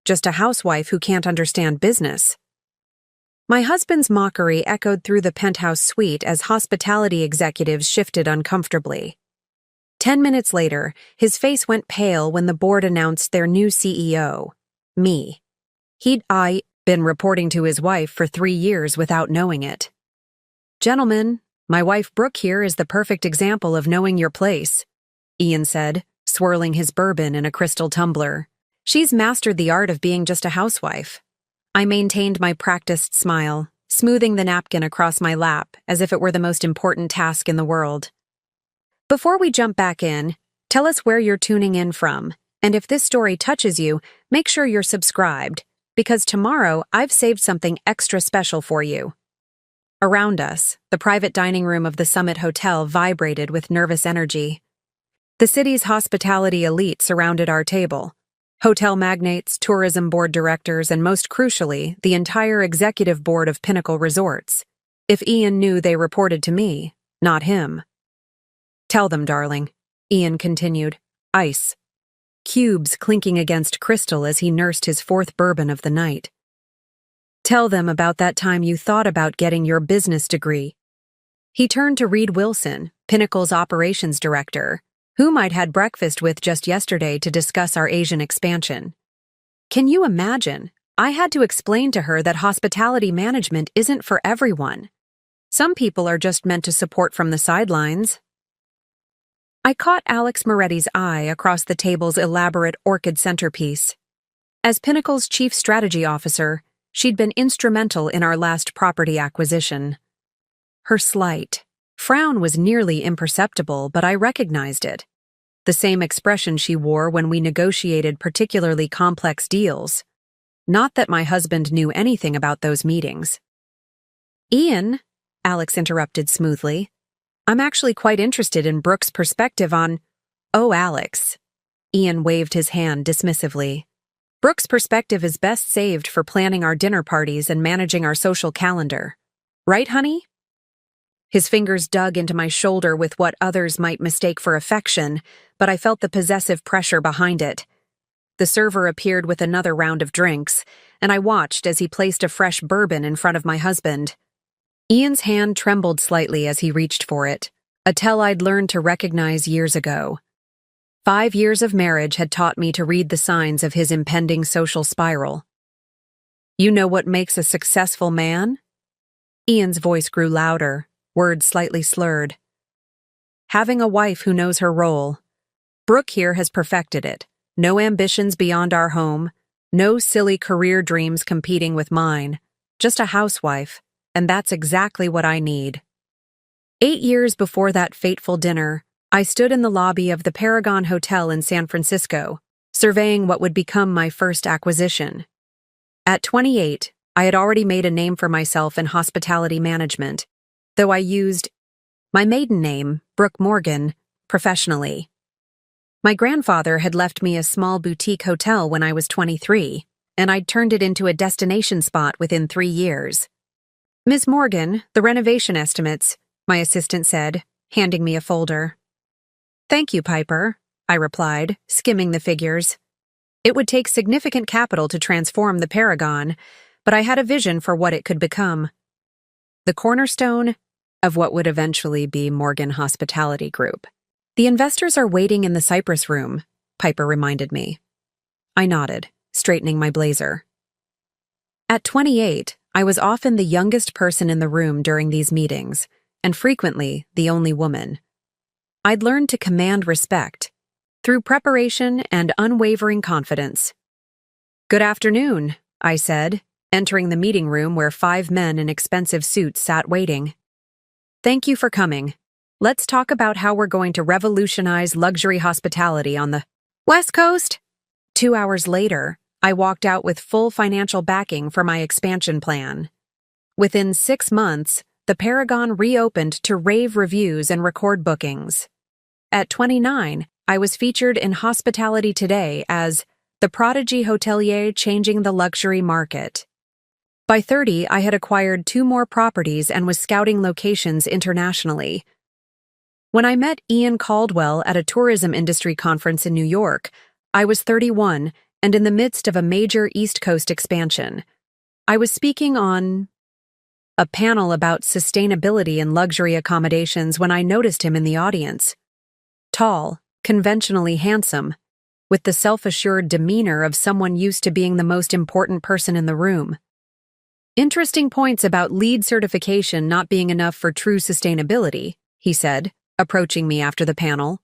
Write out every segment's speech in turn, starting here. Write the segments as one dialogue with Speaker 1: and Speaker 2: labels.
Speaker 1: just a housewife who can't understand business. My husband's mockery echoed through the penthouse suite as hospitality executives shifted uncomfortably. 10 minutes later, his face went pale when the board announced their new CEO, me. He'd been reporting to his wife for 3 years without knowing it. "Gentlemen, my wife Brooke here is the perfect example of knowing your place," Ian said, swirling his bourbon in a crystal tumbler. "She's mastered the art of being just a housewife." I maintained my practiced smile, smoothing the napkin across my lap as if it were the most important task in the world. Before we jump back in, tell us where you're tuning in from, and if this story touches you, make sure you're subscribed, because tomorrow I've saved something extra special for you. Around us, the private dining room of the Summit Hotel vibrated with nervous energy. The city's hospitality elite surrounded our table. Hotel magnates, tourism board directors, and most crucially, the entire executive board of Pinnacle Resorts. If Ian knew, they reported to me, not him. "Tell them, darling," Ian continued. Ice. Cubes clinking against crystal as he nursed his 4th bourbon of the night. "Tell them about that time you thought about getting your business degree." He turned to Reed Wilson, Pinnacle's operations director, whom I'd had breakfast with just yesterday to discuss our Asian expansion. Can you imagine? I had to explain to her that hospitality management isn't for everyone. Some people are just meant to support from the sidelines. I caught Alex Moretti's eye across the table's elaborate orchid centerpiece. As Pinnacle's chief strategy officer, she'd been instrumental in our last property acquisition. Her slight frown was nearly imperceptible, but I recognized it. The same expression she wore when we negotiated particularly complex deals. Not that my husband knew anything about those meetings. "Ian," Alex interrupted smoothly, "I'm actually quite interested in Brooke's perspective on—" "Oh, Alex." Ian waved his hand dismissively. "Brooke's perspective is best saved for planning our dinner parties and managing our social calendar. Right, honey?" His fingers dug into my shoulder with what others might mistake for affection, but I felt the possessive pressure behind it. The server appeared with another round of drinks, and I watched as he placed a fresh bourbon in front of my husband. Ian's hand trembled slightly as he reached for it, a tell I'd learned to recognize years ago. 5 years of marriage had taught me to read the signs of his impending social spiral. "You know what makes a successful man?" Ian's voice grew louder, words slightly slurred. "Having a wife who knows her role. Brooke here has perfected it. No ambitions beyond our home, no silly career dreams competing with mine. Just a housewife, and that's exactly what I need." 8 years before that fateful dinner, I stood in the lobby of the Paragon Hotel in San Francisco, surveying what would become my first acquisition. At 28, I had already made a name for myself in hospitality management, though I used my maiden name, Brooke Morgan, professionally. My grandfather had left me a small boutique hotel when I was 23, and I'd turned it into a destination spot within 3 years. "Ms. Morgan, the renovation estimates," my assistant said, handing me a folder. "Thank you, Piper," I replied, skimming the figures. It would take significant capital to transform the Paragon, but I had a vision for what it could become. The cornerstone of what would eventually be Morgan Hospitality Group. "The investors are waiting in the Cypress Room," Piper reminded me. I nodded, straightening my blazer. At 28, I was often the youngest person in the room during these meetings, and frequently the only woman. I'd learned to command respect through preparation and unwavering confidence. "Good afternoon," I said, entering the meeting room where 5 men in expensive suits sat waiting. "Thank you for coming. Let's talk about how we're going to revolutionize luxury hospitality on the West Coast." 2 hours later, I walked out with full financial backing for my expansion plan. Within 6 months, the Paragon reopened to rave reviews and record bookings. At 29, I was featured in Hospitality Today as the prodigy hotelier changing the luxury market. By 30, I had acquired 2 more properties and was scouting locations internationally. When I met Ian Caldwell at a tourism industry conference in New York, I was 31 and in the midst of a major East Coast expansion. I was speaking on a panel about sustainability in luxury accommodations when I noticed him in the audience. Tall, conventionally handsome, with the self-assured demeanor of someone used to being the most important person in the room. Interesting points about LEED certification not being enough for true sustainability, he said, approaching me after the panel.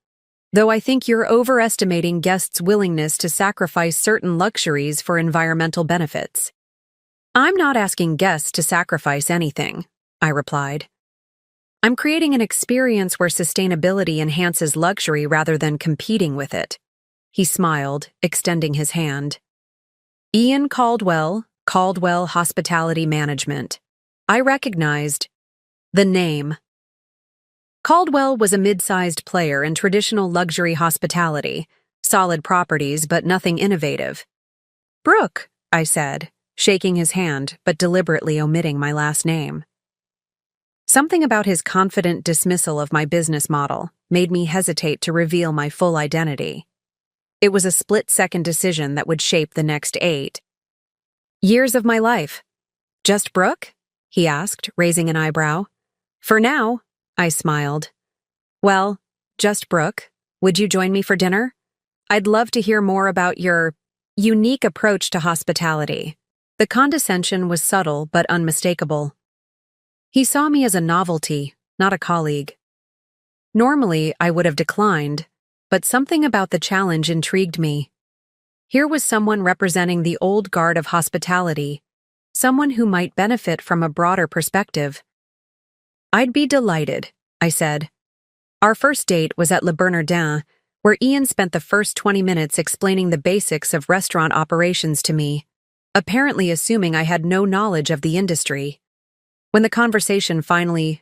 Speaker 1: Though I think you're overestimating guests' willingness to sacrifice certain luxuries for environmental benefits. I'm not asking guests to sacrifice anything, I replied. I'm creating an experience where sustainability enhances luxury rather than competing with it. He smiled, extending his hand. Ian Caldwell, Caldwell Hospitality Management. I recognized the name. Caldwell was a mid-sized player in traditional luxury hospitality, solid properties but nothing innovative. Brooke, I said, shaking his hand but deliberately omitting my last name. Something about his confident dismissal of my business model made me hesitate to reveal my full identity. It was a split-second decision that would shape the next 8 years of my life. Just Brooke? He asked, raising an eyebrow. For now, I smiled. Well, just Brooke. Would you join me for dinner? I'd love to hear more about your unique approach to hospitality. The condescension was subtle but unmistakable. He saw me as a novelty, not a colleague. Normally, I would have declined, but something about the challenge intrigued me. Here was someone representing the old guard of hospitality, someone who might benefit from a broader perspective. I'd be delighted, I said. Our first date was at Le Bernardin, where Ian spent the first 20 minutes explaining the basics of restaurant operations to me, apparently assuming I had no knowledge of the industry. When the conversation finally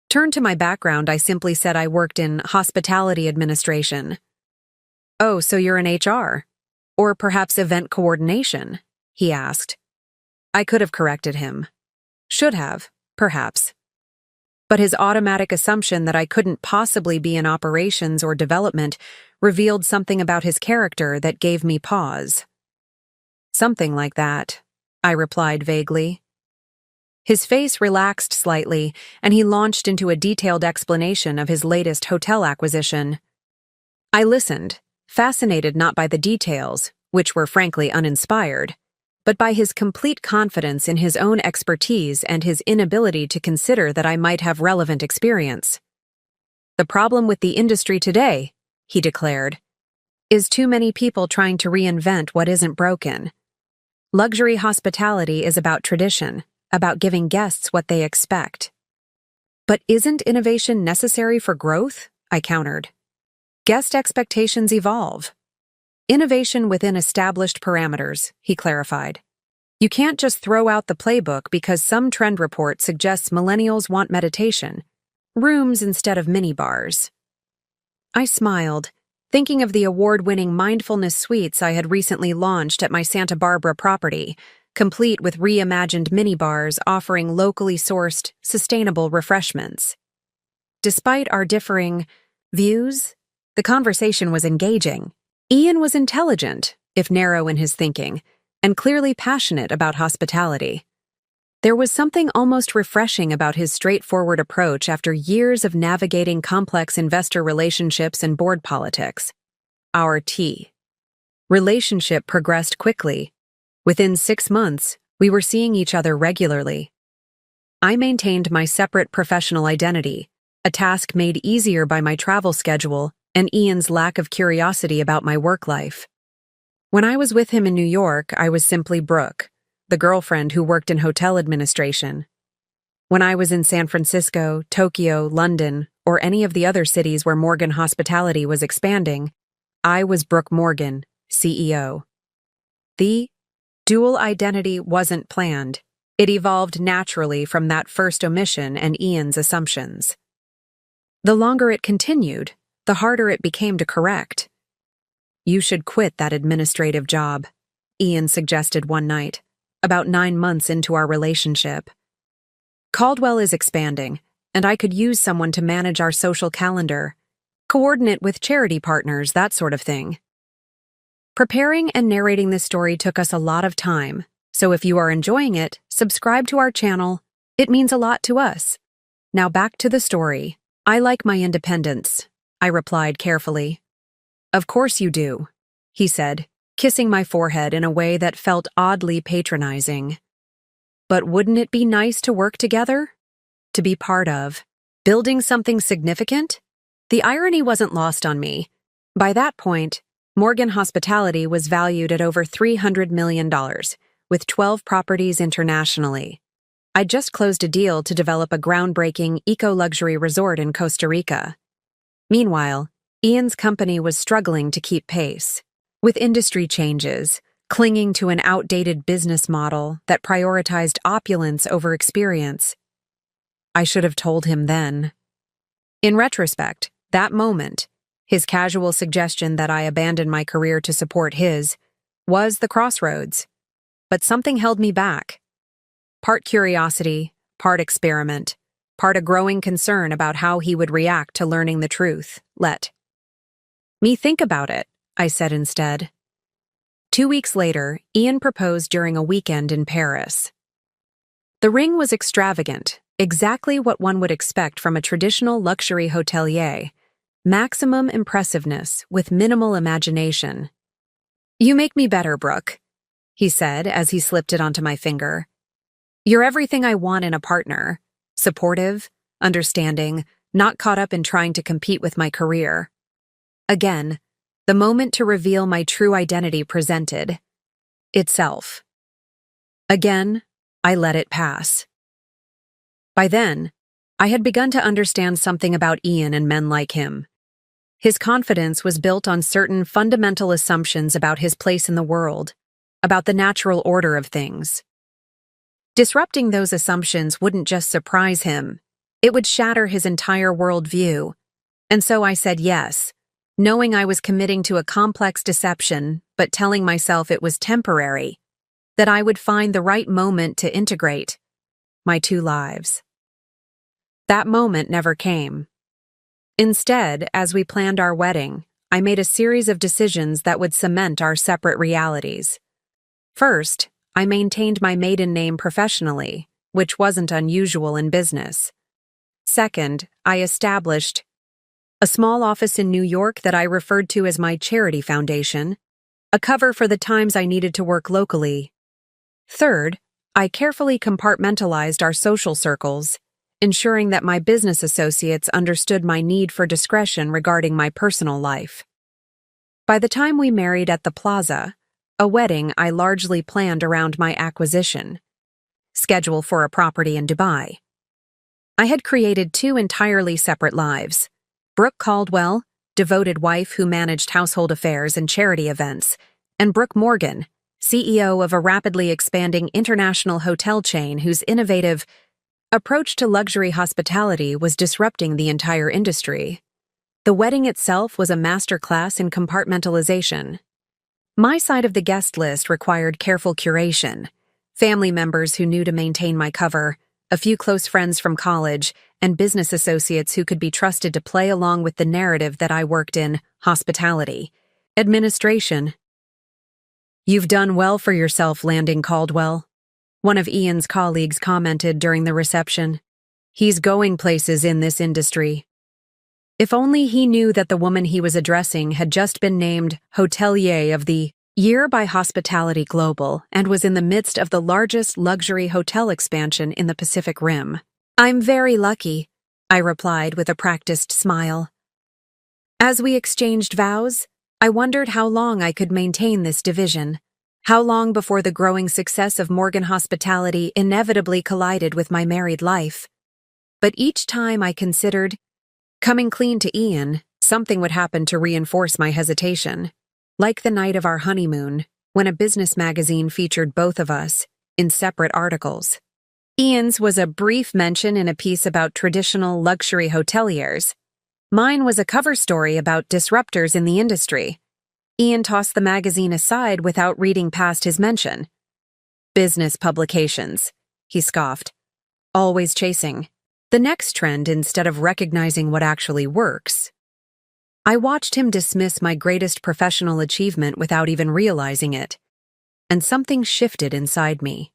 Speaker 1: turned to my background, I simply said I worked in hospitality administration. Oh, so you're in HR? Or perhaps event coordination? He asked. I could have corrected him. Should have, perhaps. But his automatic assumption that I couldn't possibly be in operations or development revealed something about his character that gave me pause. Something like that, I replied vaguely. His face relaxed slightly, and he launched into a detailed explanation of his latest hotel acquisition. I listened, fascinated not by the details, which were frankly uninspired, but by his complete confidence in his own expertise and his inability to consider that I might have relevant experience. The problem with the industry today, he declared, is too many people trying to reinvent what isn't broken. Luxury hospitality is about tradition, about giving guests what they expect. But isn't innovation necessary for growth? I countered. Guest expectations evolve. Innovation within established parameters, he clarified. You can't just throw out the playbook because some trend report suggests millennials want meditation, rooms instead of minibars. I smiled, thinking of the award-winning mindfulness suites I had recently launched at my Santa Barbara property, complete with reimagined minibars offering locally sourced, sustainable refreshments. Despite our differing views, the conversation was engaging. Ian was intelligent, if narrow in his thinking, and clearly passionate about hospitality. There was something almost refreshing about his straightforward approach after years of navigating complex investor relationships and board politics. Our relationship progressed quickly. Within 6 months, we were seeing each other regularly. I maintained my separate professional identity, a task made easier by my travel schedule and Ian's lack of curiosity about my work life. When I was with him in New York, I was simply Brooke, the girlfriend who worked in hotel administration. When I was in San Francisco, Tokyo, London, or any of the other cities where Morgan Hospitality was expanding, I was Brooke Morgan, CEO. The dual identity wasn't planned. It evolved naturally from that first omission and Ian's assumptions. The longer it continued, the harder it became to correct. You should quit that administrative job, Ian suggested one night, about 9 months into our relationship. Caldwell is expanding, and I could use someone to manage our social calendar, coordinate with charity partners, that sort of thing. Preparing and narrating this story took us a lot of time, so if you are enjoying it, subscribe to our channel. It means a lot to us. Now back to the story. I like my independence, I replied carefully. Of course you do, he said, kissing my forehead in a way that felt oddly patronizing. But wouldn't it be nice to work together? To be part of? Building something significant? The irony wasn't lost on me. By that point, Morgan Hospitality was valued at over $300 million, with 12 properties internationally. I'd just closed a deal to develop a groundbreaking eco-luxury resort in Costa Rica. Meanwhile, Ian's company was struggling to keep pace, with industry changes, clinging to an outdated business model that prioritized opulence over experience. I should have told him then. In retrospect, that moment, his casual suggestion that I abandon my career to support his, was the crossroads. But something held me back. Part curiosity, part experiment, part a growing concern about how he would react to learning the truth. Let me think about it, I said instead. 2 weeks later, Ian proposed during a weekend in Paris. The ring was extravagant, exactly what one would expect from a traditional luxury hotelier. Maximum impressiveness with minimal imagination. You make me better, Brooke, he said as he slipped it onto my finger. You're everything I want in a partner. Supportive, understanding, not caught up in trying to compete with my career. Again, the moment to reveal my true identity presented itself. Again, I let it pass. By then, I had begun to understand something about Ian and men like him. His confidence was built on certain fundamental assumptions about his place in the world, about the natural order of things. Disrupting those assumptions wouldn't just surprise him, it would shatter his entire worldview. And so I said yes, knowing I was committing to a complex deception, but telling myself it was temporary, that I would find the right moment to integrate my two lives. That moment never came. Instead, as we planned our wedding, I made a series of decisions that would cement our separate realities. First, I maintained my maiden name professionally, which wasn't unusual in business. Second, I established a small office in New York that I referred to as my charity foundation, a cover for the times I needed to work locally. Third, I carefully compartmentalized our social circles, ensuring that my business associates understood my need for discretion regarding my personal life. By the time we married at the Plaza, a wedding I largely planned around my acquisition, schedule for a property in Dubai, I had created 2 entirely separate lives. Brooke Caldwell, devoted wife who managed household affairs and charity events, and Brooke Morgan, CEO of a rapidly expanding international hotel chain whose innovative approach to luxury hospitality was disrupting the entire industry. The wedding itself was a masterclass in compartmentalization. My side of the guest list required careful curation, family members who knew to maintain my cover, a few close friends from college, and business associates who could be trusted to play along with the narrative that I worked in hospitality, administration. You've done well for yourself, landing Caldwell, one of Ian's colleagues commented during the reception. He's going places in this industry. If only he knew that the woman he was addressing had just been named Hotelier of the Year by Hospitality Global and was in the midst of the largest luxury hotel expansion in the Pacific Rim. I'm very lucky, I replied with a practiced smile. As we exchanged vows, I wondered how long I could maintain this division. How long before the growing success of Morgan Hospitality inevitably collided with my married life? But each time I considered coming clean to Ian, something would happen to reinforce my hesitation. Like the night of our honeymoon, when a business magazine featured both of us in separate articles. Ian's was a brief mention in a piece about traditional luxury hoteliers. Mine was a cover story about disruptors in the industry. Ian tossed the magazine aside without reading past his mention. Business publications, he scoffed. Always chasing the next trend instead of recognizing what actually works. I watched him dismiss my greatest professional achievement without even realizing it, and something shifted inside me.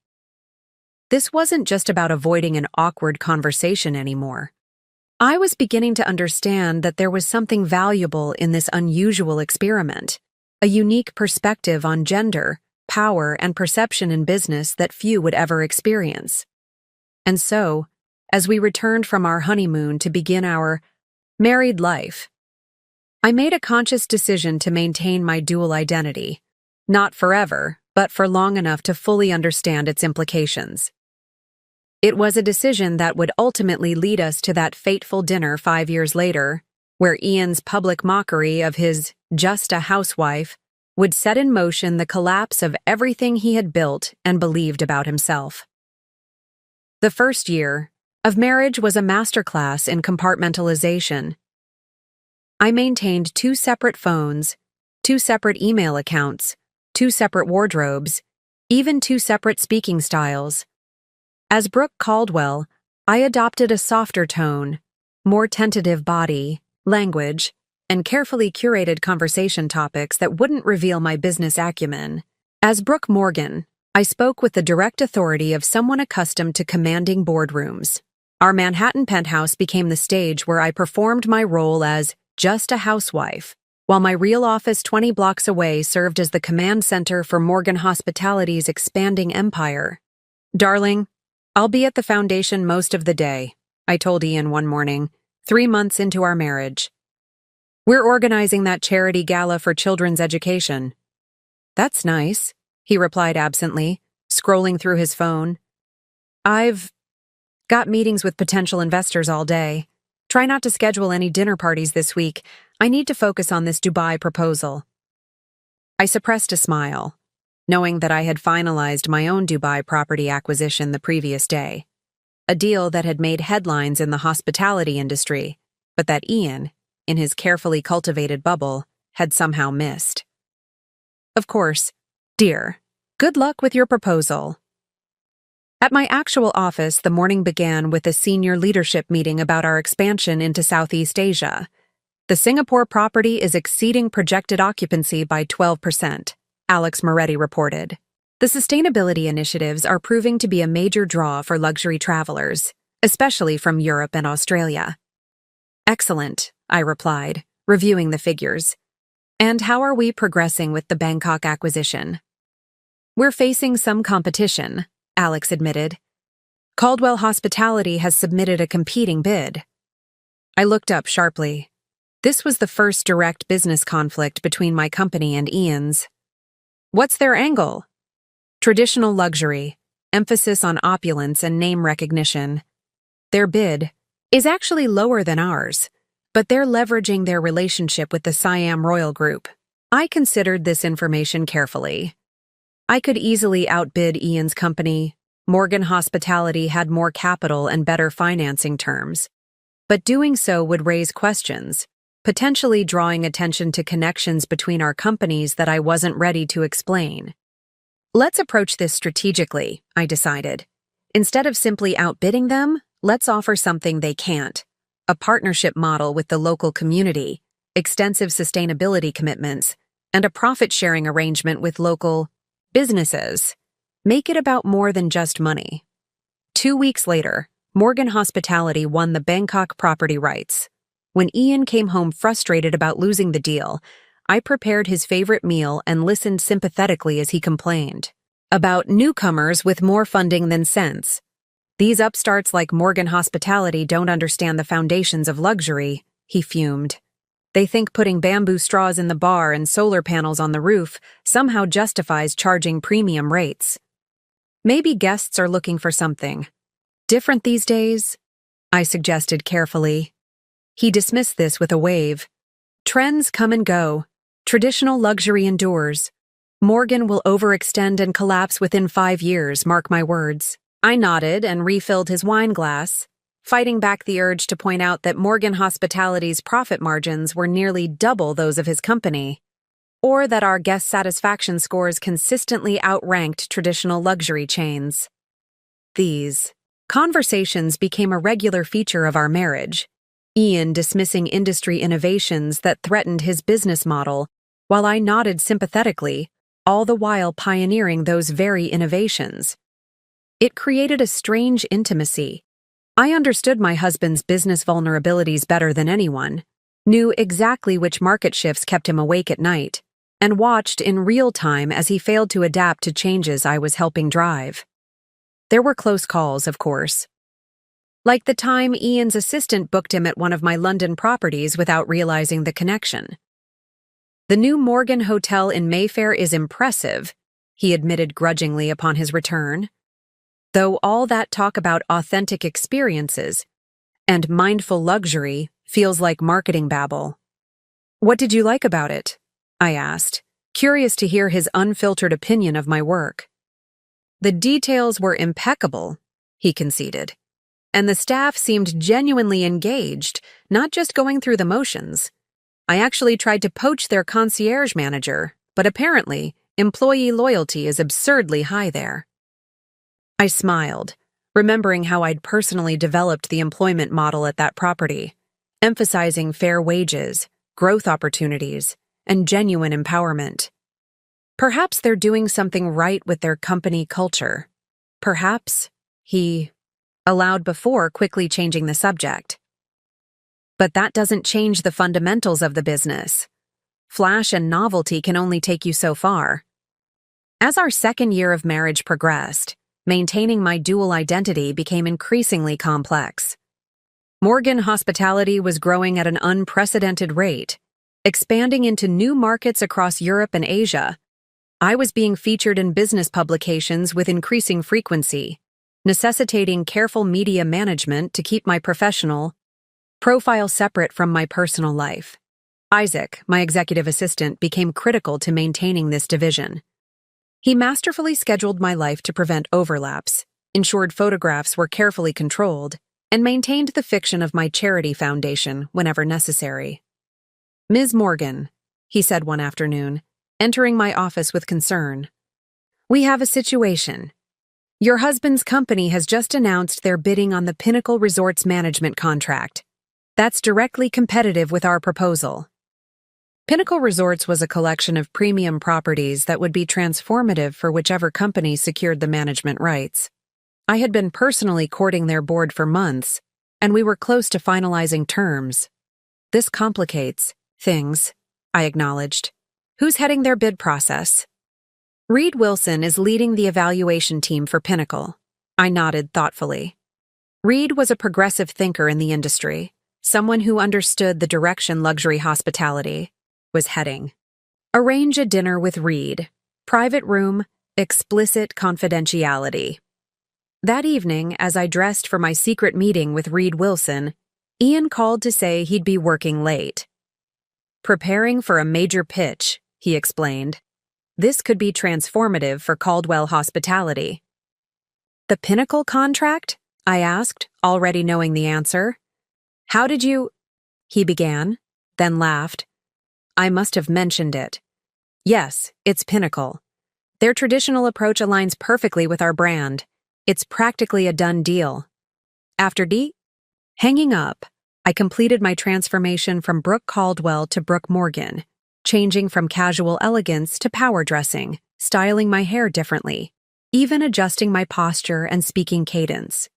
Speaker 1: This wasn't just about avoiding an awkward conversation anymore. I was beginning to understand that there was something valuable in this unusual experiment, a unique perspective on gender, power, and perception in business that few would ever experience. And so, as we returned from our honeymoon to begin our married life, I made a conscious decision to maintain my dual identity, not forever, but for long enough to fully understand its implications. It was a decision that would ultimately lead us to that fateful dinner 5 years later, where Ian's public mockery of his just a housewife would set in motion the collapse of everything he had built and believed about himself. The first year of marriage was a masterclass in compartmentalization. I maintained 2 separate phones, 2 separate email accounts, 2 separate wardrobes, even 2 separate speaking styles. As Brooke Caldwell, I adopted a softer tone, more tentative body, language, and carefully curated conversation topics that wouldn't reveal my business acumen. As Brooke Morgan, I spoke with the direct authority of someone accustomed to commanding boardrooms. Our Manhattan penthouse became the stage where I performed my role as just a housewife, while my real office 20 blocks away served as the command center for Morgan Hospitality's expanding empire. "Darling, I'll be at the foundation most of the day," I told Ian one morning, 3 months into our marriage. "We're organizing that charity gala for children's education." "That's nice," he replied absently, scrolling through his phone. "I've got meetings with potential investors all day. Try not to schedule any dinner parties this week. I need to focus on this Dubai proposal." I suppressed a smile, knowing that I had finalized my own Dubai property acquisition the previous day, a deal that had made headlines in the hospitality industry, but that Ian, in his carefully cultivated bubble, had somehow missed. "Of course, dear. Good luck with your proposal." At my actual office, the morning began with a senior leadership meeting about our expansion into Southeast Asia. "The Singapore property is exceeding projected occupancy by 12%, Alex Moretti reported. "The sustainability initiatives are proving to be a major draw for luxury travelers, especially from Europe and Australia." "Excellent," I replied, reviewing the figures. "And how are we progressing with the Bangkok acquisition?" "We're facing some competition," Alex admitted. "Caldwell Hospitality has submitted a competing bid." I looked up sharply. This was the first direct business conflict between my company and Ian's. "What's their angle?" "Traditional luxury, emphasis on opulence and name recognition. Their bid is actually lower than ours, but they're leveraging their relationship with the Siam Royal Group." I considered this information carefully. I could easily outbid Ian's company. Morgan Hospitality had more capital and better financing terms. But doing so would raise questions, potentially drawing attention to connections between our companies that I wasn't ready to explain. "Let's approach this strategically," I decided. "Instead of simply outbidding them, let's offer something they can't. A partnership model with the local community, extensive sustainability commitments, and a profit-sharing arrangement with local businesses. Make it about more than just money." 2 weeks later, Morgan Hospitality won the Bangkok property rights. When Ian came home frustrated about losing the deal, I prepared his favorite meal and listened sympathetically as he complained about newcomers with more funding than sense. "These upstarts like Morgan Hospitality don't understand the foundations of luxury," he fumed. "They think putting bamboo straws in the bar and solar panels on the roof somehow justifies charging premium rates. Maybe guests are looking for something different these days," I suggested carefully. He dismissed this with a wave. "Trends come and go. Traditional luxury endures. Morgan will overextend and collapse within 5 years, mark my words." I nodded and refilled his wine glass, fighting back the urge to point out that Morgan Hospitality's profit margins were nearly double those of his company, or that our guest satisfaction scores consistently outranked traditional luxury chains. These conversations became a regular feature of our marriage, Ian dismissing industry innovations that threatened his business model, while I nodded sympathetically, all the while pioneering those very innovations. It created a strange intimacy. I understood my husband's business vulnerabilities better than anyone, knew exactly which market shifts kept him awake at night, and watched in real time as he failed to adapt to changes I was helping drive. There were close calls, of course. Like the time Ian's assistant booked him at one of my London properties without realizing the connection. "The new Morgan Hotel in Mayfair is impressive," he admitted grudgingly upon his return. Though all that talk about authentic experiences and mindful luxury feels like marketing babble. "What did you like about it?" I asked, curious to hear his unfiltered opinion of my work. "The details were impeccable," he conceded, "and the staff seemed genuinely engaged, not just going through the motions. I actually tried to poach their concierge manager, but apparently, employee loyalty is absurdly high there." I smiled, remembering how I'd personally developed the employment model at that property, emphasizing fair wages, growth opportunities, and genuine empowerment. Perhaps they're doing something right with their company culture. Perhaps, he allowed before quickly changing the subject. But that doesn't change the fundamentals of the business. Flash and novelty can only take you so far. As our second year of marriage progressed, maintaining my dual identity became increasingly complex. Morgan Hospitality was growing at an unprecedented rate, expanding into new markets across Europe and Asia. I was being featured in business publications with increasing frequency, necessitating careful media management to keep my professional profile separate from my personal life. Isaac, my executive assistant, became critical to maintaining this division. He masterfully scheduled my life to prevent overlaps, ensured photographs were carefully controlled, and maintained the fiction of my charity foundation whenever necessary. "Ms. Morgan," he said one afternoon, entering my office with concern, "we have a situation. Your husband's company has just announced they're bidding on the Pinnacle Resorts management contract. That's directly competitive with our proposal." Pinnacle Resorts was a collection of premium properties that would be transformative for whichever company secured the management rights. I had been personally courting their board for months, and we were close to finalizing terms. "This complicates things," I acknowledged. "Who's heading their bid process?" "Reed Wilson is leading the evaluation team for Pinnacle." I nodded thoughtfully. Reed was a progressive thinker in the industry, someone who understood the direction luxury hospitality was heading. "Arrange a dinner with Reed. Private room, explicit confidentiality." That evening, as I dressed for my secret meeting with Reed Wilson, Ian called to say he'd be working late. "Preparing for a major pitch," he explained. "This could be transformative for Caldwell Hospitality." "The Pinnacle contract?" I asked, already knowing the answer. "How did you—" he began, then laughed. "I must have mentioned it. Yes, it's Pinnacle. Their traditional approach aligns perfectly with our brand. It's practically a done deal." Hanging up, I completed my transformation from Brooke Caldwell to Brooke Morgan, changing from casual elegance to power dressing, styling my hair differently, even adjusting my posture and speaking cadence.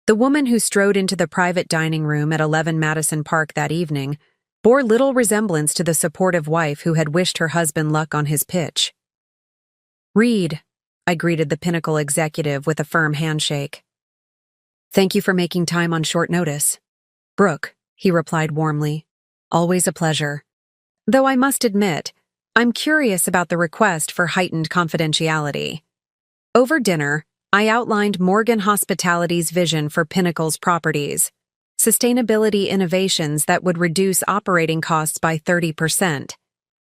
Speaker 1: The woman who strode into the private dining room at 11 Madison Park that evening bore little resemblance to the supportive wife who had wished her husband luck on his pitch. "Reed," I greeted the Pinnacle executive with a firm handshake. "Thank you for making time on short notice." "Brooke," he replied warmly. "Always a pleasure. Though I must admit, I'm curious about the request for heightened confidentiality." Over dinner, I outlined Morgan Hospitality's vision for Pinnacle's properties, sustainability innovations that would reduce operating costs by 30%,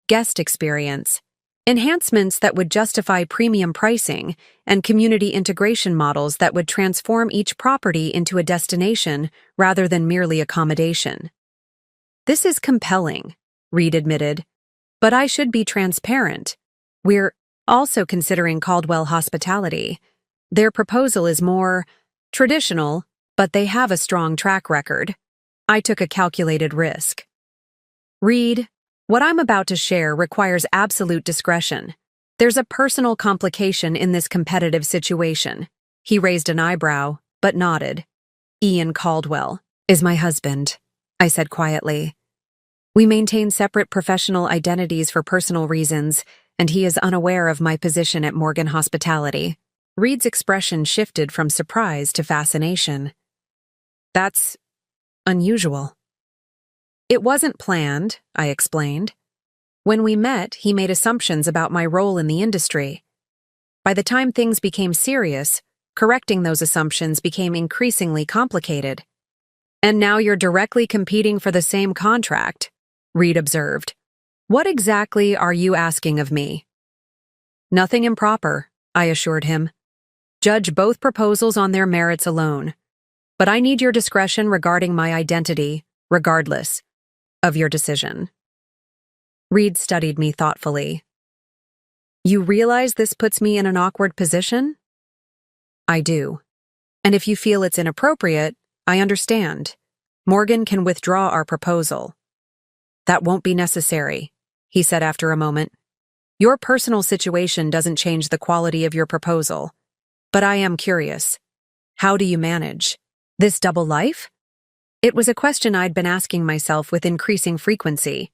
Speaker 1: guest experience, enhancements that would justify premium pricing, and community integration models that would transform each property into a destination rather than merely accommodation. "This is compelling," Reed admitted, "but I should be transparent. We're also considering Caldwell Hospitality. Their proposal is more traditional, but they have a strong track record." I took a calculated risk. Reed, what I'm about to share requires absolute discretion. There's a personal complication in this competitive situation. He raised an eyebrow, but nodded. Ian Caldwell is my husband, I said quietly. We maintain separate professional identities for personal reasons, and he is unaware of my position at Morgan Hospitality. Reed's expression shifted from surprise to fascination. That's unusual. It wasn't planned, I explained. When we met, he made assumptions about my role in the industry. By the time things became serious, correcting those assumptions became increasingly complicated. And now you're directly competing for the same contract, Reed observed. What exactly are you asking of me? Nothing improper, I assured him. Judge both proposals on their merits alone. But I need your discretion regarding my identity, regardless of your decision. Reed studied me thoughtfully. You realize this puts me in an awkward position? I do. And if you feel it's inappropriate, I understand. Morgan can withdraw our proposal. That won't be necessary, he said after a moment. Your personal situation doesn't change the quality of your proposal. But I am curious. How do you manage this double life? It was a question I'd been asking myself with increasing frequency.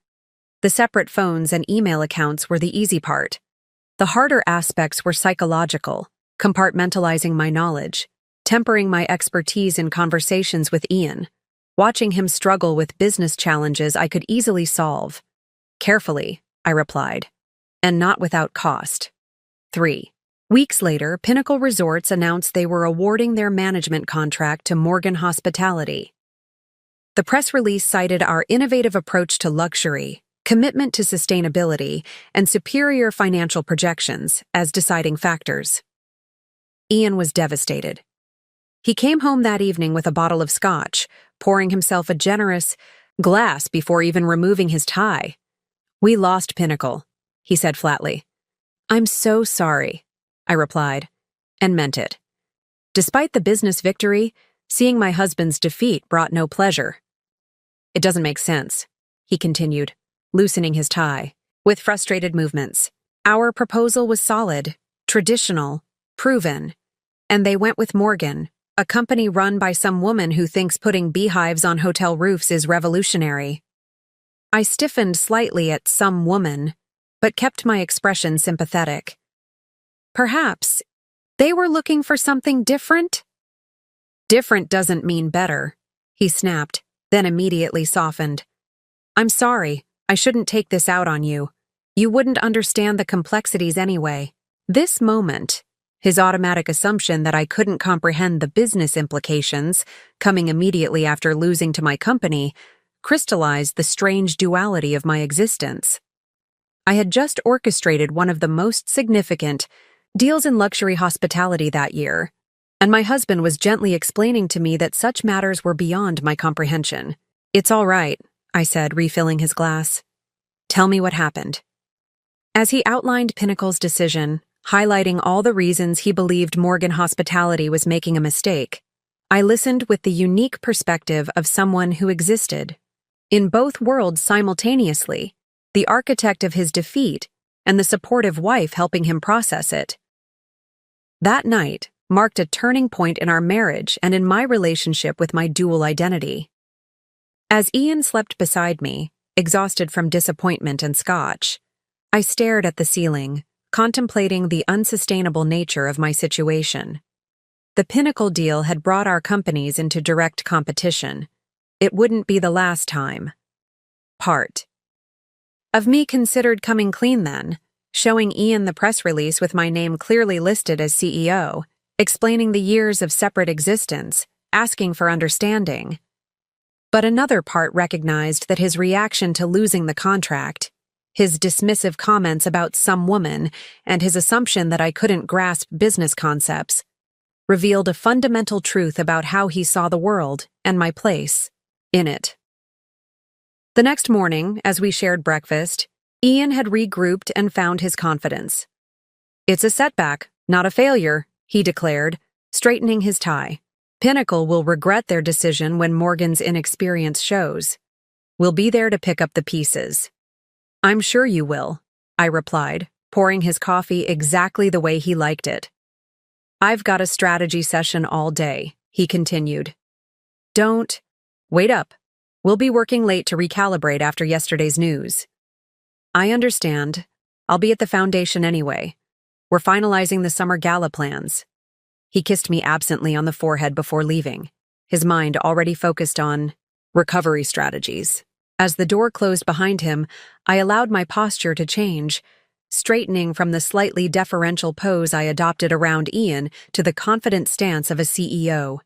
Speaker 1: The separate phones and email accounts were the easy part. The harder aspects were psychological, compartmentalizing my knowledge, tempering my expertise in conversations with Ian, watching him struggle with business challenges I could easily solve. Carefully, I replied, and not without cost. 3 weeks later, Pinnacle Resorts announced they were awarding their management contract to Morgan Hospitality. The press release cited our innovative approach to luxury, commitment to sustainability, and superior financial projections as deciding factors. Ian was devastated. He came home that evening with a bottle of scotch, pouring himself a generous glass before even removing his tie. We lost Pinnacle, he said flatly. I'm so sorry, I replied, and meant it. Despite the business victory, seeing my husband's defeat brought no pleasure. It doesn't make sense, he continued, loosening his tie, with frustrated movements. Our proposal was solid, traditional, proven, and they went with Morgan, a company run by some woman who thinks putting beehives on hotel roofs is revolutionary. I stiffened slightly at some woman, but kept my expression sympathetic. Perhaps they were looking for something different? Different doesn't mean better, he snapped, then immediately softened. I'm sorry, I shouldn't take this out on you. You wouldn't understand the complexities anyway. This moment, his automatic assumption that I couldn't comprehend the business implications, coming immediately after losing to my company, crystallized the strange duality of my existence. I had just orchestrated one of the most significant deals in luxury hospitality that year, and my husband was gently explaining to me that such matters were beyond my comprehension. It's all right, I said, refilling his glass. Tell me what happened. As he outlined Pinnacle's decision, highlighting all the reasons he believed Morgan Hospitality was making a mistake, I listened with the unique perspective of someone who existed in both worlds simultaneously, the architect of his defeat and the supportive wife helping him process it. That night marked a turning point in our marriage and in my relationship with my dual identity. As Ian slept beside me, exhausted from disappointment and scotch, I stared at the ceiling, contemplating the unsustainable nature of my situation. The Pinnacle deal had brought our companies into direct competition. It wouldn't be the last time. Part of me considered coming clean then, showing Ian the press release with my name clearly listed as CEO, explaining the years of separate existence, asking for understanding. But another part recognized that his reaction to losing the contract, his dismissive comments about some woman, and his assumption that I couldn't grasp business concepts, revealed a fundamental truth about how he saw the world and my place in it. The next morning, as we shared breakfast, Ian had regrouped and found his confidence. It's a setback, not a failure, he declared, straightening his tie. Pinnacle will regret their decision when Morgan's inexperience shows. We'll be there to pick up the pieces. I'm sure you will, I replied, pouring his coffee exactly the way he liked it. I've got a strategy session all day, he continued. Don't. Wait up. We'll be working late to recalibrate after yesterday's news. I understand. I'll be at the foundation anyway. We're finalizing the summer gala plans. He kissed me absently on the forehead before leaving, his mind already focused on recovery strategies. As the door closed behind him, I allowed my posture to change, straightening from the slightly deferential pose I adopted around Ian to the confident stance of a CEO.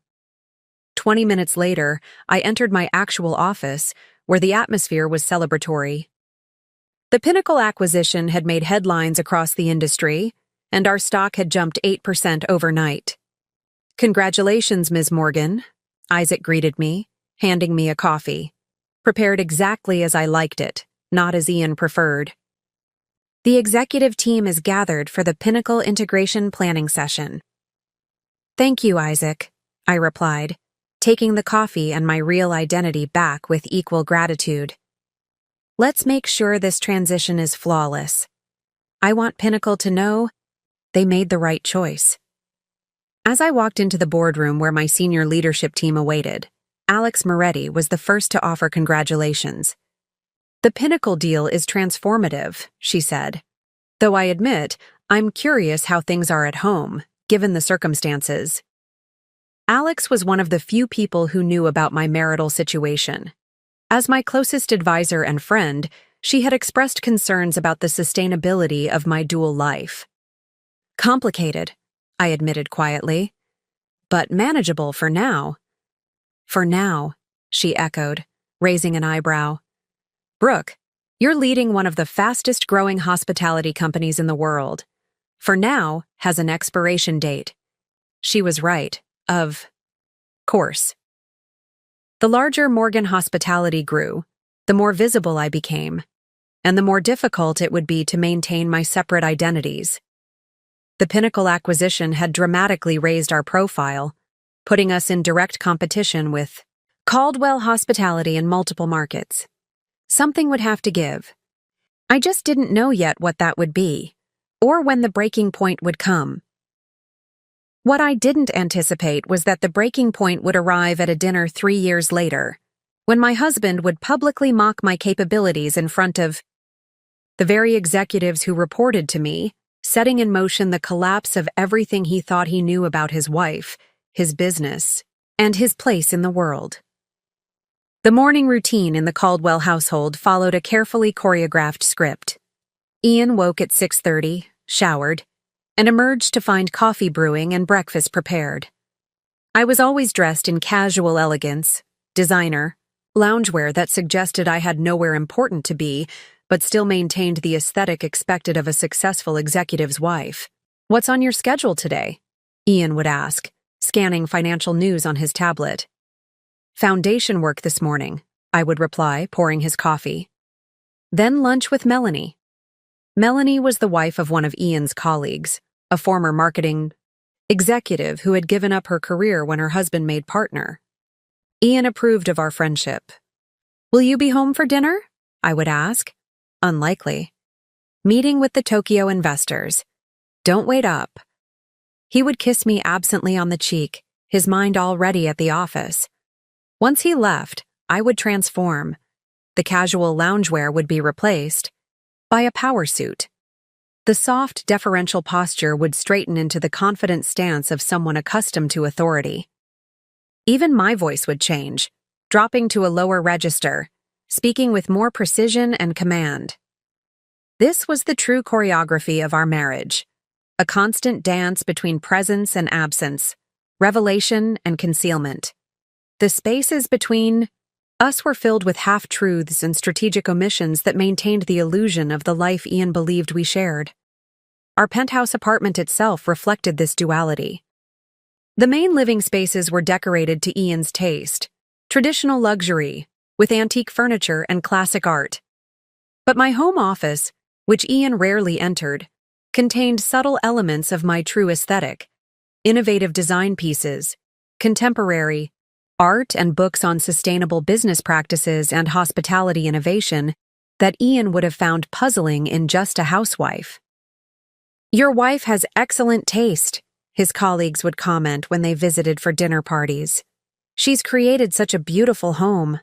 Speaker 1: 20 minutes later, I entered my actual office, where the atmosphere was celebratory. The Pinnacle acquisition had made headlines across the industry, and our stock had jumped 8% overnight. Congratulations, Ms. Morgan, Isaac greeted me, handing me a coffee. Prepared exactly as I liked it, not as Ian preferred. The executive team is gathered for the Pinnacle integration planning session. Thank you, Isaac, I replied, taking the coffee and my real identity back with equal gratitude. Let's make sure this transition is flawless. I want Pinnacle to know they made the right choice. As I walked into the boardroom where my senior leadership team awaited, Alex Moretti was the first to offer congratulations. The Pinnacle deal is transformative, she said. Though I admit, I'm curious how things are at home, given the circumstances. Alex was one of the few people who knew about my marital situation. As my closest advisor and friend, she had expressed concerns about the sustainability of my dual life. Complicated, I admitted quietly, but manageable for now. For now, she echoed, raising an eyebrow. Brooke, you're leading one of the fastest-growing hospitality companies in the world. For now has an expiration date. She was right, of course. The larger Morgan Hospitality grew, the more visible I became, and the more difficult it would be to maintain my separate identities. The Pinnacle acquisition had dramatically raised our profile, putting us in direct competition with Caldwell Hospitality in multiple markets. Something would have to give. I just didn't know yet what that would be, or when the breaking point would come. What I didn't anticipate was that the breaking point would arrive at a dinner 3 years later, when my husband would publicly mock my capabilities in front of the very executives who reported to me, setting in motion the collapse of everything he thought he knew about his wife, his business, and his place in the world. The morning routine in the Caldwell household followed a carefully choreographed script. Ian woke at 6:30, showered, and emerged to find coffee brewing and breakfast prepared. I was always dressed in casual elegance, designer, loungewear that suggested I had nowhere important to be, but still maintained the aesthetic expected of a successful executive's wife. What's on your schedule today? Ian would ask, scanning financial news on his tablet. Foundation work this morning, I would reply, pouring his coffee. Then lunch with Melanie. Melanie was the wife of one of Ian's colleagues, a former marketing executive who had given up her career when her husband made partner. Ian approved of our friendship. Will you be home for dinner? I would ask. Unlikely. Meeting with the Tokyo investors. Don't wait up. He would kiss me absently on the cheek, his mind already at the office. Once he left, I would transform. The casual loungewear would be replaced by a power suit. The soft, deferential posture would straighten into the confident stance of someone accustomed to authority. Even my voice would change, dropping to a lower register, speaking with more precision and command. This was the true choreography of our marriage, a constant dance between presence and absence, revelation and concealment. The spaces between us were filled with half-truths and strategic omissions that maintained the illusion of the life Ian believed we shared. Our penthouse apartment itself reflected this duality. The main living spaces were decorated to Ian's taste, traditional luxury, with antique furniture and classic art. But my home office, which Ian rarely entered, contained subtle elements of my true aesthetic, innovative design pieces, contemporary, art and books on sustainable business practices and hospitality innovation that Ian would have found puzzling in Just a Housewife. "Your wife has excellent taste," his colleagues would comment when they visited for dinner parties. "She's created such a beautiful home."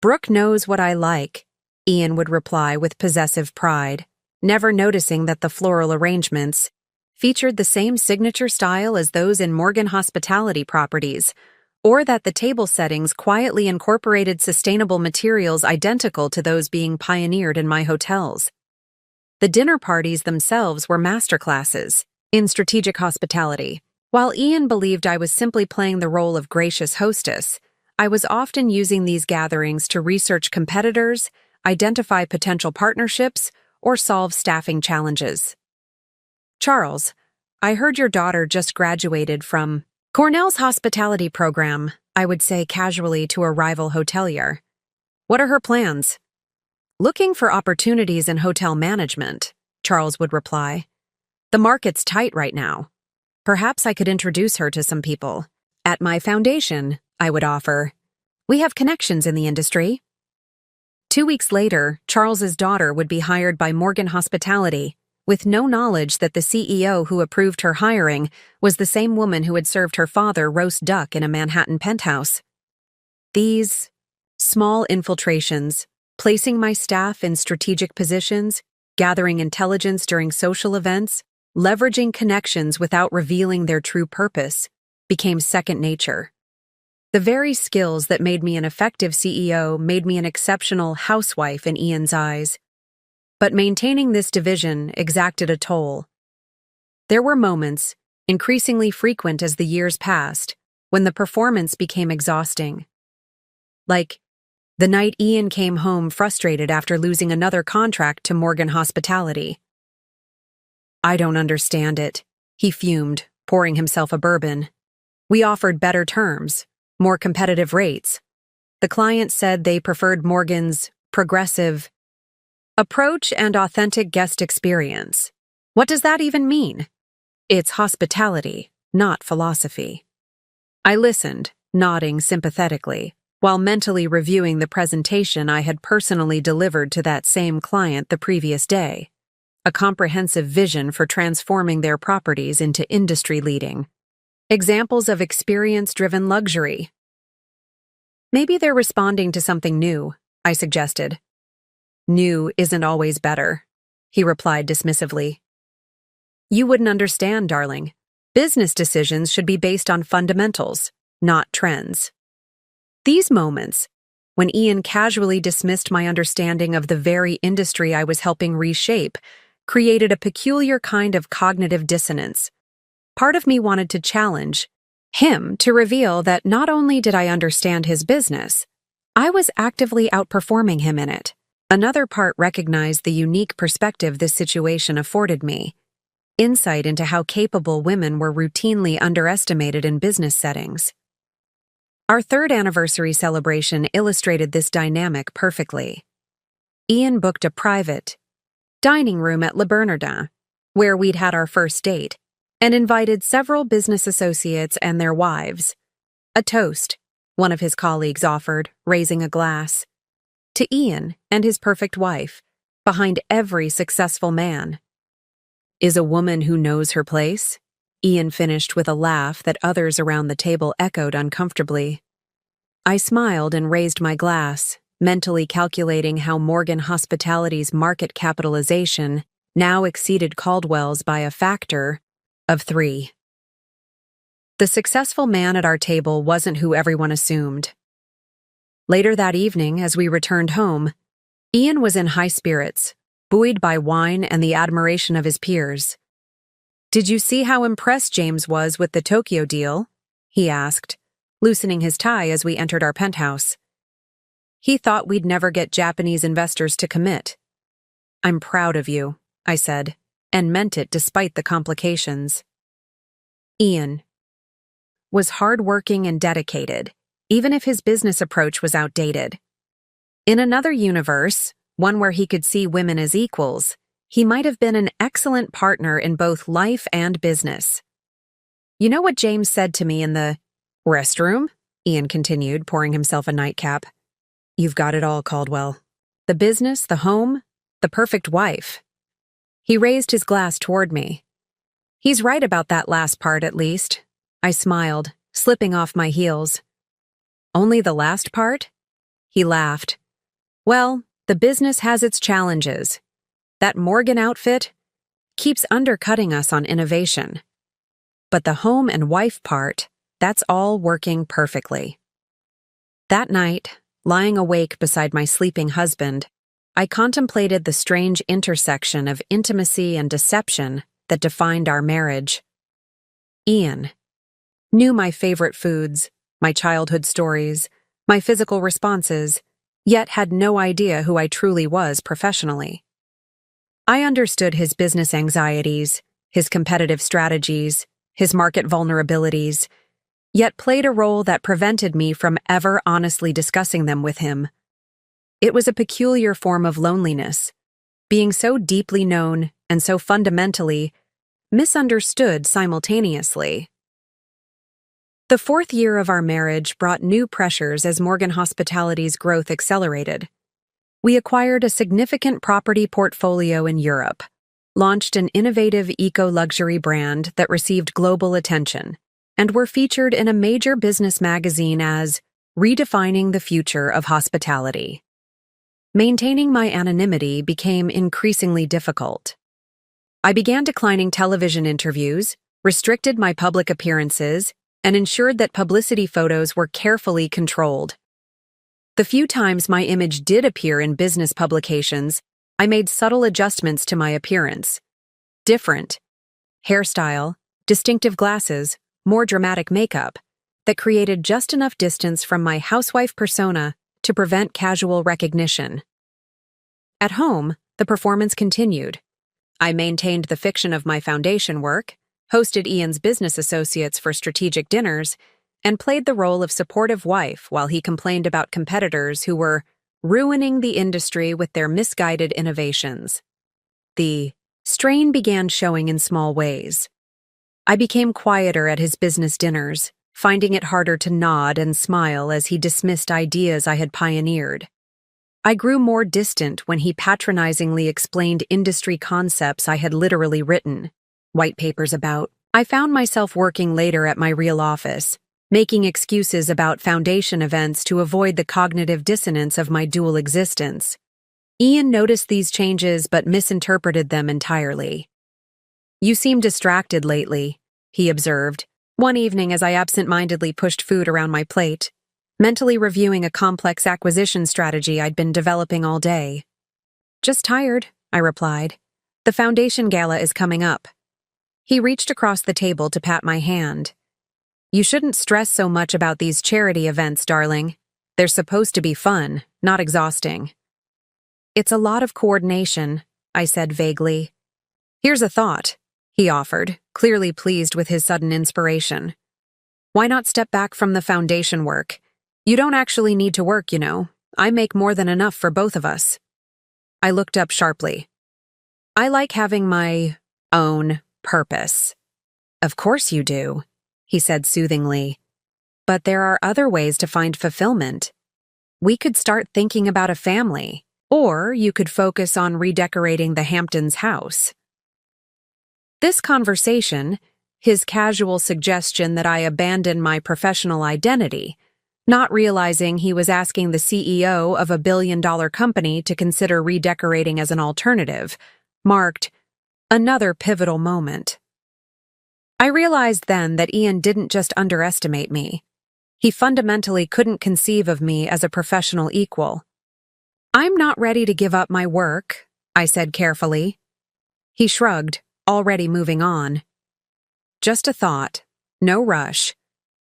Speaker 1: "Brooke knows what I like," Ian would reply with possessive pride, never noticing that the floral arrangements featured the same signature style as those in Morgan hospitality properties, or that the table settings quietly incorporated sustainable materials identical to those being pioneered in my hotels. The dinner parties themselves were masterclasses in strategic hospitality. While Ian believed I was simply playing the role of gracious hostess, I was often using these gatherings to research competitors, identify potential partnerships, or solve staffing challenges. "Charles, I heard your daughter just graduated from Cornell's hospitality program," I would say casually to a rival hotelier. "What are her plans?" "Looking for opportunities in hotel management," Charles would reply. "The market's tight right now. Perhaps I could introduce her to some people." "At my foundation," I would offer. "We have connections in the industry." 2 weeks later, Charles's daughter would be hired by Morgan Hospitality, with no knowledge that the CEO who approved her hiring was the same woman who had served her father roast duck in a Manhattan penthouse. These small infiltrations, placing my staff in strategic positions, gathering intelligence during social events, leveraging connections without revealing their true purpose, became second nature. The very skills that made me an effective CEO made me an exceptional housewife in Ian's eyes. But maintaining this division exacted a toll. There were moments, increasingly frequent as the years passed, when the performance became exhausting. Like the night Ian came home frustrated after losing another contract to Morgan Hospitality. "I don't understand it," he fumed, pouring himself a bourbon. "We offered better terms, more competitive rates. The client said they preferred Morgan's progressive approach and authentic guest experience. What does that even mean? It's hospitality, not philosophy." I listened, nodding sympathetically, while mentally reviewing the presentation I had personally delivered to that same client the previous day. A comprehensive vision for transforming their properties into industry-leading examples of experience-driven luxury. "Maybe they're responding to something new," I suggested. "New isn't always better," he replied dismissively. "You wouldn't understand, darling. Business decisions should be based on fundamentals, not trends." These moments, when Ian casually dismissed my understanding of the very industry I was helping reshape, created a peculiar kind of cognitive dissonance. Part of me wanted to challenge him to reveal that not only did I understand his business, I was actively outperforming him in it. Another part recognized the unique perspective this situation afforded me, insight into how capable women were routinely underestimated in business settings. Our third anniversary celebration illustrated this dynamic perfectly. Ian booked a private dining room at Le Bernardin, where we'd had our first date, and invited several business associates and their wives. "A toast," one of his colleagues offered, raising a glass. "To Ian and his perfect wife, behind every successful man." "Is a woman who knows her place?" Ian finished with a laugh that others around the table echoed uncomfortably. I smiled and raised my glass, mentally calculating how Morgan Hospitality's market capitalization now exceeded Caldwell's by a factor of 3. The successful man at our table wasn't who everyone assumed. Later that evening, as we returned home, Ian was in high spirits, buoyed by wine and the admiration of his peers. "Did you see how impressed James was with the Tokyo deal?" he asked, loosening his tie as we entered our penthouse. "He thought we'd never get Japanese investors to commit." "I'm proud of you," I said, and meant it despite the complications. Ian was hardworking and dedicated, even if his business approach was outdated. In another universe, one where he could see women as equals, he might have been an excellent partner in both life and business. "You know what James said to me in the Restroom? Ian continued, pouring himself a nightcap. You've got it all, Caldwell. The business, the home, the perfect wife. He raised his glass toward me. He's right about that last part, at least. I smiled, slipping off my heels. Only the last part? He laughed. Well, the business has its challenges. That Morgan outfit keeps undercutting us on innovation. But the home and wife part, that's all working perfectly. That night, lying awake beside my sleeping husband, I contemplated the strange intersection of intimacy and deception that defined our marriage. Ian knew my favorite foods, my childhood stories, my physical responses, yet had no idea who I truly was professionally. I understood his business anxieties, his competitive strategies, his market vulnerabilities, yet played a role that prevented me from ever honestly discussing them with him. It was a peculiar form of loneliness, being so deeply known and so fundamentally misunderstood simultaneously. The fourth year of our marriage brought new pressures as Morgan Hospitality's growth accelerated. We acquired a significant property portfolio in Europe, launched an innovative eco-luxury brand that received global attention, and were featured in a major business magazine as redefining the future of hospitality. Maintaining my anonymity became increasingly difficult. I began declining television interviews, restricted my public appearances, and ensured that publicity photos were carefully controlled. The few times my image did appear in business publications, I made subtle adjustments to my appearance. Different hairstyle, distinctive glasses, more dramatic makeup that created just enough distance from my housewife persona to prevent casual recognition. At home, the performance continued. I maintained the fiction of my foundation work, hosted Ian's business associates for strategic dinners, and played the role of supportive wife while he complained about competitors who were ruining the industry with their misguided innovations. The strain began showing in small ways. I became quieter at his business dinners, finding it harder to nod and smile as he dismissed ideas I had pioneered. I grew more distant when he patronizingly explained industry concepts I had literally written white papers about. I found myself working later at my real office, making excuses about foundation events to avoid the cognitive dissonance of my dual existence. Ian noticed these changes but misinterpreted them entirely. You seem distracted lately, he observed, one evening as I absent-mindedly pushed food around my plate, mentally reviewing a complex acquisition strategy I'd been developing all day. Just tired, I replied. The foundation gala is coming up. He reached across the table to pat my hand. You shouldn't stress so much about these charity events, darling. They're supposed to be fun, not exhausting. It's a lot of coordination, I said vaguely. Here's a thought, he offered, clearly pleased with his sudden inspiration. Why not step back from the foundation work? You don't actually need to work, you know. I make more than enough for both of us. I looked up sharply. I like having my own purpose. Of course you do, he said soothingly. But there are other ways to find fulfillment. We could start thinking about a family, or you could focus on redecorating the Hamptons house. This conversation, his casual suggestion that I abandon my professional identity, not realizing he was asking the CEO of a billion-dollar company to consider redecorating as an alternative, marked another pivotal moment. I realized then that Ian didn't just underestimate me. He fundamentally couldn't conceive of me as a professional equal. I'm not ready to give up my work, I said carefully. He shrugged, already moving on. Just a thought, no rush,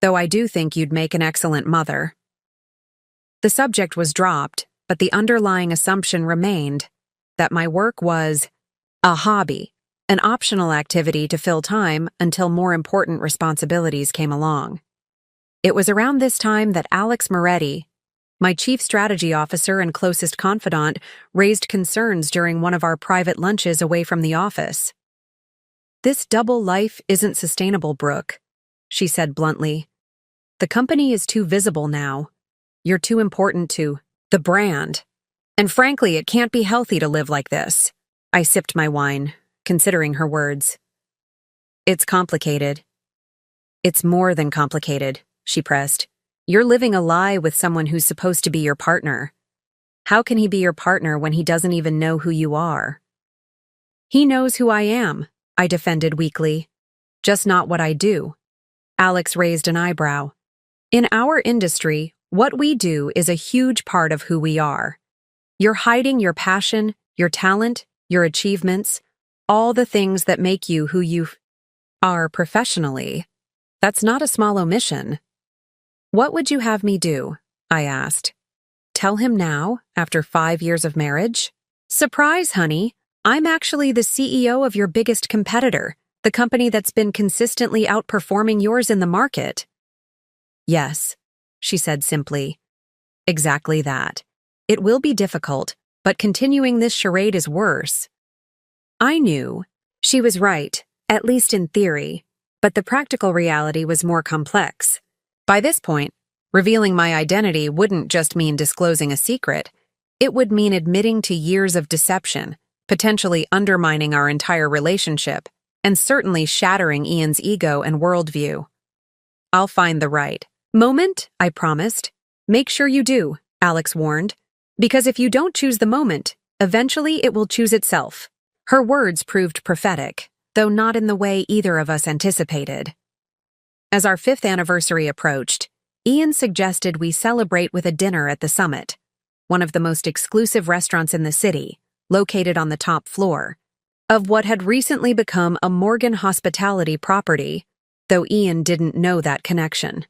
Speaker 1: though I do think you'd make an excellent mother. The subject was dropped, but the underlying assumption remained that my work was a hobby, an optional activity to fill time until more important responsibilities came along. It was around this time that Alex Moretti, my chief strategy officer and closest confidant, raised concerns during one of our private lunches away from the office. This double life isn't sustainable, Brooke, she said bluntly. The company is too visible now. You're too important to the brand. And frankly, it can't be healthy to live like this. I sipped my wine, considering her words. It's complicated. It's more than complicated, she pressed. You're living a lie with someone who's supposed to be your partner. How can he be your partner when he doesn't even know who you are? He knows who I am, I defended weakly. Just not what I do. Alex raised an eyebrow. In our industry, what we do is a huge part of who we are. You're hiding your passion, your talent, your achievements, all the things that make you who you are professionally. That's not a small omission. What would you have me do? I asked. Tell him now, after 5 years of marriage? Surprise, honey. I'm actually the CEO of your biggest competitor, the company that's been consistently outperforming yours in the market. Yes, she said simply. Exactly that. It will be difficult, but continuing this charade is worse. I knew. She was right, at least in theory, but the practical reality was more complex. By this point, revealing my identity wouldn't just mean disclosing a secret. It would mean admitting to years of deception, potentially undermining our entire relationship, and certainly shattering Ian's ego and worldview. I'll find the right moment, I promised. Make sure you do, Alex warned. Because if you don't choose the moment, eventually it will choose itself. Her words proved prophetic, though not in the way either of us anticipated. As our 5th anniversary approached, Ian suggested we celebrate with a dinner at the Summit, one of the most exclusive restaurants in the city, located on the top floor, of what had recently become a Morgan Hospitality property, though Ian didn't know that connection.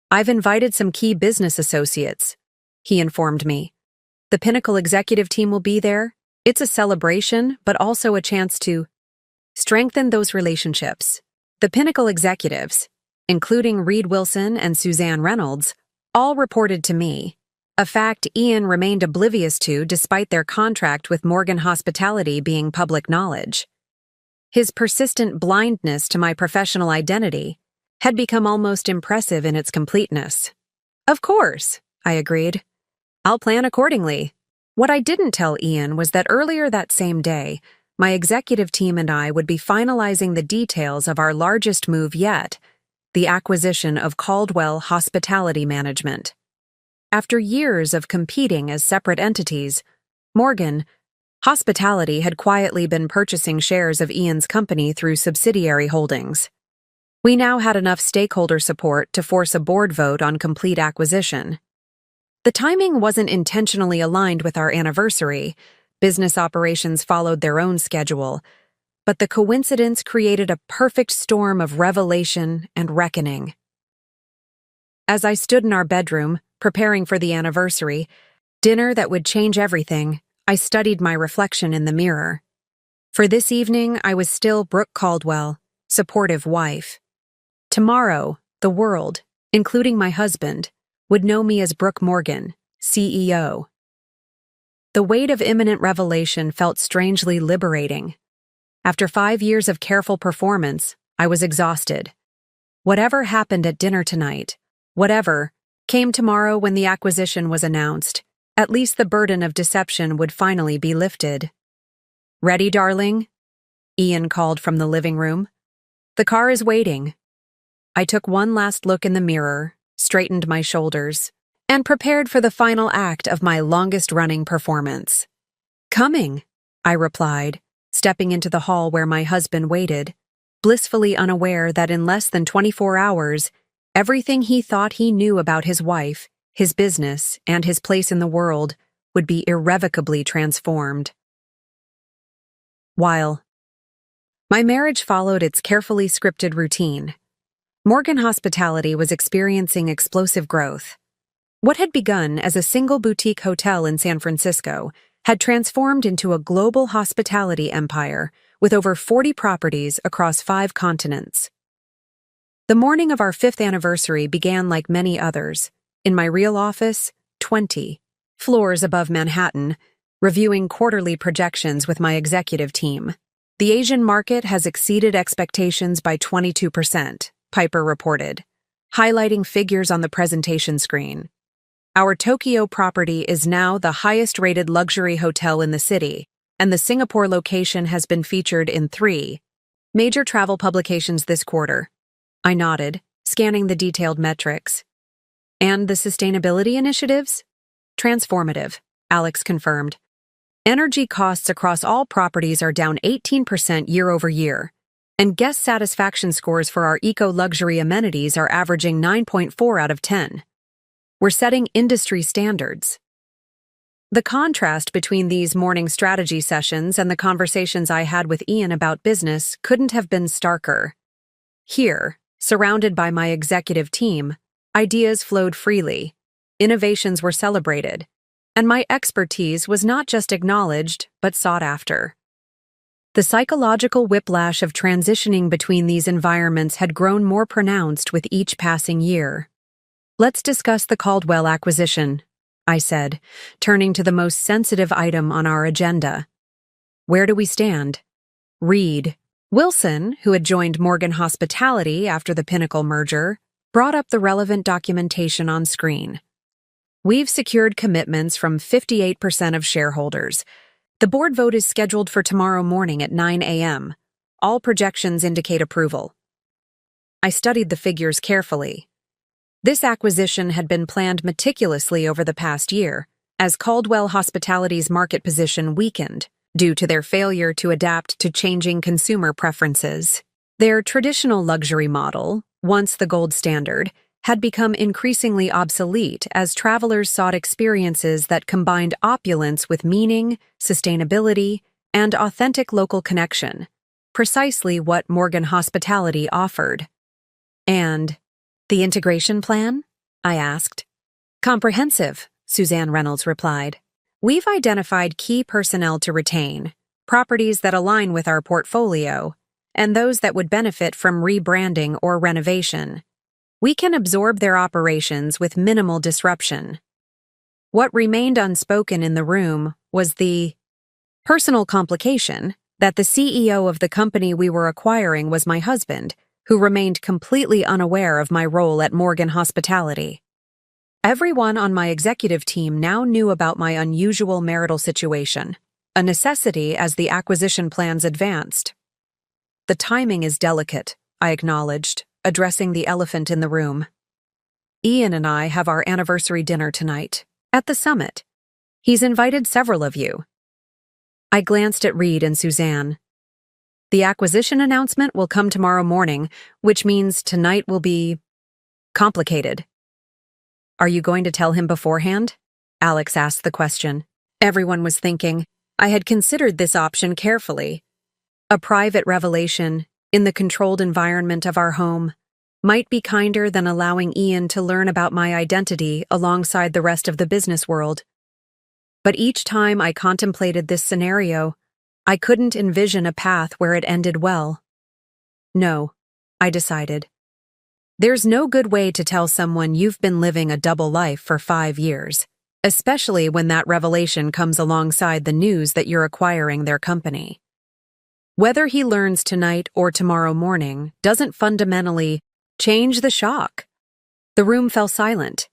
Speaker 1: I've invited some key business associates, he informed me. The Pinnacle executive team will be there. It's a celebration, but also a chance to strengthen those relationships. The Pinnacle executives, including Reed Wilson and Suzanne Reynolds, all reported to me, a fact Ian remained oblivious to despite their contract with Morgan Hospitality being public knowledge. His persistent blindness to my professional identity had become almost impressive in its completeness. Of course, I agreed. I'll plan accordingly. What I didn't tell Ian was that earlier that same day, my executive team and I would be finalizing the details of our largest move yet, the acquisition of Caldwell Hospitality Management. After years of competing as separate entities, Morgan Hospitality had quietly been purchasing shares of Ian's company through subsidiary holdings. We now had enough stakeholder support to force a board vote on complete acquisition. The timing wasn't intentionally aligned with our anniversary. Business operations followed their own schedule, but the coincidence created a perfect storm of revelation and reckoning. As I stood in our bedroom, preparing for the anniversary, dinner that would change everything, I studied my reflection in the mirror. For this evening, I was still Brooke Caldwell, supportive wife. Tomorrow, the world, including my husband, would know me as Brooke Morgan, CEO. The weight of imminent revelation felt strangely liberating. After 5 years of careful performance, I was exhausted. Whatever happened at dinner tonight, whatever came tomorrow when the acquisition was announced, at least the burden of deception would finally be lifted. Ready, darling? Ian called from the living room. The car is waiting. I took one last look in the mirror, straightened my shoulders, and prepared for the final act of my longest-running performance. Coming, I replied, stepping into the hall where my husband waited, blissfully unaware that in less than 24 hours, everything he thought he knew about his wife, his business, and his place in the world would be irrevocably transformed. While my marriage followed its carefully scripted routine, Morgan Hospitality was experiencing explosive growth. What had begun as a single boutique hotel in San Francisco had transformed into a global hospitality empire with over 40 properties across 5 continents. The morning of our 5th anniversary began like many others, in my real office, 20 floors above Manhattan, reviewing quarterly projections with my executive team. The Asian market has exceeded expectations by 22%, Piper reported. highlighting figures on the presentation screen. Our Tokyo property is now the highest-rated luxury hotel in the city, and the Singapore location has been featured in 3 major travel publications this quarter. I nodded, scanning the detailed metrics. And the sustainability initiatives? Transformative, Alex confirmed. Energy costs across all properties are down 18% year-over-year, and guest satisfaction scores for our eco-luxury amenities are averaging 9.4 out of 10. We're setting industry standards. The contrast between these morning strategy sessions and the conversations I had with Ian about business couldn't have been starker. Here, surrounded by my executive team, ideas flowed freely, innovations were celebrated, and my expertise was not just acknowledged, but sought after. The psychological whiplash of transitioning between these environments had grown more pronounced with each passing year. Let's discuss the Caldwell acquisition, I said, turning to the most sensitive item on our agenda. Where do we stand? Reed. Wilson, who had joined Morgan Hospitality after the Pinnacle merger, brought up the relevant documentation on screen. We've secured commitments from 58% of shareholders. The board vote is scheduled for tomorrow morning at 9 a.m. All projections indicate approval. I studied the figures carefully. This acquisition had been planned meticulously over the past year, as Caldwell Hospitality's market position weakened due to their failure to adapt to changing consumer preferences. Their traditional luxury model, once the gold standard, had become increasingly obsolete as travelers sought experiences that combined opulence with meaning, sustainability, and authentic local connection, precisely what Morgan Hospitality offered. And the integration plan? I asked. Comprehensive, Suzanne Reynolds replied. We've identified key personnel to retain, properties that align with our portfolio, and those that would benefit from rebranding or renovation. We can absorb their operations with minimal disruption. What remained unspoken in the room was the personal complication that the CEO of the company we were acquiring was my husband, who remained completely unaware of my role at Morgan Hospitality. Everyone on my executive team now knew about my unusual marital situation, a necessity as the acquisition plans advanced. The timing is delicate, I acknowledged, addressing the elephant in the room. Ian and I have our anniversary dinner tonight, at the summit. He's invited several of you. I glanced at Reed and Suzanne. The acquisition announcement will come tomorrow morning, which means tonight will be complicated. Are you going to tell him beforehand? Alex asked the question. Everyone was thinking. I had considered this option carefully. A private revelation, in the controlled environment of our home, might be kinder than allowing Ian to learn about my identity alongside the rest of the business world. But each time I contemplated this scenario, I couldn't envision a path where it ended well. No, I decided. There's no good way to tell someone you've been living a double life for 5 years, especially when that revelation comes alongside the news that you're acquiring their company. Whether he learns tonight or tomorrow morning doesn't fundamentally change the shock. The room fell silent,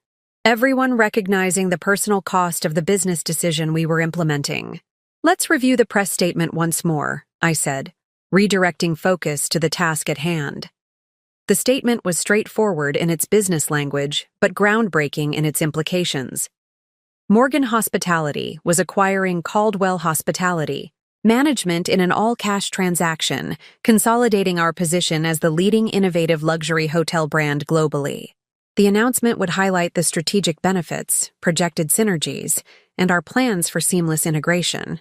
Speaker 1: everyone recognizing the personal cost of the business decision we were implementing. Let's review the press statement once more, I said, redirecting focus to the task at hand. The statement was straightforward in its business language, but groundbreaking in its implications. Morgan Hospitality was acquiring Caldwell Hospitality, management in an all-cash transaction, consolidating our position as the leading innovative luxury hotel brand globally. The announcement would highlight the strategic benefits, projected synergies, and our plans for seamless integration.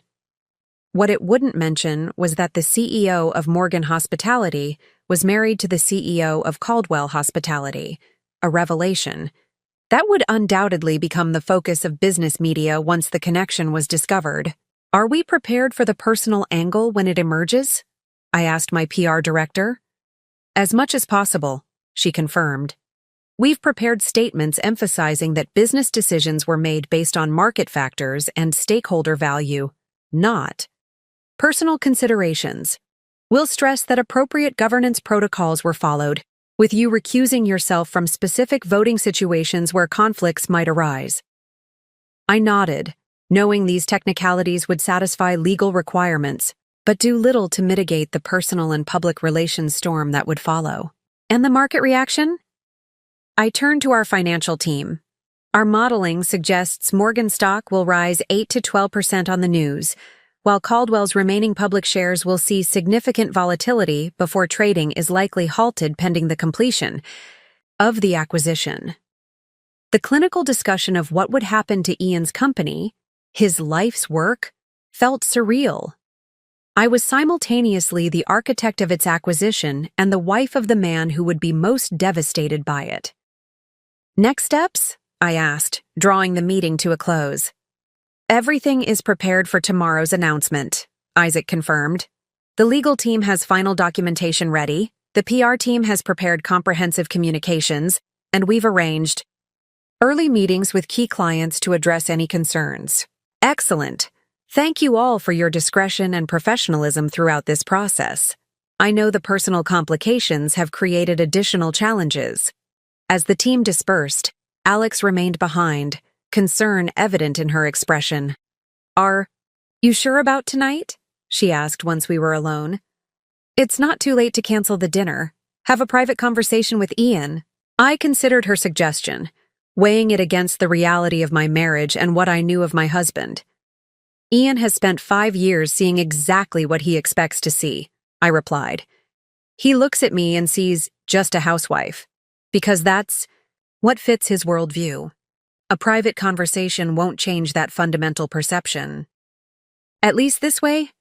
Speaker 1: What it wouldn't mention was that the CEO of Morgan Hospitality was married to the CEO of Caldwell Hospitality, a revelation. That would undoubtedly become the focus of business media once the connection was discovered. Are we prepared for the personal angle when it emerges? I asked my PR director. As much as possible, she confirmed. We've prepared statements emphasizing that business decisions were made based on market factors and stakeholder value, not personal considerations. We'll stress that appropriate governance protocols were followed, with you recusing yourself from specific voting situations where conflicts might arise. I nodded, knowing these technicalities would satisfy legal requirements, but do little to mitigate the personal and public relations storm that would follow. And the market reaction? I turned to our financial team. Our modeling suggests Morgan stock will rise 8 to 12% on the news, while Caldwell's remaining public shares will see significant volatility before trading is likely halted pending the completion of the acquisition. The clinical discussion of what would happen to Ian's company, his life's work, felt surreal. I was simultaneously the architect of its acquisition and the wife of the man who would be most devastated by it. Next steps? I asked, drawing the meeting to a close. Everything is prepared for tomorrow's announcement, Isaac confirmed. The legal team has final documentation ready, the PR team has prepared comprehensive communications, and we've arranged early meetings with key clients to address any concerns. Excellent. Thank you all for your discretion and professionalism throughout this process. I know the personal complications have created additional challenges. As the team dispersed, Alex remained behind, concern evident in her expression. Are you sure about tonight? She asked once we were alone. It's not too late to cancel the dinner. Have a private conversation with Ian. I considered her suggestion, weighing it against the reality of my marriage and what I knew of my husband. Ian has spent 5 years seeing exactly what he expects to see, I replied. He looks at me and sees just a housewife, because that's what fits his worldview. A private conversation won't change that fundamental perception. At least this way?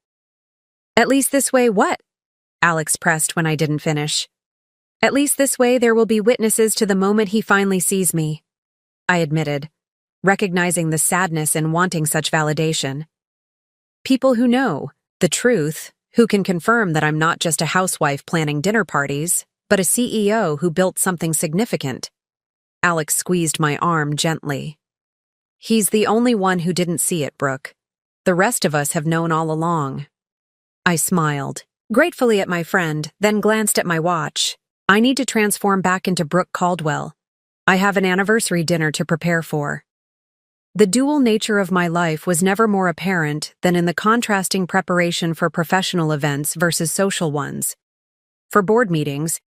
Speaker 1: At least this way what? Alex pressed when I didn't finish. At least this way there will be witnesses to the moment he finally sees me, I admitted, recognizing the sadness in wanting such validation. People who know the truth, who can confirm that I'm not just a housewife planning dinner parties, but a CEO who built something significant. Alex squeezed my arm gently. He's the only one who didn't see it, Brooke. The rest of us have known all along. I smiled, gratefully at my friend, then glanced at my watch. I need to transform back into Brooke Caldwell. I have an anniversary dinner to prepare for. The dual nature of my life was never more apparent than in the contrasting preparation for professional events versus social ones. For board meetings,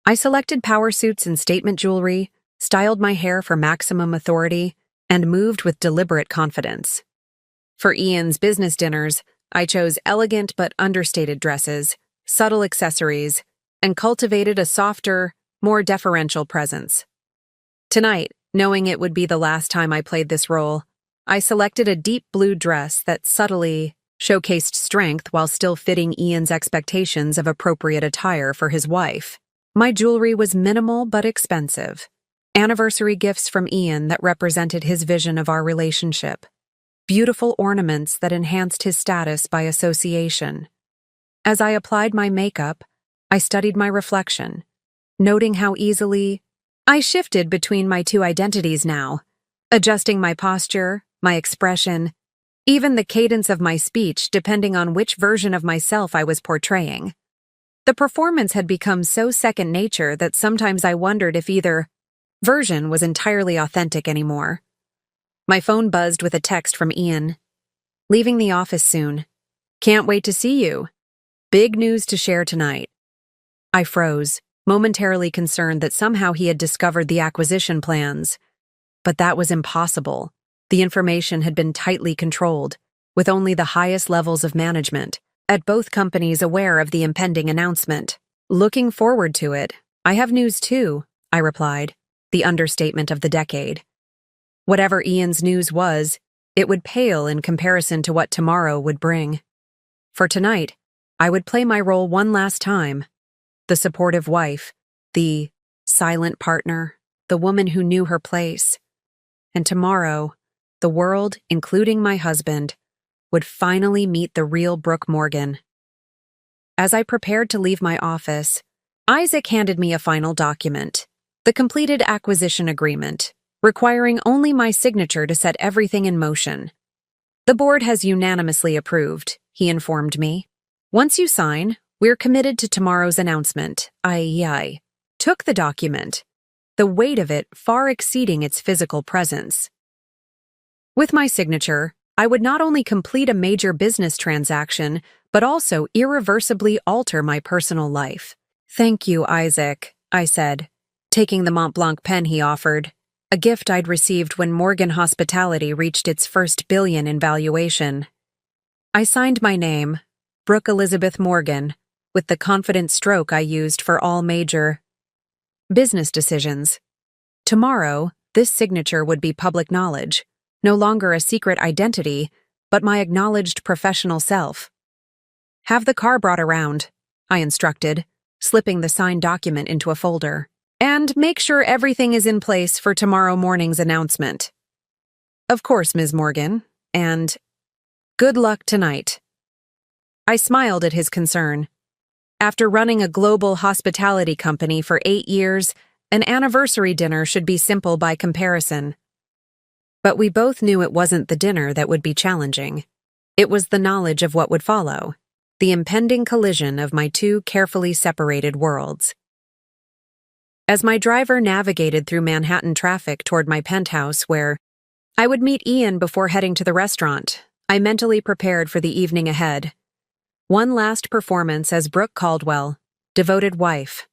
Speaker 1: I selected power suits and statement jewelry, styled my hair for maximum authority, and moved with deliberate confidence. For Ian's business dinners, I chose elegant but understated dresses, subtle accessories, and cultivated a softer, more deferential presence. Tonight, knowing it would be the last time I played this role, I selected a deep blue dress that subtly showcased strength while still fitting Ian's expectations of appropriate attire for his wife. My jewelry was minimal but expensive. Anniversary gifts from Ian that represented his vision of our relationship. Beautiful ornaments that enhanced his status by association. As I applied my makeup, I studied my reflection, noting how easily I shifted between my two identities now, adjusting my posture, my expression, even the cadence of my speech depending on which version of myself I was portraying. The performance had become so second nature that sometimes I wondered if either version was entirely authentic anymore. My phone buzzed with a text from Ian. Leaving the office soon. Can't wait to see you. Big news to share tonight. I froze, momentarily concerned that somehow he had discovered the acquisition plans. But that was impossible. The information had been tightly controlled, with only the highest levels of management at both companies aware of the impending announcement. Looking forward to it. I have news too, I replied, the understatement of the decade. Whatever Ian's news was, it would pale in comparison to what tomorrow would bring. For tonight, I would play my role one last time. The supportive wife, the silent partner, the woman who knew her place. And tomorrow, the world, including my husband, would finally meet the real Brooke Morgan. As I prepared to leave my office, Isaac handed me a final document, the completed acquisition agreement, requiring only my signature to set everything in motion. The board has unanimously approved, he informed me. Once you sign, we're committed to tomorrow's announcement. Aye. took the document, the weight of it far exceeding its physical presence. With my signature, I would not only complete a major business transaction, but also irreversibly alter my personal life. "Thank you, Isaac," I said, taking the Mont Blanc pen he offered, a gift I'd received when Morgan Hospitality reached its first billion in valuation. I signed my name, Brooke Elizabeth Morgan, with the confident stroke I used for all major business decisions. Tomorrow, this signature would be public knowledge, no longer a secret identity, but my acknowledged professional self. "Have the car brought around," I instructed, slipping the signed document into a folder. "And make sure everything is in place for tomorrow morning's announcement." "Of course, Ms. Morgan, and good luck tonight." I smiled at his concern. After running a global hospitality company for 8 years, an anniversary dinner should be simple by comparison. But we both knew it wasn't the dinner that would be challenging. It was the knowledge of what would follow, the impending collision of my two carefully separated worlds. As my driver navigated through Manhattan traffic toward my penthouse where I would meet Ian before heading to the restaurant, I mentally prepared for the evening ahead. One last performance as Brooke Caldwell, devoted wife.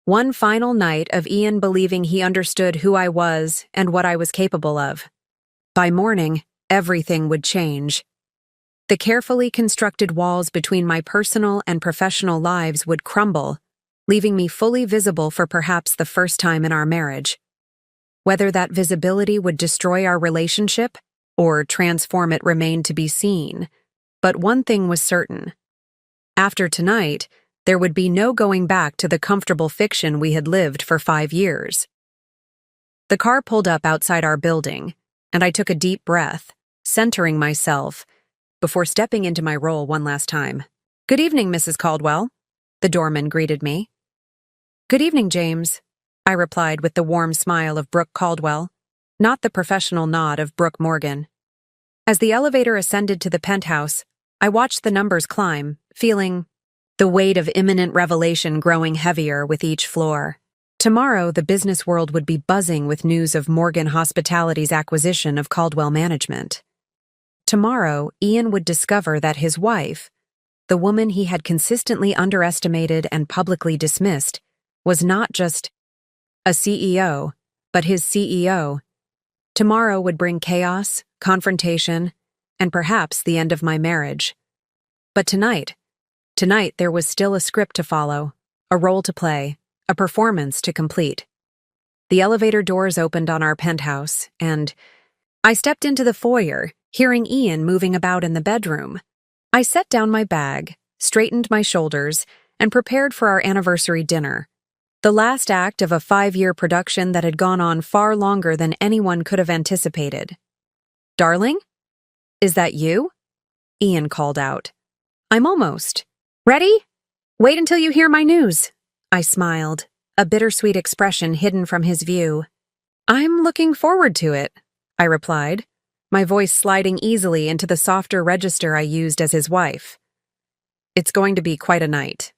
Speaker 1: One final night of Ian believing he understood who I was and what I was capable of. By morning, everything would change. The carefully constructed walls between my personal and professional lives would crumble, leaving me fully visible for perhaps the first time in our marriage. Whether that visibility would destroy our relationship or transform it remained to be seen, but one thing was certain. After tonight, there would be no going back to the comfortable fiction we had lived for 5 years. The car pulled up outside our building, and I took a deep breath, centering myself, before stepping into my role one last time. "Good evening, Mrs. Caldwell," the doorman greeted me. "Good evening, James," I replied with the warm smile of Brooke Caldwell, not the professional nod of Brooke Morgan. As the elevator ascended to the penthouse, I watched the numbers climb, feeling the weight of imminent revelation growing heavier with each floor. Tomorrow, the business world would be buzzing with news of Morgan Hospitality's acquisition of Caldwell Management. Tomorrow, Ian would discover that his wife, the woman he had consistently underestimated and publicly dismissed, was not just a CEO, but his CEO. Tomorrow would bring chaos, confrontation, and perhaps the end of my marriage. But tonight there was still a script to follow, a role to play, a performance to complete. The elevator doors opened on our penthouse, and I stepped into the foyer, hearing Ian moving about in the bedroom. I set down my bag, straightened my shoulders, and prepared for our anniversary dinner. The last act of a 5-year production that had gone on far longer than anyone could have anticipated. "Darling? Is that you?" Ian called out. "I'm almost. Ready? Wait until you hear my news." I smiled, a bittersweet expression hidden from his view. "I'm looking forward to it," I replied, my voice sliding easily into the softer register I used as his wife. "It's going to be quite a night."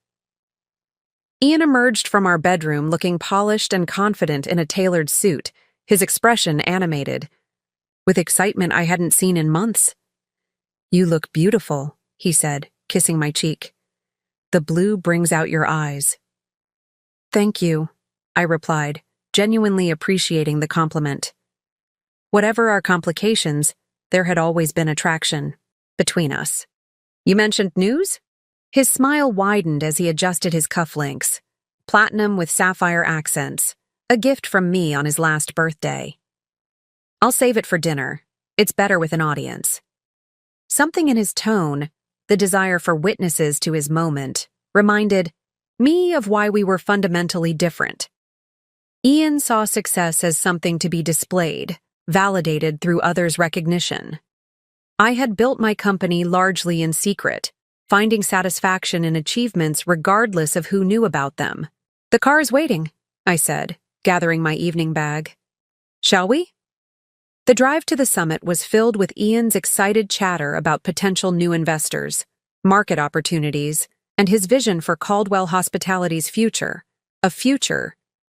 Speaker 1: Ian emerged from our bedroom looking polished and confident in a tailored suit, his expression animated, with excitement I hadn't seen in months. "You look beautiful," he said, kissing my cheek. "The blue brings out your eyes." "Thank you," I replied, genuinely appreciating the compliment. Whatever our complications, there had always been attraction between us. "You mentioned news?" His smile widened as he adjusted his cufflinks, platinum with sapphire accents, a gift from me on his last birthday. "I'll save it for dinner. It's better with an audience." Something in his tone, the desire for witnesses to his moment, reminded me of why we were fundamentally different. Ian saw success as something to be displayed, validated through others' recognition. I had built my company largely in secret, finding satisfaction in achievements regardless of who knew about them. "The car is waiting," I said, gathering my evening bag. "Shall we?" The drive to the summit was filled with Ian's excited chatter about potential new investors, market opportunities, and his vision for Caldwell Hospitality's future, a future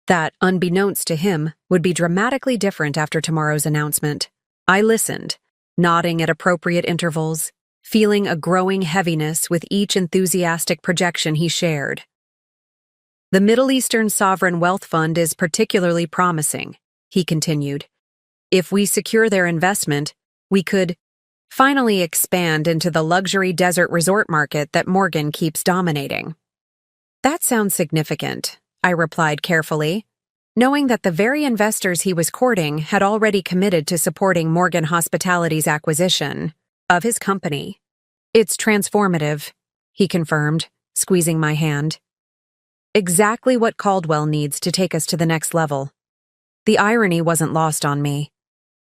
Speaker 1: that, unbeknownst to him, would be dramatically different after tomorrow's announcement. I listened, nodding at appropriate intervals, feeling a growing heaviness with each enthusiastic projection he shared. The Middle Eastern Sovereign Wealth Fund is particularly promising, he continued. If we secure their investment, we could finally expand into the luxury desert resort market that Morgan keeps dominating. That sounds significant, I replied carefully, knowing that the very investors he was courting had already committed to supporting Morgan Hospitality's acquisition of his company. It's transformative, he confirmed, squeezing my hand. Exactly what Caldwell needs to take us to the next level. The irony wasn't lost on me.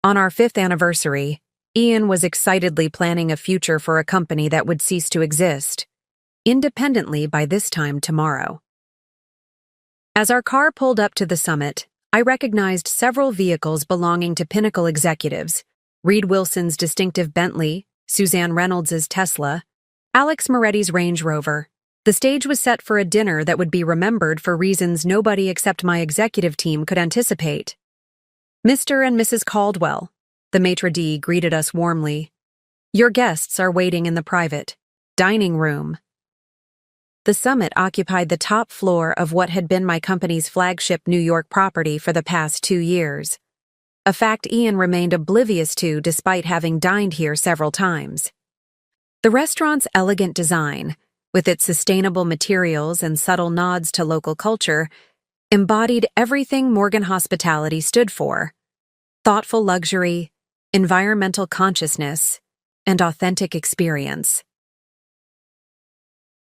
Speaker 1: On our 5th anniversary, Ian was excitedly planning a future for a company that would cease to exist, independently by this time tomorrow. As our car pulled up to the summit, I recognized several vehicles belonging to Pinnacle executives: Reed Wilson's distinctive Bentley, Suzanne Reynolds's Tesla, Alex Moretti's Range Rover. The stage was set for a dinner that would be remembered for reasons nobody except my executive team could anticipate. Mr. and Mrs. Caldwell, the maitre d' greeted us warmly. Your guests are waiting in the private dining room. The summit occupied the top floor of what had been my company's flagship New York property for the past 2 years, a fact Ian remained oblivious to despite having dined here several times. The restaurant's elegant design, with its sustainable materials and subtle nods to local culture, embodied everything Morgan Hospitality stood for: thoughtful luxury, environmental consciousness, and authentic experience.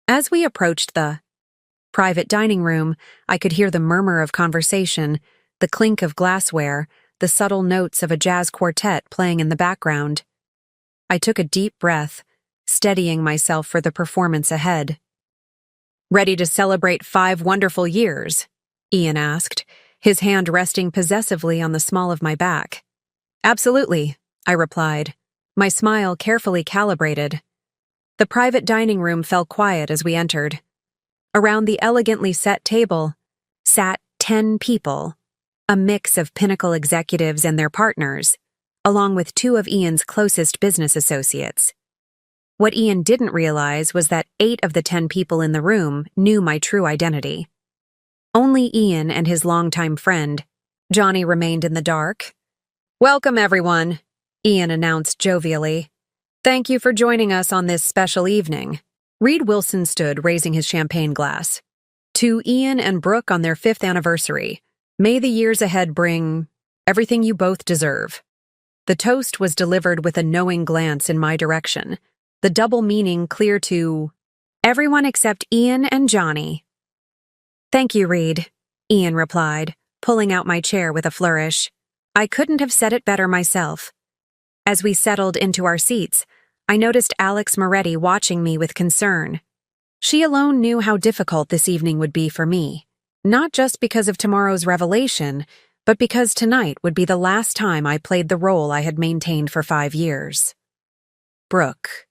Speaker 1: As we approached the private dining room, I could hear the murmur of conversation, the clink of glassware, the subtle notes of a jazz quartet playing in the background. I took a deep breath, steadying myself for the performance ahead. Ready to celebrate 5 wonderful years? Ian asked, his hand resting possessively on the small of my back. Absolutely, I replied, my smile carefully calibrated. The private dining room fell quiet as we entered. Around the elegantly set table sat 10 people, a mix of Pinnacle executives and their partners, along with 2 of Ian's closest business associates. What Ian didn't realize was that 8 of the 10 people in the room knew my true identity. Only Ian and his longtime friend, Johnny, remained in the dark. Welcome, everyone, Ian announced jovially. Thank you for joining us on this special evening. Reed Wilson stood, raising his champagne glass. To Ian and Brooke on their 5th anniversary, may the years ahead bring everything you both deserve. The toast was delivered with a knowing glance in my direction, the double meaning clear to everyone except Ian and Johnny. Thank you, Reed, Ian replied, pulling out my chair with a flourish. I couldn't have said it better myself. As we settled into our seats, I noticed Alex Moretti watching me with concern. She alone knew how difficult this evening would be for me, not just because of tomorrow's revelation, but because tonight would be the last time I played the role I had maintained for 5 years. Brooke,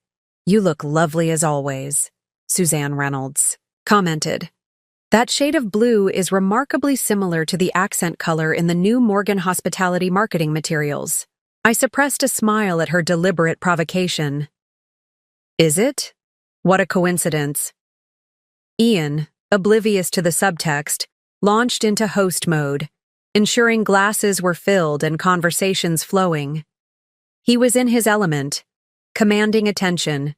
Speaker 1: you look lovely as always, Suzanne Reynolds commented. That shade of blue is remarkably similar to the accent color in the new Morgan Hospitality marketing materials. I suppressed a smile at her deliberate provocation. Is it? What a coincidence. Ian, oblivious to the subtext, launched into host mode, ensuring glasses were filled and conversations flowing. He was in his element, commanding attention,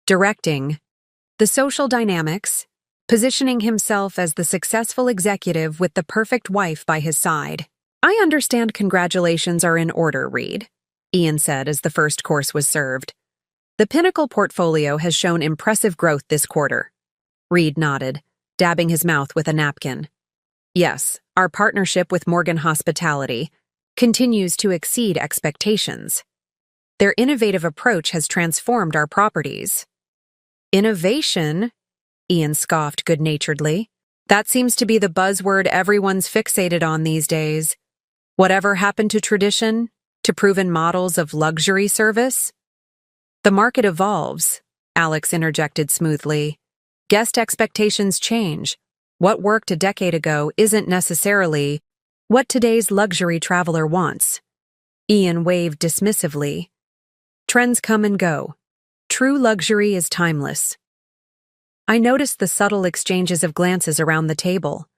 Speaker 1: directing the social dynamics, positioning himself as the successful executive with the perfect wife by his side. I understand congratulations are in order, Reed, Ian said as the first course was served. The Pinnacle portfolio has shown impressive growth this quarter. Reed nodded, dabbing his mouth with a napkin. Yes, our partnership with Morgan Hospitality continues to exceed expectations. Their innovative approach has transformed our properties. Innovation? Ian scoffed good-naturedly. That seems to be the buzzword everyone's fixated on these days. Whatever happened to tradition? To proven models of luxury service? The market evolves, Alex interjected smoothly. Guest expectations change. What worked a decade ago isn't necessarily what today's luxury traveler wants. Ian waved dismissively. Trends come and go. True luxury is timeless. I noticed the subtle exchanges of glances around the table,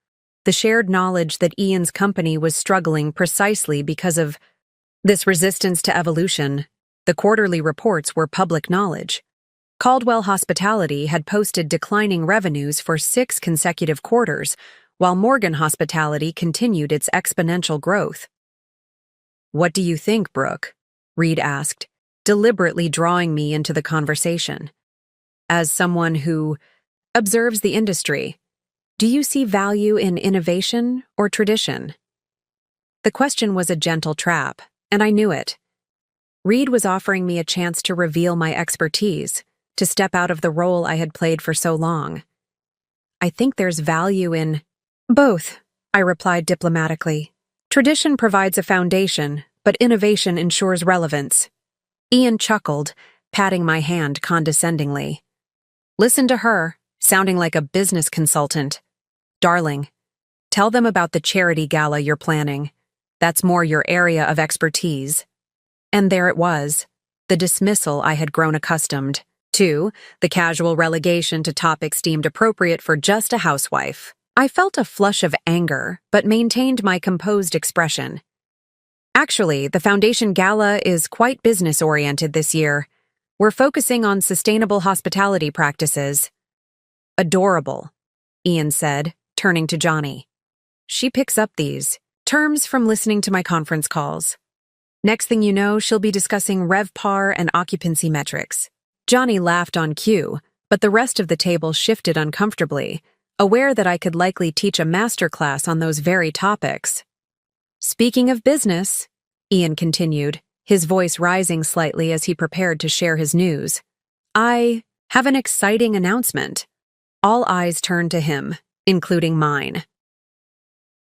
Speaker 1: the shared knowledge that Ian's company was struggling precisely because of this resistance to evolution. The quarterly reports were public knowledge. Caldwell Hospitality had posted declining revenues for 6 consecutive quarters, while Morgan Hospitality continued its exponential growth. "What do you think, Brooke?" Reed asked, deliberately drawing me into the conversation. As someone who observes the industry, do you see value in innovation or tradition? The question was a gentle trap, and I knew it. Reed was offering me a chance to reveal my expertise, to step out of the role I had played for so long. "I think there's value in both," I replied diplomatically. "Tradition provides a foundation, but innovation ensures relevance." Ian chuckled, patting my hand condescendingly. "Listen to her, sounding like a business consultant. Darling, tell them about the charity gala you're planning. That's more your area of expertise." And there it was, the dismissal I had grown accustomed to, the casual relegation to topics deemed appropriate for just a housewife. I felt a flush of anger, but maintained my composed expression. "Actually, the Foundation Gala is quite business-oriented this year. We're focusing on sustainable hospitality practices." "Adorable," Ian said, turning to Johnny. "She picks up these terms from listening to my conference calls. Next thing you know, she'll be discussing RevPAR and occupancy metrics." Johnny laughed on cue, but the rest of the table shifted uncomfortably, aware that I could likely teach a masterclass on those very topics. "Speaking of business," Ian continued, his voice rising slightly as he prepared to share his news, "I have an exciting announcement." All eyes turned to him, including mine.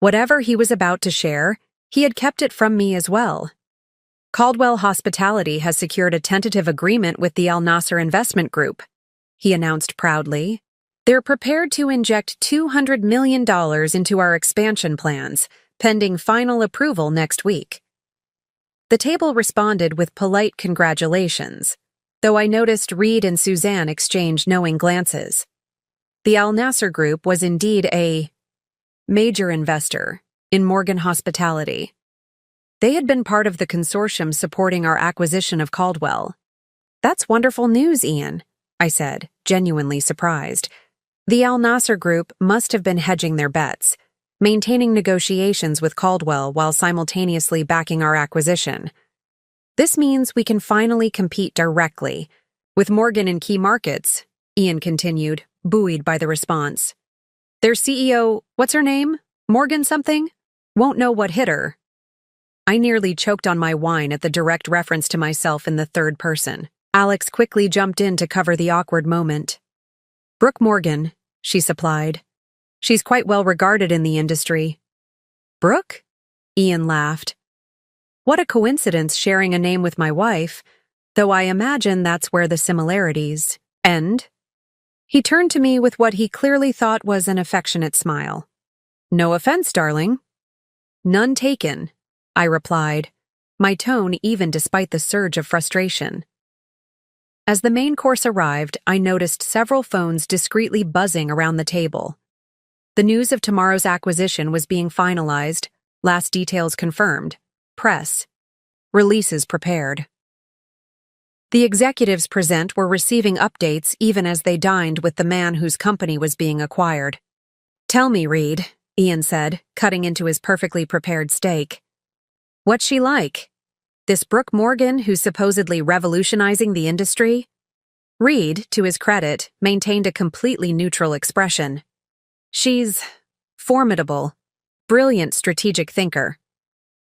Speaker 1: Whatever he was about to share, he had kept it from me as well. Caldwell Hospitality has secured a tentative agreement with the Al Nasser Investment Group, he announced proudly. "They're prepared to inject $200 million into our expansion plans, pending final approval next week." The table responded with polite congratulations, though I noticed Reed and Suzanne exchange knowing glances. The Al Nasser Group was indeed a major investor in Morgan Hospitality. They had been part of the consortium supporting our acquisition of Caldwell. "That's wonderful news, Ian," I said, genuinely surprised. The Al Nasser Group must have been hedging their bets, maintaining negotiations with Caldwell while simultaneously backing our acquisition. "This means we can finally compete directly with Morgan in key markets," Ian continued, buoyed by the response. "Their CEO, what's her name? Morgan something? Won't know what hit her." I nearly choked on my wine at the direct reference to myself in the third person. Alex quickly jumped in to cover the awkward moment. "Brooke Morgan," she supplied. "She's quite well regarded in the industry." "Brooke?" Ian laughed. "What a coincidence sharing a name with my wife, though I imagine that's where the similarities end." He turned to me with what he clearly thought was an affectionate smile. "No offense, darling." "None taken," I replied, my tone even despite the surge of frustration. As the main course arrived, I noticed several phones discreetly buzzing around the table. The news of tomorrow's acquisition was being finalized, last details confirmed, press, releases prepared. The executives present were receiving updates even as they dined with the man whose company was being acquired. "Tell me, Reed," Ian said, cutting into his perfectly prepared steak. "What's she like? This Brooke Morgan who's supposedly revolutionizing the industry?" Reed, to his credit, maintained a completely neutral expression. "She's formidable, brilliant strategic thinker,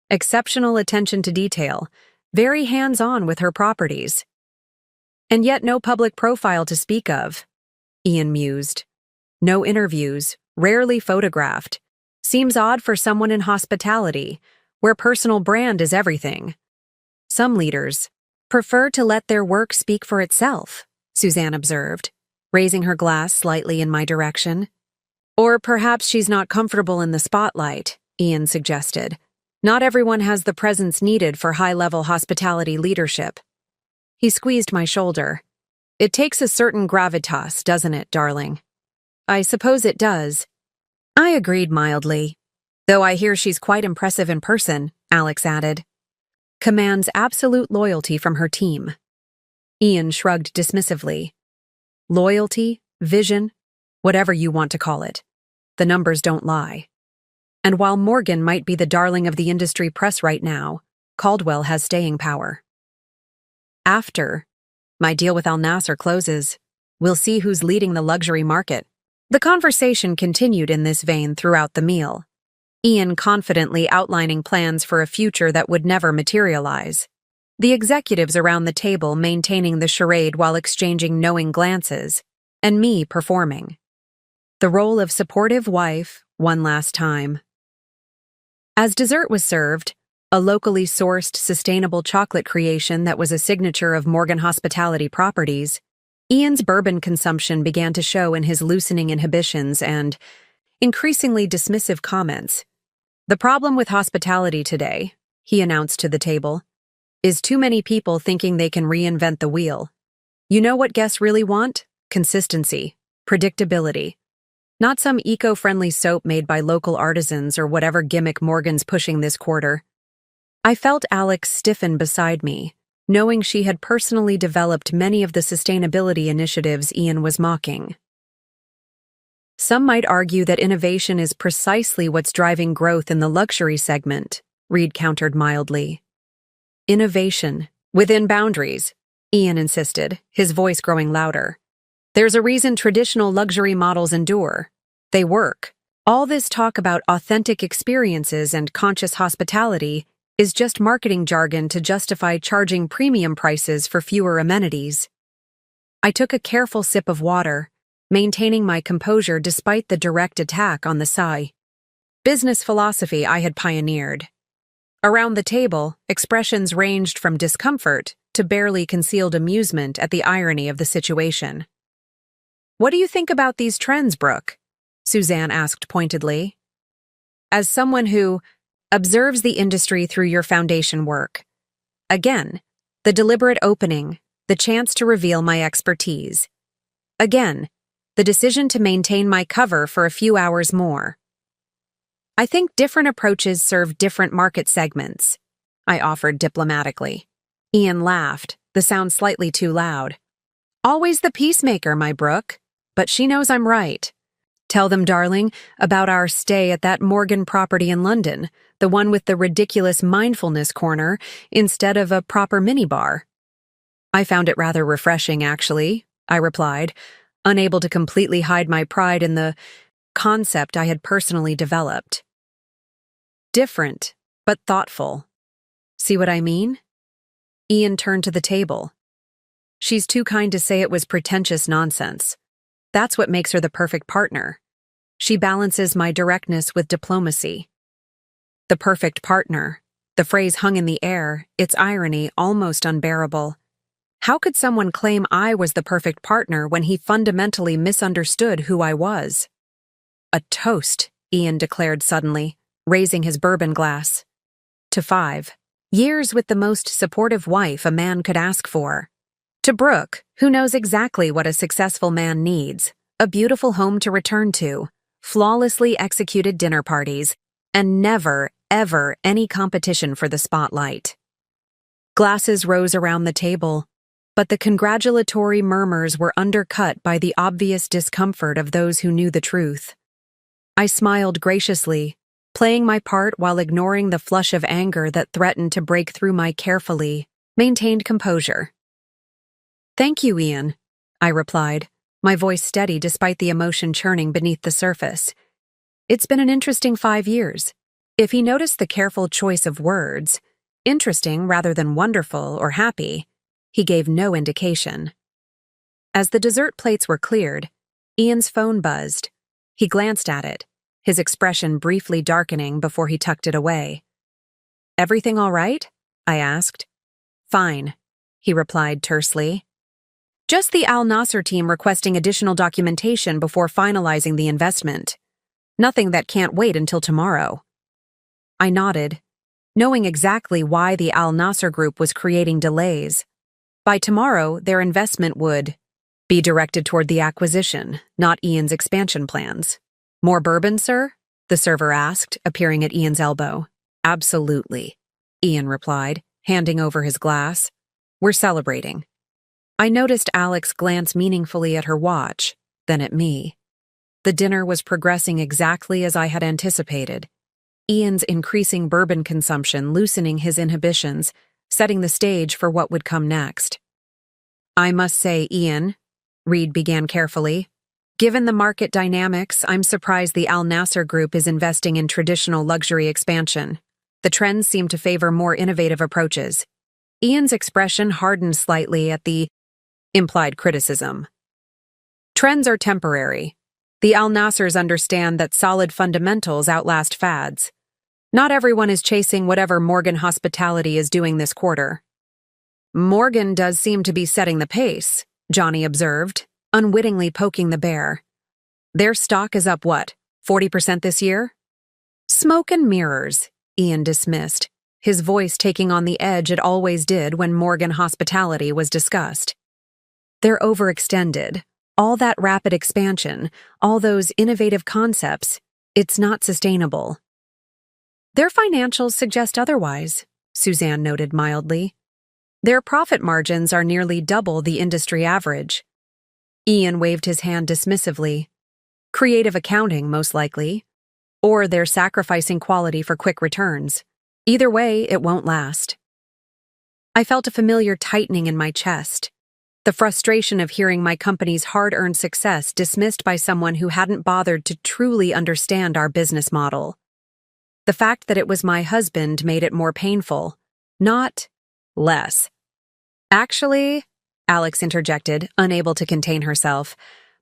Speaker 1: exceptional attention to detail, very hands-on with her properties. And yet no public profile to speak of," Ian mused. "No interviews, rarely photographed. Seems odd for someone in hospitality, where personal brand is everything. Some leaders prefer to let their work speak for itself," Suzanne observed, raising her glass slightly in my direction. Or perhaps she's not comfortable in the spotlight, Ian suggested. Not everyone has the presence needed for high-level hospitality leadership. He squeezed my shoulder. It takes a certain gravitas, doesn't it, darling? I suppose it does. I agreed mildly. Though I hear she's quite impressive in person, Alex added. Commands absolute loyalty from her team. Ian shrugged dismissively. Loyalty, vision, whatever you want to call it. The numbers don't lie. And while Morgan might be the darling of the industry press right now, Caldwell has staying power. After my deal with Al Nasser closes, we'll see who's leading the luxury market. The conversation continued in this vein throughout the meal, Ian confidently outlining plans for a future that would never materialize. The executives around the table maintaining the charade while exchanging knowing glances, and me performing the role of supportive wife one last time. As dessert was served, a locally sourced, sustainable chocolate creation that was a signature of Morgan Hospitality Properties, Ian's bourbon consumption began to show in his loosening inhibitions and increasingly dismissive comments. The problem with hospitality today, he announced to the table, is too many people thinking they can reinvent the wheel. You know what guests really want? Consistency, predictability. Not some eco-friendly soap made by local artisans or whatever gimmick Morgan's pushing this quarter. I felt Alex stiffen beside me, knowing she had personally developed many of the sustainability initiatives Ian was mocking. Some might argue that innovation is precisely what's driving growth in the luxury segment, Reed countered mildly. Innovation, within boundaries, Ian insisted, his voice growing louder. There's a reason traditional luxury models endure. They work. All this talk about authentic experiences and conscious hospitality is just marketing jargon to justify charging premium prices for fewer amenities. I took a careful sip of water, maintaining my composure despite the direct attack on the sigh. Business philosophy I had pioneered. Around the table, expressions ranged from discomfort to barely concealed amusement at the irony of the situation. What do you think about these trends, Brooke? Suzanne asked pointedly. As someone who observes the industry through your foundation work. Again, the deliberate opening, the chance to reveal my expertise. Again, the decision to maintain my cover for a few hours more. I think different approaches serve different market segments, I offered diplomatically. Ian laughed, the sound slightly too loud. Always the peacemaker, my Brooke, but she knows I'm right. Tell them, darling, about our stay at that Morgan property in London, the one with the ridiculous mindfulness corner instead of a proper minibar. I found it rather refreshing, actually, I replied, unable to completely hide my pride in the concept I had personally developed. Different, but thoughtful. See what I mean? Ian turned to the table. She's too kind to say it was pretentious nonsense. That's what makes her the perfect partner. She balances my directness with diplomacy. The perfect partner. The phrase hung in the air, its irony almost unbearable. How could someone claim I was the perfect partner when he fundamentally misunderstood who I was? A toast, Ian declared suddenly, raising his bourbon glass. To 5 years with the most supportive wife a man could ask for. To Brooke, who knows exactly what a successful man needs, a beautiful home to return to, flawlessly executed dinner parties, and never, ever any competition for the spotlight. Glasses rose around the table, but the congratulatory murmurs were undercut by the obvious discomfort of those who knew the truth. I smiled graciously, playing my part while ignoring the flush of anger that threatened to break through my carefully maintained composure. Thank you, Ian, I replied, my voice steady despite the emotion churning beneath the surface. It's been an interesting 5 years. If he noticed the careful choice of words, interesting rather than wonderful or happy, he gave no indication. As the dessert plates were cleared, Ian's phone buzzed. He glanced at it, his expression briefly darkening before he tucked it away. Everything all right? I asked. Fine, he replied tersely. Just the Al Nasser team requesting additional documentation before finalizing the investment. Nothing that can't wait until tomorrow. I nodded, knowing exactly why the Al Nasser Group was creating delays. By tomorrow, their investment would be directed toward the acquisition, not Ian's expansion plans. More bourbon, sir? The server asked, appearing at Ian's elbow. Absolutely, Ian replied, handing over his glass. We're celebrating. I noticed Alex glance meaningfully at her watch, then at me. The dinner was progressing exactly as I had anticipated. Ian's increasing bourbon consumption loosening his inhibitions, setting the stage for what would come next. I must say, Ian, Reed began carefully, given the market dynamics, I'm surprised the Al Nasser Group is investing in traditional luxury expansion. The trends seem to favor more innovative approaches. Ian's expression hardened slightly at the implied criticism. Trends are temporary. The Al Nassers understand that solid fundamentals outlast fads. Not everyone is chasing whatever Morgan Hospitality is doing this quarter. Morgan does seem to be setting the pace, Johnny observed, unwittingly poking the bear. Their stock is up what, 40% this year? Smoke and mirrors, Ian dismissed, his voice taking on the edge it always did when Morgan Hospitality was discussed. They're overextended. All that rapid expansion, all those innovative concepts, it's not sustainable. Their financials suggest otherwise, Suzanne noted mildly. Their profit margins are nearly double the industry average. Ian waved his hand dismissively. Creative accounting, most likely. Or they're sacrificing quality for quick returns. Either way, it won't last. I felt a familiar tightening in my chest. The frustration of hearing my company's hard-earned success dismissed by someone who hadn't bothered to truly understand our business model. The fact that it was my husband made it more painful, not less. Actually, Alex interjected, unable to contain herself,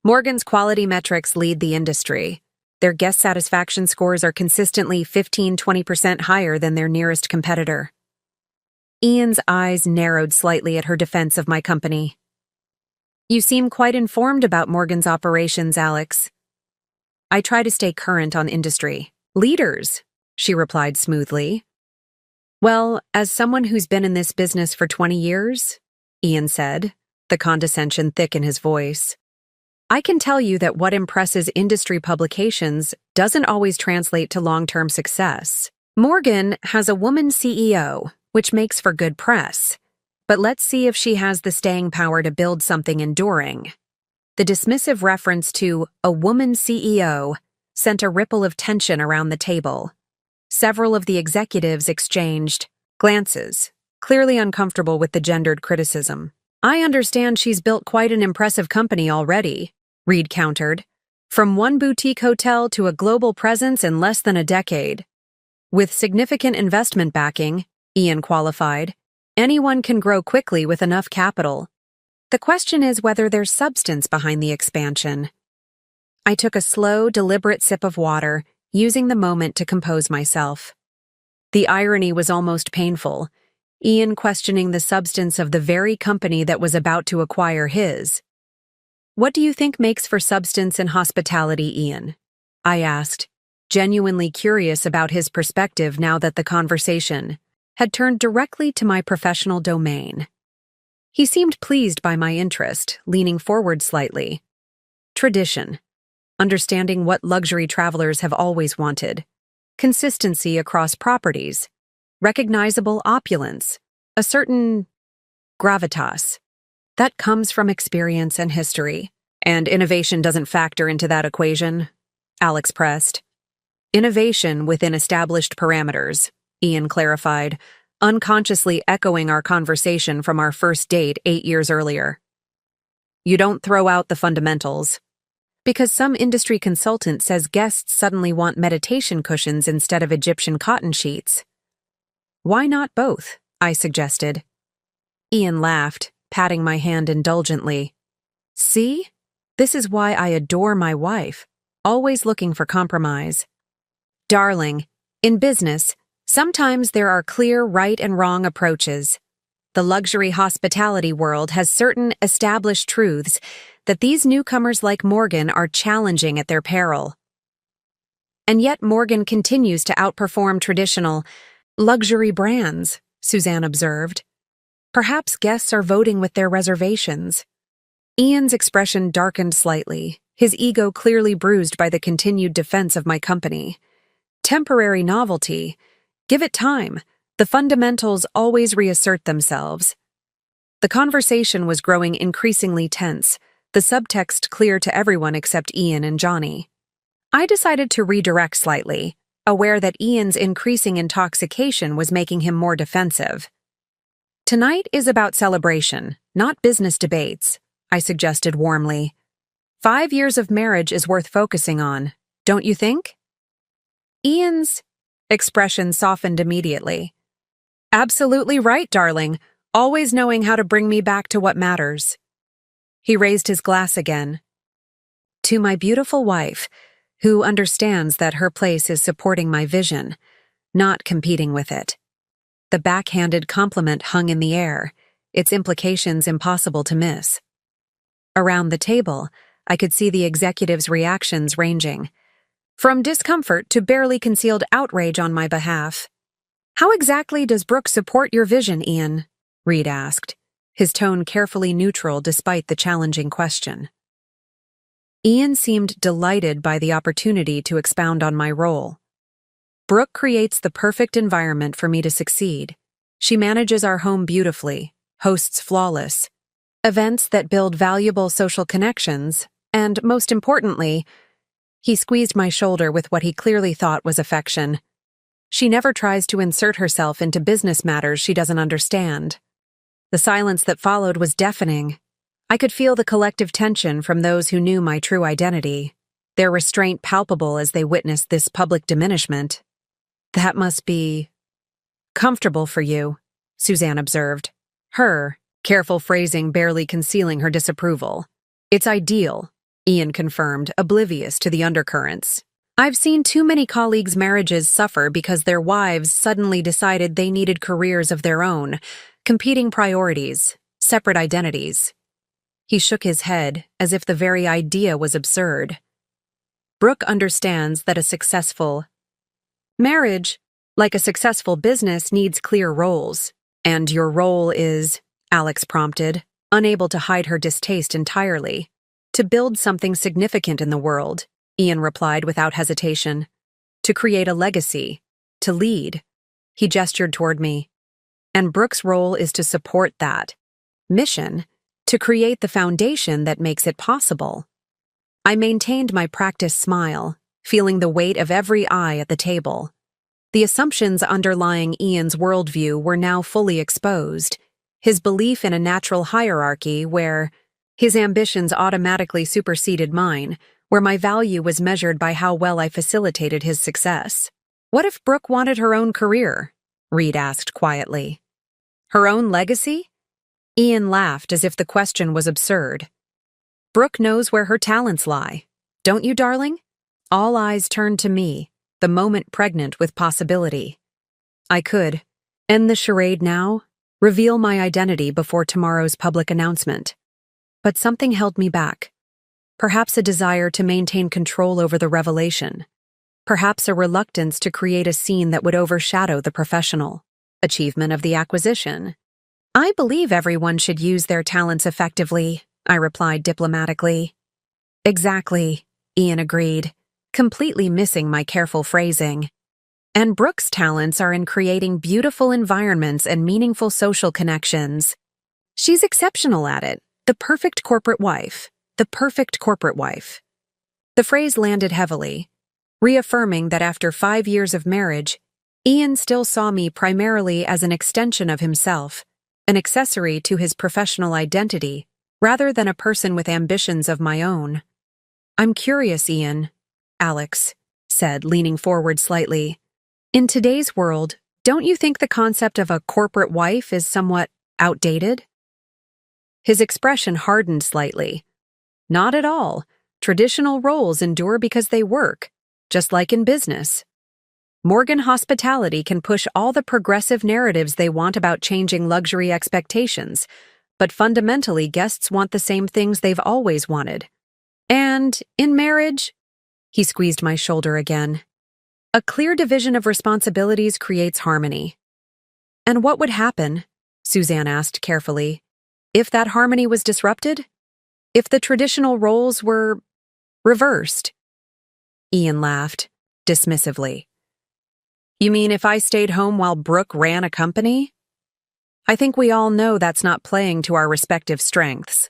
Speaker 1: Morgan's quality metrics lead the industry. Their guest satisfaction scores are consistently 15–20% higher than their nearest competitor. Ian's eyes narrowed slightly at her defense of my company. You seem quite informed about Morgan's operations, Alex. I try to stay current on industry. Leaders, she replied smoothly. Well, as someone who's been in this business for 20 years, Ian said, the condescension thick in his voice, I can tell you that what impresses industry publications doesn't always translate to long-term success. Morgan has a woman CEO, which makes for good press. But let's see if she has the staying power to build something enduring. The dismissive reference to a woman CEO sent a ripple of tension around the table. Several of the executives exchanged glances, clearly uncomfortable with the gendered criticism. I understand she's built quite an impressive company already, Reed countered. From one boutique hotel to a global presence in less than a decade. With significant investment backing, Ian qualified, anyone can grow quickly with enough capital. The question is whether there's substance behind the expansion. I took a slow, deliberate sip of water, using the moment to compose myself. The irony was almost painful, Ian questioning the substance of the very company that was about to acquire his. What do you think makes for substance in hospitality, Ian? I asked, genuinely curious about his perspective now that the conversation had turned directly to my professional domain. He seemed pleased by my interest, leaning forward slightly. Tradition. Understanding what luxury travelers have always wanted. Consistency across properties. Recognizable opulence. A certain gravitas. That comes from experience and history. And innovation doesn't factor into that equation, Alex pressed. Innovation within established parameters, Ian clarified, unconsciously echoing our conversation from our first date 8 years earlier. You don't throw out the fundamentals. Because some industry consultant says guests suddenly want meditation cushions instead of Egyptian cotton sheets. Why not both? I suggested. Ian laughed, patting my hand indulgently. See? This is why I adore my wife, always looking for compromise. Darling, in business, sometimes there are clear right and wrong approaches. The luxury hospitality world has certain established truths that these newcomers like Morgan are challenging at their peril. And yet Morgan continues to outperform traditional luxury brands, Suzanne observed. Perhaps guests are voting with their reservations. Ian's expression darkened slightly, his ego clearly bruised by the continued defense of my company. Temporary novelty. Give it time. The fundamentals always reassert themselves. The conversation was growing increasingly tense, the subtext clear to everyone except Ian and Johnny. I decided to redirect slightly, aware that Ian's increasing intoxication was making him more defensive. Tonight is about celebration, not business debates, I suggested warmly. 5 years of marriage is worth focusing on, don't you think? Ian's expression softened immediately. Absolutely right, darling, always knowing how to bring me back to what matters. He raised his glass again. To my beautiful wife, who understands that her place is supporting my vision, not competing with it. The backhanded compliment hung in the air, its implications impossible to miss. Around the table, I could see the executives' reactions ranging, from discomfort to barely concealed outrage on my behalf. How exactly does Brooke support your vision, Ian? Reed asked, his tone carefully neutral despite the challenging question. Ian seemed delighted by the opportunity to expound on my role. Brooke creates the perfect environment for me to succeed. She manages our home beautifully, hosts flawless events that build valuable social connections, and, most importantly, he squeezed my shoulder with what he clearly thought was affection. She never tries to insert herself into business matters she doesn't understand. The silence that followed was deafening. I could feel the collective tension from those who knew my true identity, their restraint palpable as they witnessed this public diminishment. That must be comfortable for you, Suzanne observed. Her careful phrasing barely concealing her disapproval. It's ideal, Ian confirmed, oblivious to the undercurrents. I've seen too many colleagues' marriages suffer because their wives suddenly decided they needed careers of their own, competing priorities, separate identities. He shook his head, as if the very idea was absurd. Brooke understands that a successful marriage, like a successful business, needs clear roles. And your role is, Alex prompted, unable to hide her distaste entirely. To build something significant in the world, Ian replied without hesitation. To create a legacy. To lead. He gestured toward me. And Brooke's role is to support that mission, to create the foundation that makes it possible. I maintained my practiced smile, feeling the weight of every eye at the table. The assumptions underlying Ian's worldview were now fully exposed, his belief in a natural hierarchy where his ambitions automatically superseded mine, where my value was measured by how well I facilitated his success. What if Brooke wanted her own career? Reed asked quietly. Her own legacy? Ian laughed as if the question was absurd. Brooke knows where her talents lie. Don't you, darling? All eyes turned to me, the moment pregnant with possibility. I could end the charade now, reveal my identity before tomorrow's public announcement. But something held me back. Perhaps a desire to maintain control over the revelation. Perhaps a reluctance to create a scene that would overshadow the professional achievement of the acquisition. I believe everyone should use their talents effectively, I replied diplomatically. Exactly, Ian agreed, completely missing my careful phrasing. And Brooke's talents are in creating beautiful environments and meaningful social connections. She's exceptional at it, the perfect corporate wife. The perfect corporate wife. The phrase landed heavily, reaffirming that after 5 years of marriage, Ian still saw me primarily as an extension of himself, an accessory to his professional identity, rather than a person with ambitions of my own. I'm curious, Ian, Alex said, leaning forward slightly. In today's world, don't you think the concept of a corporate wife is somewhat outdated? His expression hardened slightly. Not at all. Traditional roles endure because they work, just like in business. Morgan Hospitality can push all the progressive narratives they want about changing luxury expectations, but fundamentally guests want the same things they've always wanted. And in marriage, he squeezed my shoulder again. A clear division of responsibilities creates harmony. And what would happen, Suzanne asked carefully, if that harmony was disrupted? If the traditional roles were reversed? Ian laughed, dismissively. You mean if I stayed home while Brooke ran a company? I think we all know that's not playing to our respective strengths.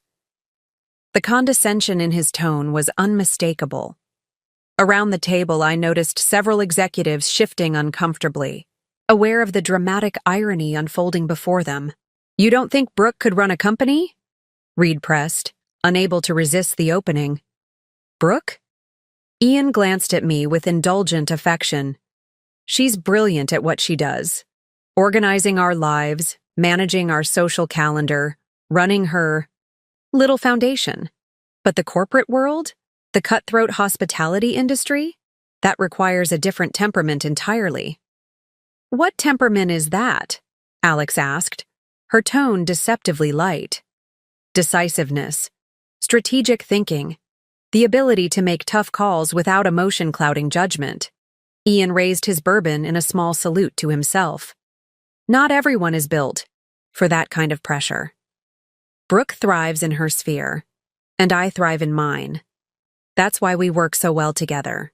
Speaker 1: The condescension in his tone was unmistakable. Around the table, I noticed several executives shifting uncomfortably, aware of the dramatic irony unfolding before them. You don't think Brooke could run a company? Reed pressed, unable to resist the opening. Brooke? Ian glanced at me with indulgent affection. She's brilliant at what she does. Organizing our lives, managing our social calendar, running her little foundation. But the corporate world? The cutthroat hospitality industry? That requires a different temperament entirely. What temperament is that? Alex asked, her tone deceptively light. Decisiveness, strategic thinking, the ability to make tough calls without emotion clouding judgment. Ian raised his bourbon in a small salute to himself. Not everyone is built for that kind of pressure. Brooke thrives in her sphere, and I thrive in mine. That's why we work so well together.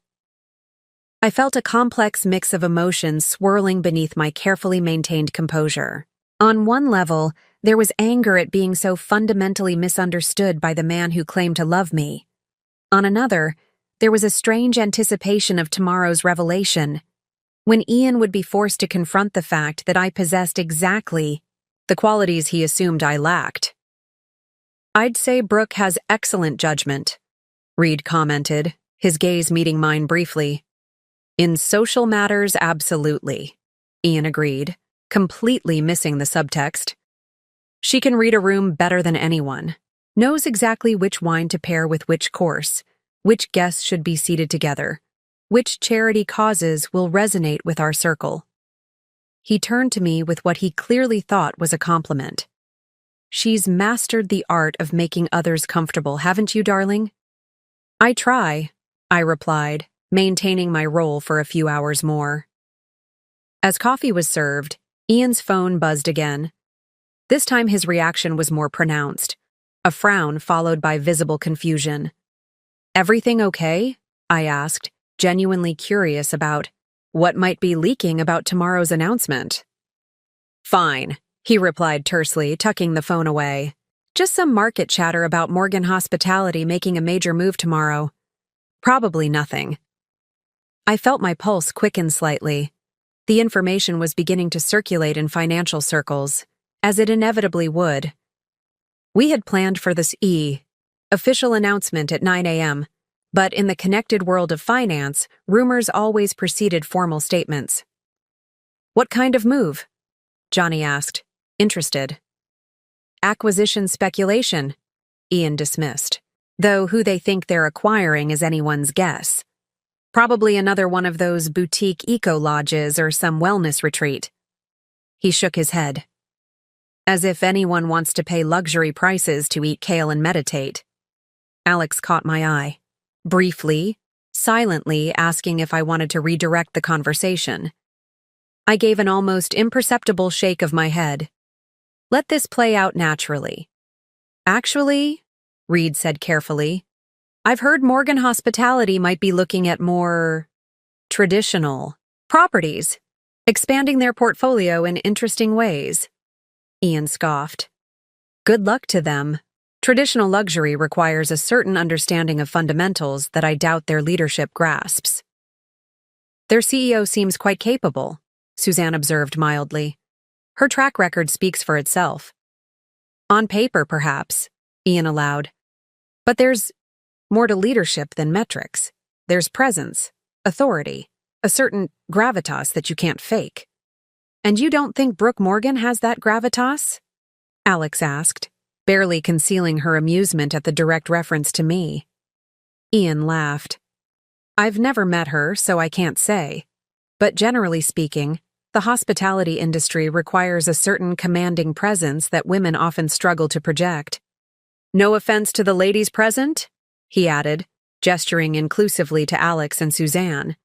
Speaker 1: I felt a complex mix of emotions swirling beneath my carefully maintained composure. On one level, there was anger at being so fundamentally misunderstood by the man who claimed to love me. On another, there was a strange anticipation of tomorrow's revelation, when Ian would be forced to confront the fact that I possessed exactly the qualities he assumed I lacked. I'd say Brooke has excellent judgment, Reed commented, his gaze meeting mine briefly. In social matters, absolutely, Ian agreed, completely missing the subtext. She can read a room better than anyone, knows exactly which wine to pair with which course, which guests should be seated together, which charity causes will resonate with our circle. He turned to me with what he clearly thought was a compliment. She's mastered the art of making others comfortable, haven't you, darling? I try, I replied, maintaining my role for a few hours more. As coffee was served, Ian's phone buzzed again. This time his reaction was more pronounced, a frown followed by visible confusion. Everything okay? I asked, genuinely curious about what might be leaking about tomorrow's announcement. Fine, he replied tersely, tucking the phone away. Just some market chatter about Morgan Hospitality making a major move tomorrow. Probably nothing. I felt my pulse quicken slightly. The information was beginning to circulate in financial circles, as it inevitably would. We had planned for this official announcement at 9 a.m., but in the connected world of finance, rumors always preceded formal statements. What kind of move? Johnny asked, interested. Acquisition speculation, Ian dismissed, though who they think they're acquiring is anyone's guess. Probably another one of those boutique eco-lodges or some wellness retreat. He shook his head. As if anyone wants to pay luxury prices to eat kale and meditate. Alex caught my eye, briefly, silently asking if I wanted to redirect the conversation. I gave an almost imperceptible shake of my head. Let this play out naturally. Actually, Reed said carefully, I've heard Morgan Hospitality might be looking at more traditional properties, expanding their portfolio in interesting ways. Ian scoffed. Good luck to them. Traditional luxury requires a certain understanding of fundamentals that I doubt their leadership grasps. Their CEO seems quite capable, Suzanne observed mildly. Her track record speaks for itself. On paper, perhaps, Ian allowed. But there's more to leadership than metrics. There's presence, authority, a certain gravitas that you can't fake. And you don't think Brooke Morgan has that gravitas? Alex asked, barely concealing her amusement at the direct reference to me. Ian laughed. I've never met her, so I can't say. But generally speaking, the hospitality industry requires a certain commanding presence that women often struggle to project. No offense to the ladies present, he added, gesturing inclusively to Alex and Suzanne.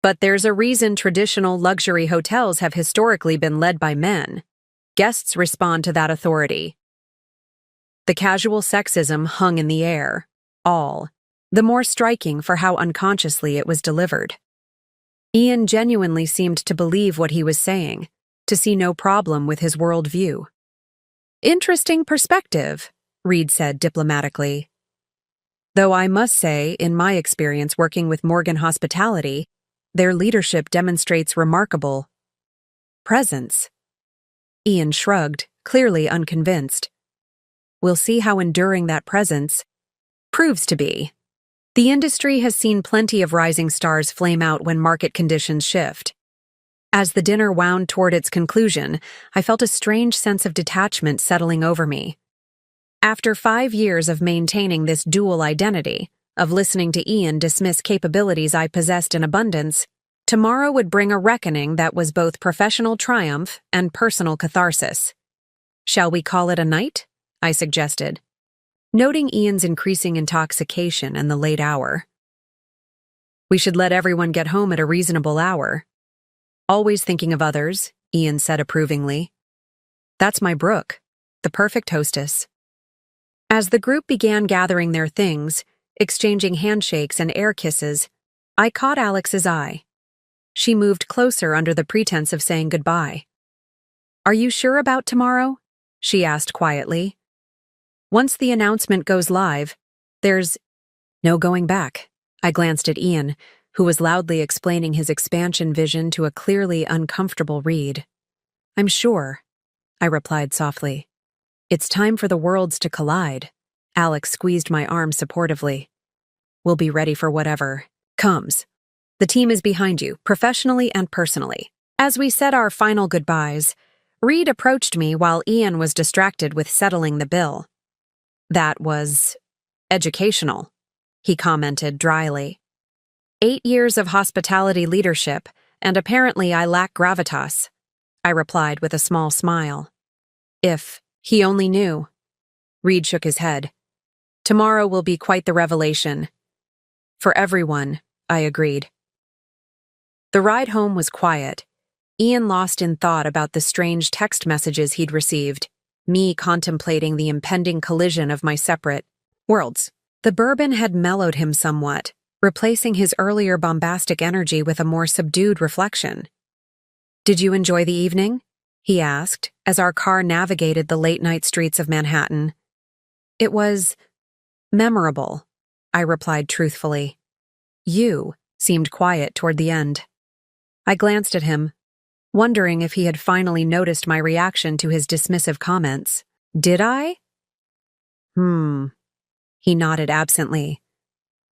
Speaker 1: But there's a reason traditional luxury hotels have historically been led by men. Guests respond to that authority. The casual sexism hung in the air, all the more striking for how unconsciously it was delivered. Ian genuinely seemed to believe what he was saying, to see no problem with his worldview. Interesting perspective, Reed said diplomatically. Though I must say, in my experience working with Morgan Hospitality, their leadership demonstrates remarkable presence. Ian shrugged, clearly unconvinced. We'll see how enduring that presence proves to be. The industry has seen plenty of rising stars flame out when market conditions shift. As the dinner wound toward its conclusion, I felt a strange sense of detachment settling over me. After 5 years of maintaining this dual identity, of listening to Ian dismiss capabilities I possessed in abundance, tomorrow would bring a reckoning that was both professional triumph and personal catharsis. Shall we call it a night? I suggested, noting Ian's increasing intoxication and the late hour. We should let everyone get home at a reasonable hour. Always thinking of others, Ian said approvingly. That's my Brooke, the perfect hostess. As the group began gathering their things, exchanging handshakes and air kisses, I caught Alex's eye. She moved closer under the pretense of saying goodbye. Are you sure about tomorrow? She asked quietly. Once the announcement goes live, there's no going back. I glanced at Ian, who was loudly explaining his expansion vision to a clearly uncomfortable Reed. I'm sure, I replied softly. It's time for the worlds to collide. Alex squeezed my arm supportively. We'll be ready for whatever comes. The team is behind you, professionally and personally. As we said our final goodbyes, Reed approached me while Ian was distracted with settling the bill. That was educational, he commented dryly. 8 years of hospitality leadership, and apparently I lack gravitas, I replied with a small smile. If he only knew. Reed shook his head. Tomorrow will be quite the revelation. For everyone, I agreed. The ride home was quiet. Ian lost in thought about the strange text messages he'd received, me contemplating the impending collision of my separate worlds. The bourbon had mellowed him somewhat, replacing his earlier bombastic energy with a more subdued reflection. Did you enjoy the evening? He asked, as our car navigated the late-night streets of Manhattan. It was memorable, I replied truthfully. You seemed quiet toward the end. I glanced at him, wondering if he had finally noticed my reaction to his dismissive comments. Did I? He nodded absently.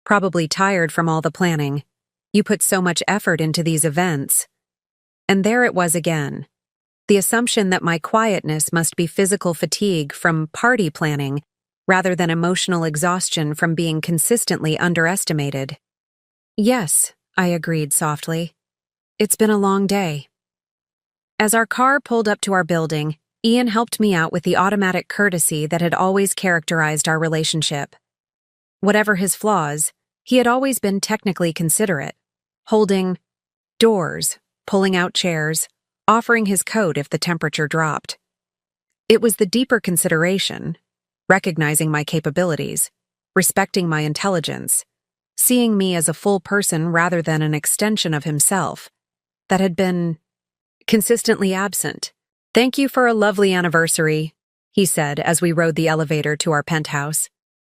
Speaker 1: Probably tired from all the planning. You put so much effort into these events. And there it was again. The assumption that my quietness must be physical fatigue from party planning rather than emotional exhaustion from being consistently underestimated. Yes, I agreed softly. It's been a long day. As our car pulled up to our building, Ian helped me out with the automatic courtesy that had always characterized our relationship. Whatever his flaws, he had always been technically considerate, holding doors, pulling out chairs, offering his coat if the temperature dropped. It was the deeper consideration, recognizing my capabilities, respecting my intelligence, seeing me as a full person rather than an extension of himself, that had been consistently absent. Thank you for a lovely anniversary, he said as we rode the elevator to our penthouse.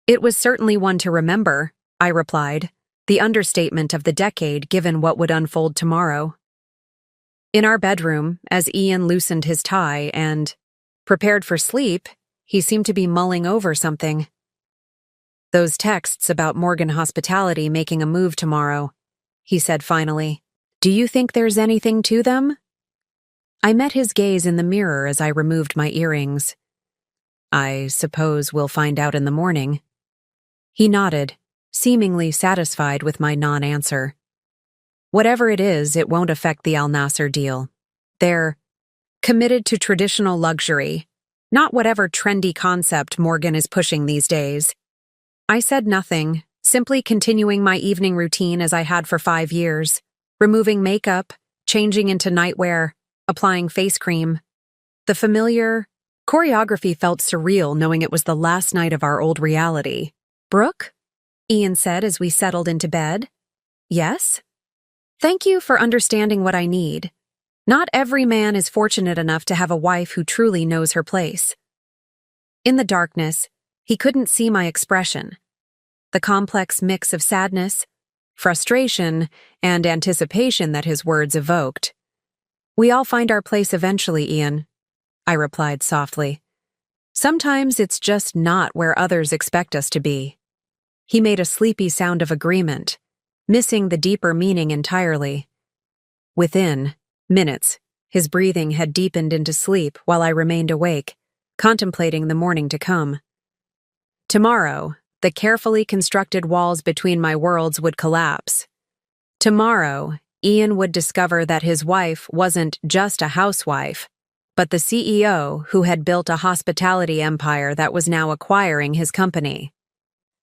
Speaker 1: It was certainly one to remember, I replied, the understatement of the decade given what would unfold tomorrow. In our bedroom, as Ian loosened his tie and prepared for sleep, he seemed to be mulling over something. Those texts about Morgan Hospitality making a move tomorrow, he said finally. Do you think there's anything to them? I met his gaze in the mirror as I removed my earrings. I suppose we'll find out in the morning. He nodded, seemingly satisfied with my non-answer. Whatever it is, it won't affect the Al Nasser deal. They're committed to traditional luxury, not whatever trendy concept Morgan is pushing these days. I said nothing, simply continuing my evening routine as I had for 5 years, removing makeup, changing into nightwear, applying face cream. The familiar choreography felt surreal knowing it was the last night of our old reality. "Brooke?" Ian said as we settled into bed. "Yes?" "Thank you for understanding what I need. Not every man is fortunate enough to have a wife who truly knows her place." In the darkness, he couldn't see my expression. The complex mix of sadness, frustration, and anticipation that his words evoked. "We all find our place eventually, Ian," I replied softly. "Sometimes it's just not where others expect us to be." He made a sleepy sound of agreement, missing the deeper meaning entirely. Within minutes, his breathing had deepened into sleep while I remained awake, contemplating the morning to come. Tomorrow, the carefully constructed walls between my worlds would collapse. Tomorrow, Ian would discover that his wife wasn't just a housewife, but the CEO who had built a hospitality empire that was now acquiring his company.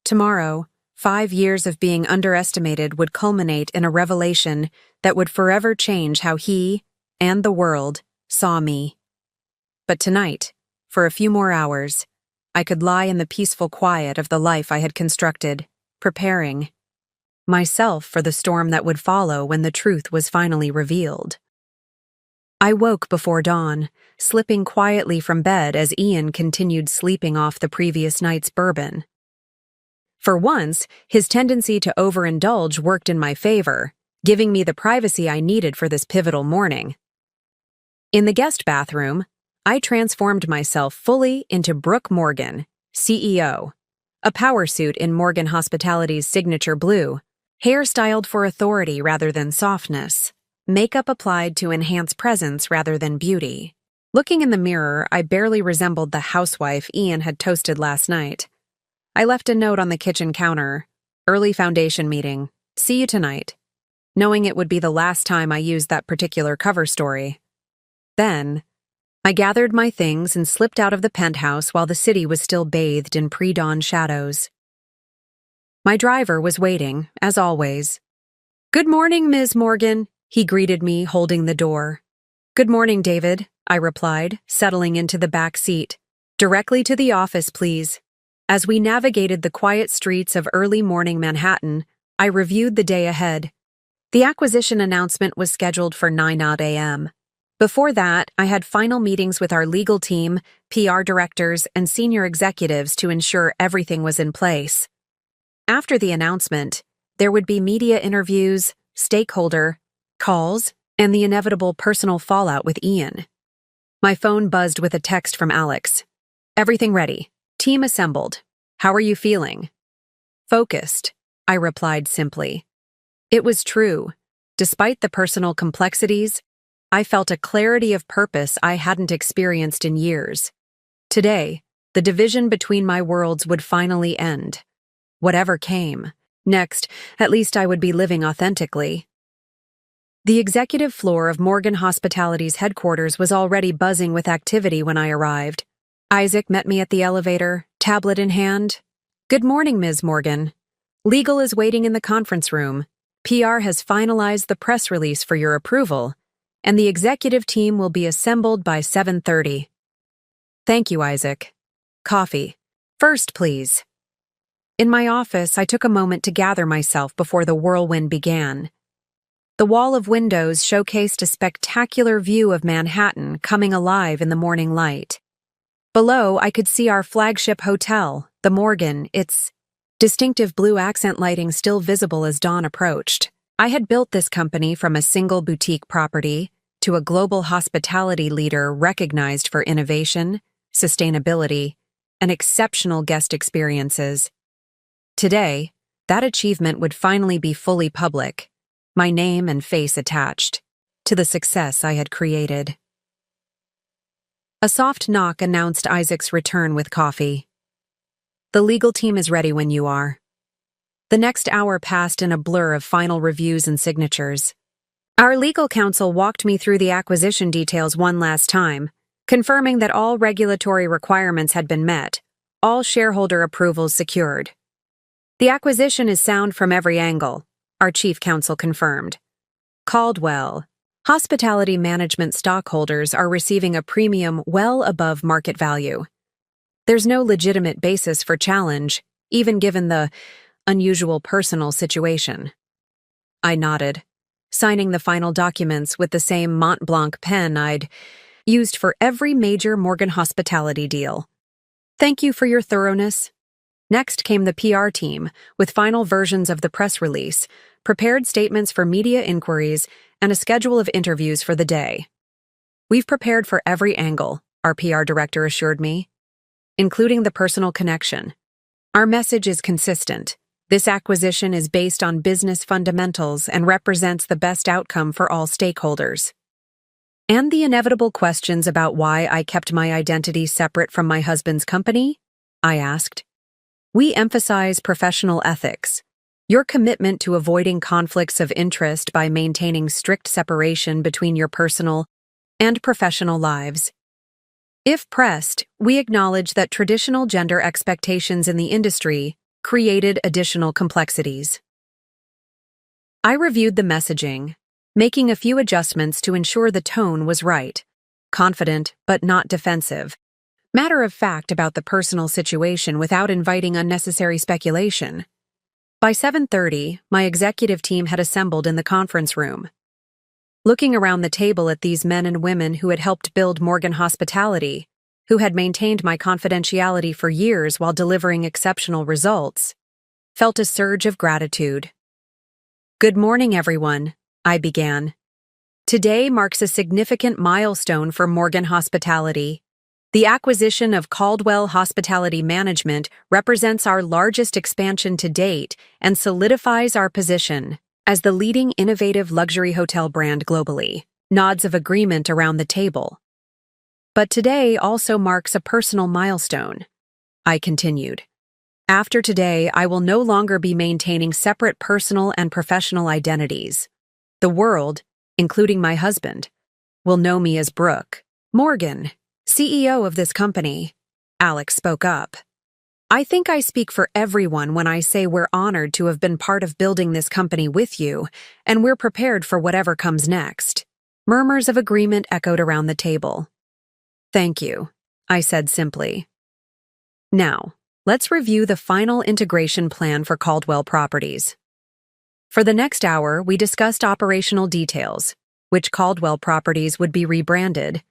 Speaker 1: Tomorrow, 5 years of being underestimated would culminate in a revelation that would forever change how he and the world saw me. But tonight, for a few more hours, I could lie in the peaceful quiet of the life I had constructed, preparing myself for the storm that would follow when the truth was finally revealed. I woke before dawn, slipping quietly from bed as Ian continued sleeping off the previous night's bourbon. For once, his tendency to overindulge worked in my favor, giving me the privacy I needed for this pivotal morning. In the guest bathroom, I transformed myself fully into Brooke Morgan, CEO. A power suit in Morgan Hospitality's signature blue, hair styled for authority rather than softness, makeup applied to enhance presence rather than beauty. Looking in the mirror, I barely resembled the housewife Ian had toasted last night. I left a note on the kitchen counter, "Early foundation meeting. See you tonight," knowing it would be the last time I used that particular cover story. Then, I gathered my things and slipped out of the penthouse while the city was still bathed in pre-dawn shadows. My driver was waiting, as always. "Good morning, Ms. Morgan," he greeted me, holding the door. "Good morning, David," I replied, settling into the back seat. "Directly to the office, please." As we navigated the quiet streets of early morning Manhattan, I reviewed the day ahead. The acquisition announcement was scheduled for 9 a.m. Before that, I had final meetings with our legal team, PR directors, and senior executives to ensure everything was in place. After the announcement, there would be media interviews, stakeholder calls, and the inevitable personal fallout with Ian. My phone buzzed with a text from Alex. "Everything ready. Team assembled. How are you feeling?" "Focused," I replied simply. It was true. Despite the personal complexities, I felt a clarity of purpose I hadn't experienced in years. Today, the division between my worlds would finally end. Whatever came next, at least I would be living authentically. The executive floor of Morgan Hospitality's headquarters was already buzzing with activity when I arrived. Isaac met me at the elevator, tablet in hand. "Good morning, Ms. Morgan. Legal is waiting in the conference room. PR has finalized the press release for your approval, and the executive team will be assembled by 7:30. "Thank you, Isaac. Coffee. First, please." In my office, I took a moment to gather myself before the whirlwind began. The wall of windows showcased a spectacular view of Manhattan coming alive in the morning light. Below, I could see our flagship hotel, the Morgan, its distinctive blue accent lighting still visible as dawn approached. I had built this company from a single boutique property to a global hospitality leader recognized for innovation, sustainability, and exceptional guest experiences. Today, that achievement would finally be fully public, my name and face attached to the success I had created. A soft knock announced Isaac's return with coffee. "The legal team is ready when you are." The next hour passed in a blur of final reviews and signatures. Our legal counsel walked me through the acquisition details one last time, confirming that all regulatory requirements had been met, all shareholder approvals secured. "The acquisition is sound from every angle," our chief counsel confirmed. Caldwell. Hospitality management stockholders are receiving a premium well above market value. There's no legitimate basis for challenge, even given the unusual personal situation. I nodded, signing the final documents with the same Mont Blanc pen I'd used for every major Morgan Hospitality deal. Thank you for your thoroughness. Next came the PR team, with final versions of the press release, prepared statements for media inquiries, and a schedule of interviews for the day. We've prepared for every angle, our PR director assured me, including the personal connection. Our message is consistent. This acquisition is based on business fundamentals and represents the best outcome for all stakeholders. And the inevitable questions about why I kept my identity separate from my husband's company? I asked. We emphasize professional ethics. Your commitment to avoiding conflicts of interest by maintaining strict separation between your personal and professional lives. If pressed, we acknowledge that traditional gender expectations in the industry created additional complexities. I reviewed the messaging, making a few adjustments to ensure the tone was right, confident but not defensive, matter of fact about the personal situation without inviting unnecessary speculation. By 7:30, my executive team had assembled in the conference room. Looking around the table at these men and women who had helped build Morgan Hospitality, who had maintained my confidentiality for years while delivering exceptional results, felt a surge of gratitude. Good morning, everyone, I began. Today marks a significant milestone for Morgan Hospitality. The acquisition of Caldwell Hospitality Management represents our largest expansion to date and solidifies our position as the leading innovative luxury hotel brand globally. Nods of agreement around the table. But today also marks a personal milestone, I continued. After today, I will no longer be maintaining separate personal and professional identities. The world, including my husband, will know me as Brooke Morgan, CEO of this company. Alex spoke up. I think I speak for everyone when I say we're honored to have been part of building this company with you, and we're prepared for whatever comes next. Murmurs of agreement echoed around the table. Thank you, I said simply. Now, let's review the final integration plan for Caldwell Properties. For the next hour, we discussed operational details, which Caldwell Properties would be rebranded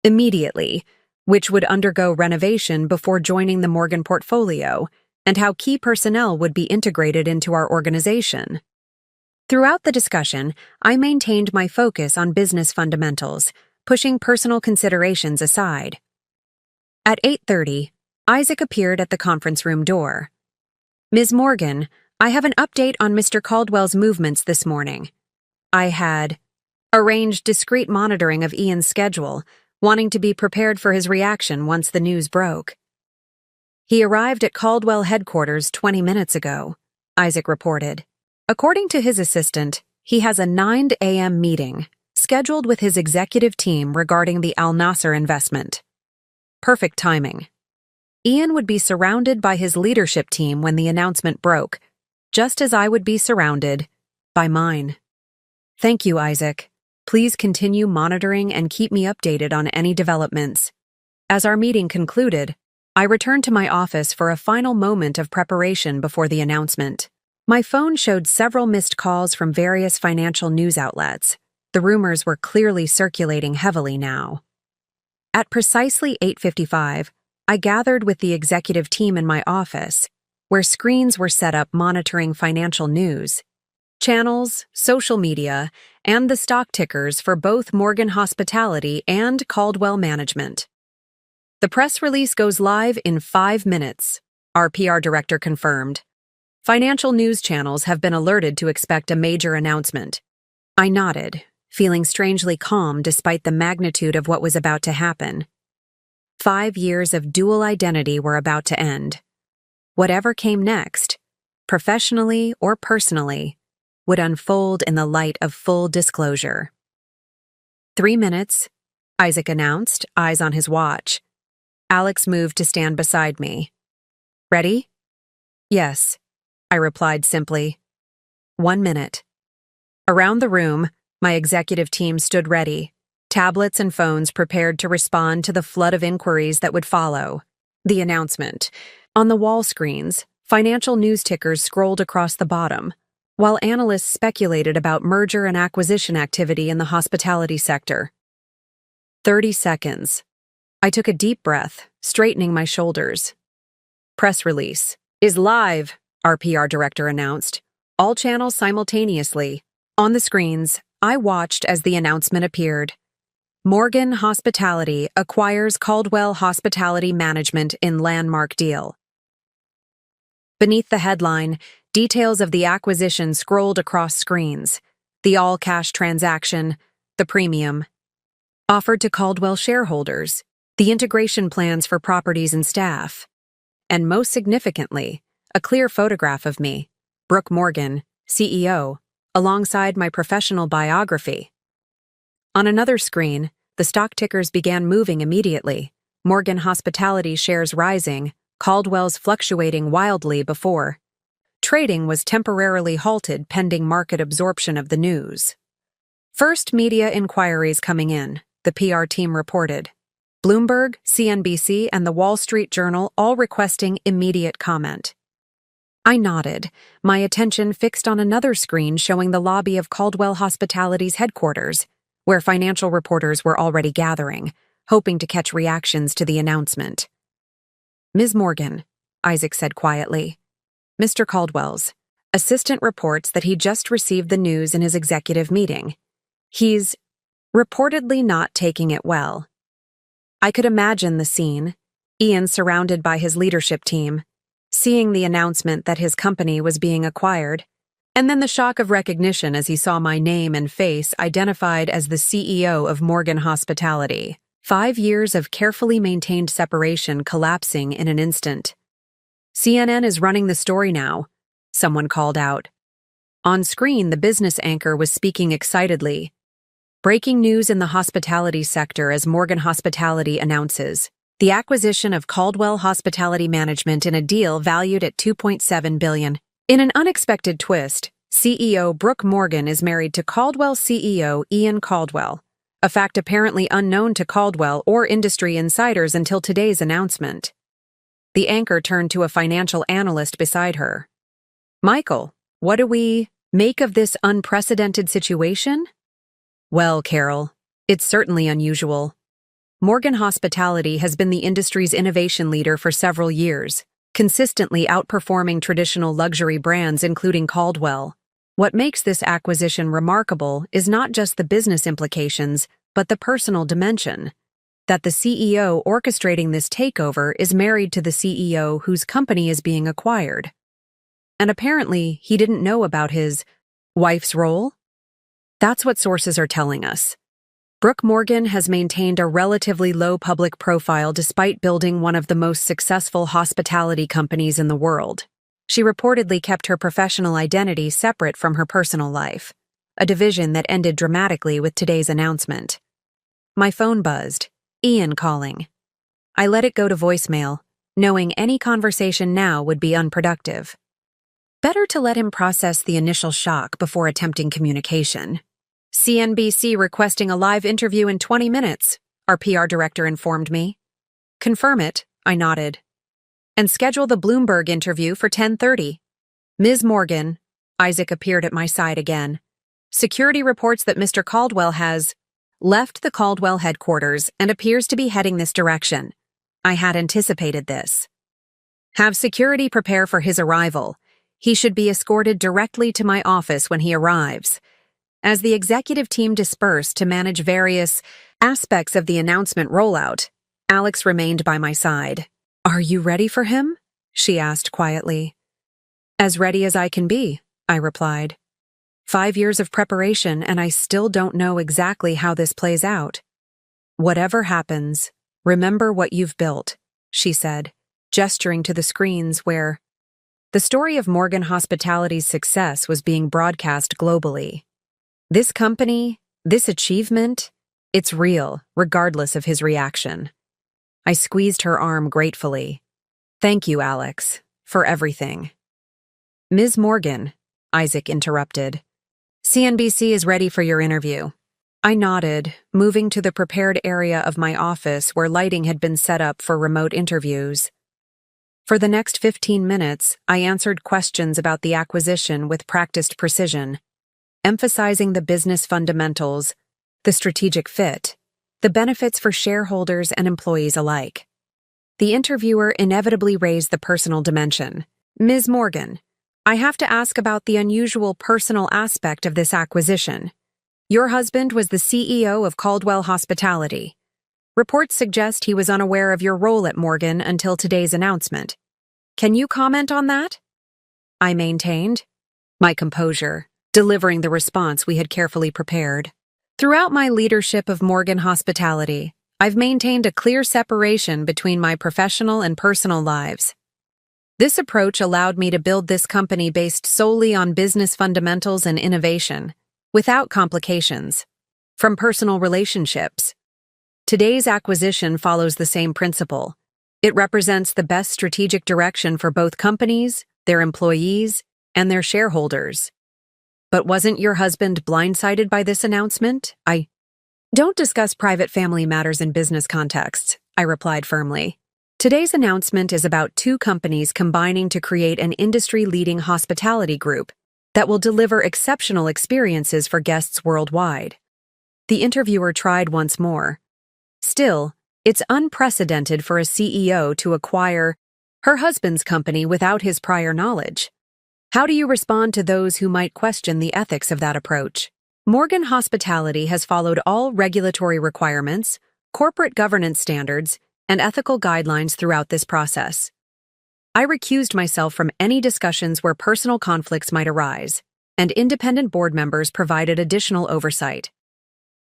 Speaker 1: immediately, which would undergo renovation before joining the Morgan portfolio, and how key personnel would be integrated into our organization. Throughout the discussion, I maintained my focus on business fundamentals, pushing personal considerations aside. At 8:30, Isaac appeared at the conference room door. Ms. Morgan, I have an update on Mr. Caldwell's movements this morning. I had arranged discreet monitoring of Ian's schedule, wanting to be prepared for his reaction once the news broke. He arrived at Caldwell headquarters 20 minutes ago, Isaac reported. According to his assistant, he has a 9 a.m. meeting scheduled with his executive team regarding the Al Nasser investment. Perfect timing. Ian would be surrounded by his leadership team when the announcement broke, just as I would be surrounded by mine. Thank you, Isaac. Please continue monitoring and keep me updated on any developments. As our meeting concluded, I returned to my office for a final moment of preparation before the announcement. My phone showed several missed calls from various financial news outlets. The rumors were clearly circulating heavily now. At precisely 8:55, I gathered with the executive team in my office, where screens were set up monitoring financial news, channels, social media, and the stock tickers for both Morgan Hospitality and Caldwell Management. The press release goes live in 5 minutes, our PR director confirmed. Financial news channels have been alerted to expect a major announcement. I nodded, feeling strangely calm despite the magnitude of what was about to happen. 5 years of dual identity were about to end. Whatever came next, professionally or personally, would unfold in the light of full disclosure. 3 minutes, Isaac announced, eyes on his watch. Alex moved to stand beside me. Ready? Yes, I replied simply. 1 minute. Around the room, My executive team stood ready, tablets and phones prepared to respond to the flood of inquiries that would follow. The announcement. On the wall screens, financial news tickers scrolled across the bottom, while analysts speculated about merger and acquisition activity in the hospitality sector. 30 seconds. I took a deep breath, straightening my shoulders. Press release is live, our PR director announced. All channels simultaneously. On the screens, I watched as the announcement appeared. Morgan Hospitality acquires Caldwell Hospitality Management in landmark deal. Beneath the headline, details of the acquisition scrolled across screens. The all-cash transaction, the premium. Offered to Caldwell shareholders, the integration plans for properties and staff. And most significantly, a clear photograph of me, Brooke Morgan, CEO, alongside my professional biography. On another screen, the stock tickers began moving immediately, Morgan Hospitality shares rising, Caldwell's fluctuating wildly before. Trading was temporarily halted pending market absorption of the news. First media inquiries coming in, the PR team reported. Bloomberg, CNBC, and the Wall Street Journal all requesting immediate comment. I nodded, my attention fixed on another screen showing the lobby of Caldwell Hospitality's headquarters, where financial reporters were already gathering, hoping to catch reactions to the announcement. Ms. Morgan, Isaac said quietly. Mr. Caldwell's assistant reports that he just received the news in his executive meeting. He's reportedly not taking it well. I could imagine the scene, Ian surrounded by his leadership team, seeing the announcement that his company was being acquired, and then the shock of recognition as he saw my name and face identified as the CEO of Morgan Hospitality. 5 years of carefully maintained separation collapsing in an instant. CNN is running the story now, someone called out. On screen, the business anchor was speaking excitedly. Breaking news in the hospitality sector as Morgan Hospitality announces the acquisition of Caldwell Hospitality Management in a deal valued at $2.7 billion. In an unexpected twist, CEO Brooke Morgan is married to Caldwell CEO Ian Caldwell, a fact apparently unknown to Caldwell or industry insiders until today's announcement. The anchor turned to a financial analyst beside her. Michael, what do we make of this unprecedented situation? Well, Carol, it's certainly unusual. Morgan Hospitality has been the industry's innovation leader for several years, consistently outperforming traditional luxury brands including Caldwell. What makes this acquisition remarkable is not just the business implications, but the personal dimension. That the CEO orchestrating this takeover is married to the CEO whose company is being acquired. And apparently, he didn't know about his wife's role? That's what sources are telling us. Brooke Morgan has maintained a relatively low public profile despite building one of the most successful hospitality companies in the world. She reportedly kept her professional identity separate from her personal life, a division that ended dramatically with today's announcement. My phone buzzed, Ian calling. I let it go to voicemail, knowing any conversation now would be unproductive. Better to let him process the initial shock before attempting communication. CNBC requesting a live interview in 20 minutes, our PR director informed me. Confirm it, I nodded. And schedule the Bloomberg interview for 10:30. Ms. Morgan, Isaac appeared at my side again. Security reports that Mr. Caldwell has left the Caldwell headquarters and appears to be heading this direction. I had anticipated this. Have security prepare for his arrival. He should be escorted directly to my office when he arrives. As the executive team dispersed to manage various aspects of the announcement rollout, Alex remained by my side. Are you ready for him? She asked quietly. As ready as I can be, I replied. 5 years of preparation and I still don't know exactly how this plays out. Whatever happens, remember what you've built, she said, gesturing to the screens where the story of Morgan Hospitality's success was being broadcast globally. This company, this achievement, it's real, regardless of his reaction. I squeezed her arm gratefully. Thank you, Alex, for everything. Ms. Morgan, Isaac interrupted. CNBC is ready for your interview. I nodded, moving to the prepared area of my office where lighting had been set up for remote interviews. For the next 15 minutes, I answered questions about the acquisition with practiced precision, emphasizing the business fundamentals, the strategic fit, the benefits for shareholders and employees alike. The interviewer inevitably raised the personal dimension. Ms. Morgan, I have to ask about the unusual personal aspect of this acquisition. Your husband was the CEO of Caldwell Hospitality. Reports suggest he was unaware of your role at Morgan until today's announcement. Can you comment on that? I maintained my composure, delivering the response we had carefully prepared. Throughout my leadership of Morgan Hospitality, I've maintained a clear separation between my professional and personal lives. This approach allowed me to build this company based solely on business fundamentals and innovation, without complications. From personal relationships. Today's acquisition follows the same principle. It represents the best strategic direction for both companies, their employees, and their shareholders. But wasn't your husband blindsided by this announcement? Don't discuss private family matters in business contexts, I replied firmly. Today's announcement is about two companies combining to create an industry-leading hospitality group that will deliver exceptional experiences for guests worldwide. The interviewer tried once more. Still, it's unprecedented for a CEO to acquire her husband's company without his prior knowledge. How do you respond to those who might question the ethics of that approach? Morgan Hospitality has followed all regulatory requirements, corporate governance standards, and ethical guidelines throughout this process. I recused myself from any discussions where personal conflicts might arise, and independent board members provided additional oversight.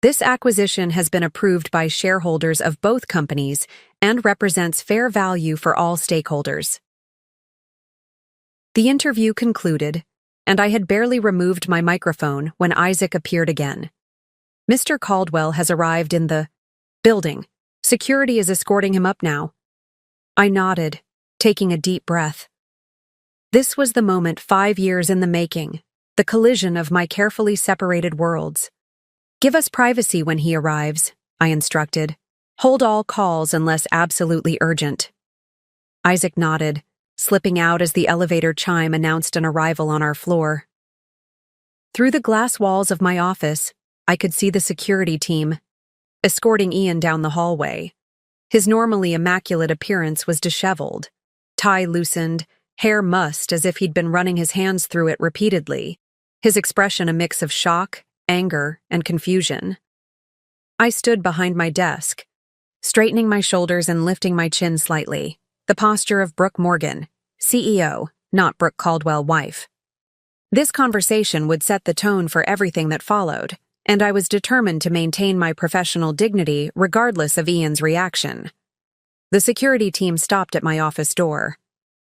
Speaker 1: This acquisition has been approved by shareholders of both companies and represents fair value for all stakeholders. The interview concluded, and I had barely removed my microphone when Isaac appeared again. Mr. Caldwell has arrived in the building. Security is escorting him up now. I nodded, taking a deep breath. This was the moment 5 years in the making, the collision of my carefully separated worlds. Give us privacy when he arrives, I instructed. Hold all calls unless absolutely urgent. Isaac nodded, slipping out as the elevator chime announced an arrival on our floor. Through the glass walls of my office, I could see the security team, escorting Ian down the hallway. His normally immaculate appearance was disheveled, tie loosened, hair mussed as if he'd been running his hands through it repeatedly, his expression a mix of shock, anger, and confusion. I stood behind my desk, straightening my shoulders and lifting my chin slightly, the posture of Brooke Morgan, CEO, not Brooke Caldwell wife. This conversation would set the tone for everything that followed, and I was determined to maintain my professional dignity regardless of Ian's reaction. The security team stopped at my office door.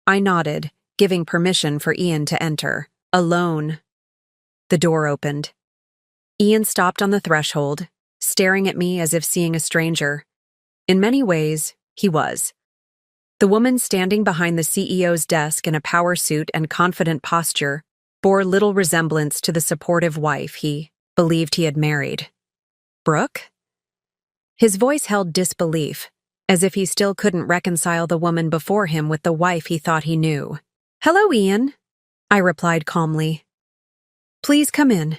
Speaker 1: I nodded, giving permission for Ian to enter. Alone. The door opened. Ian stopped on the threshold, staring at me as if seeing a stranger. In many ways, he was. The woman standing behind the CEO's desk in a power suit and confident posture bore little resemblance to the supportive wife he believed he had married. Brooke? His voice held disbelief, as if he still couldn't reconcile the woman before him with the wife he thought he knew. Hello, Ian, I replied calmly. Please come in.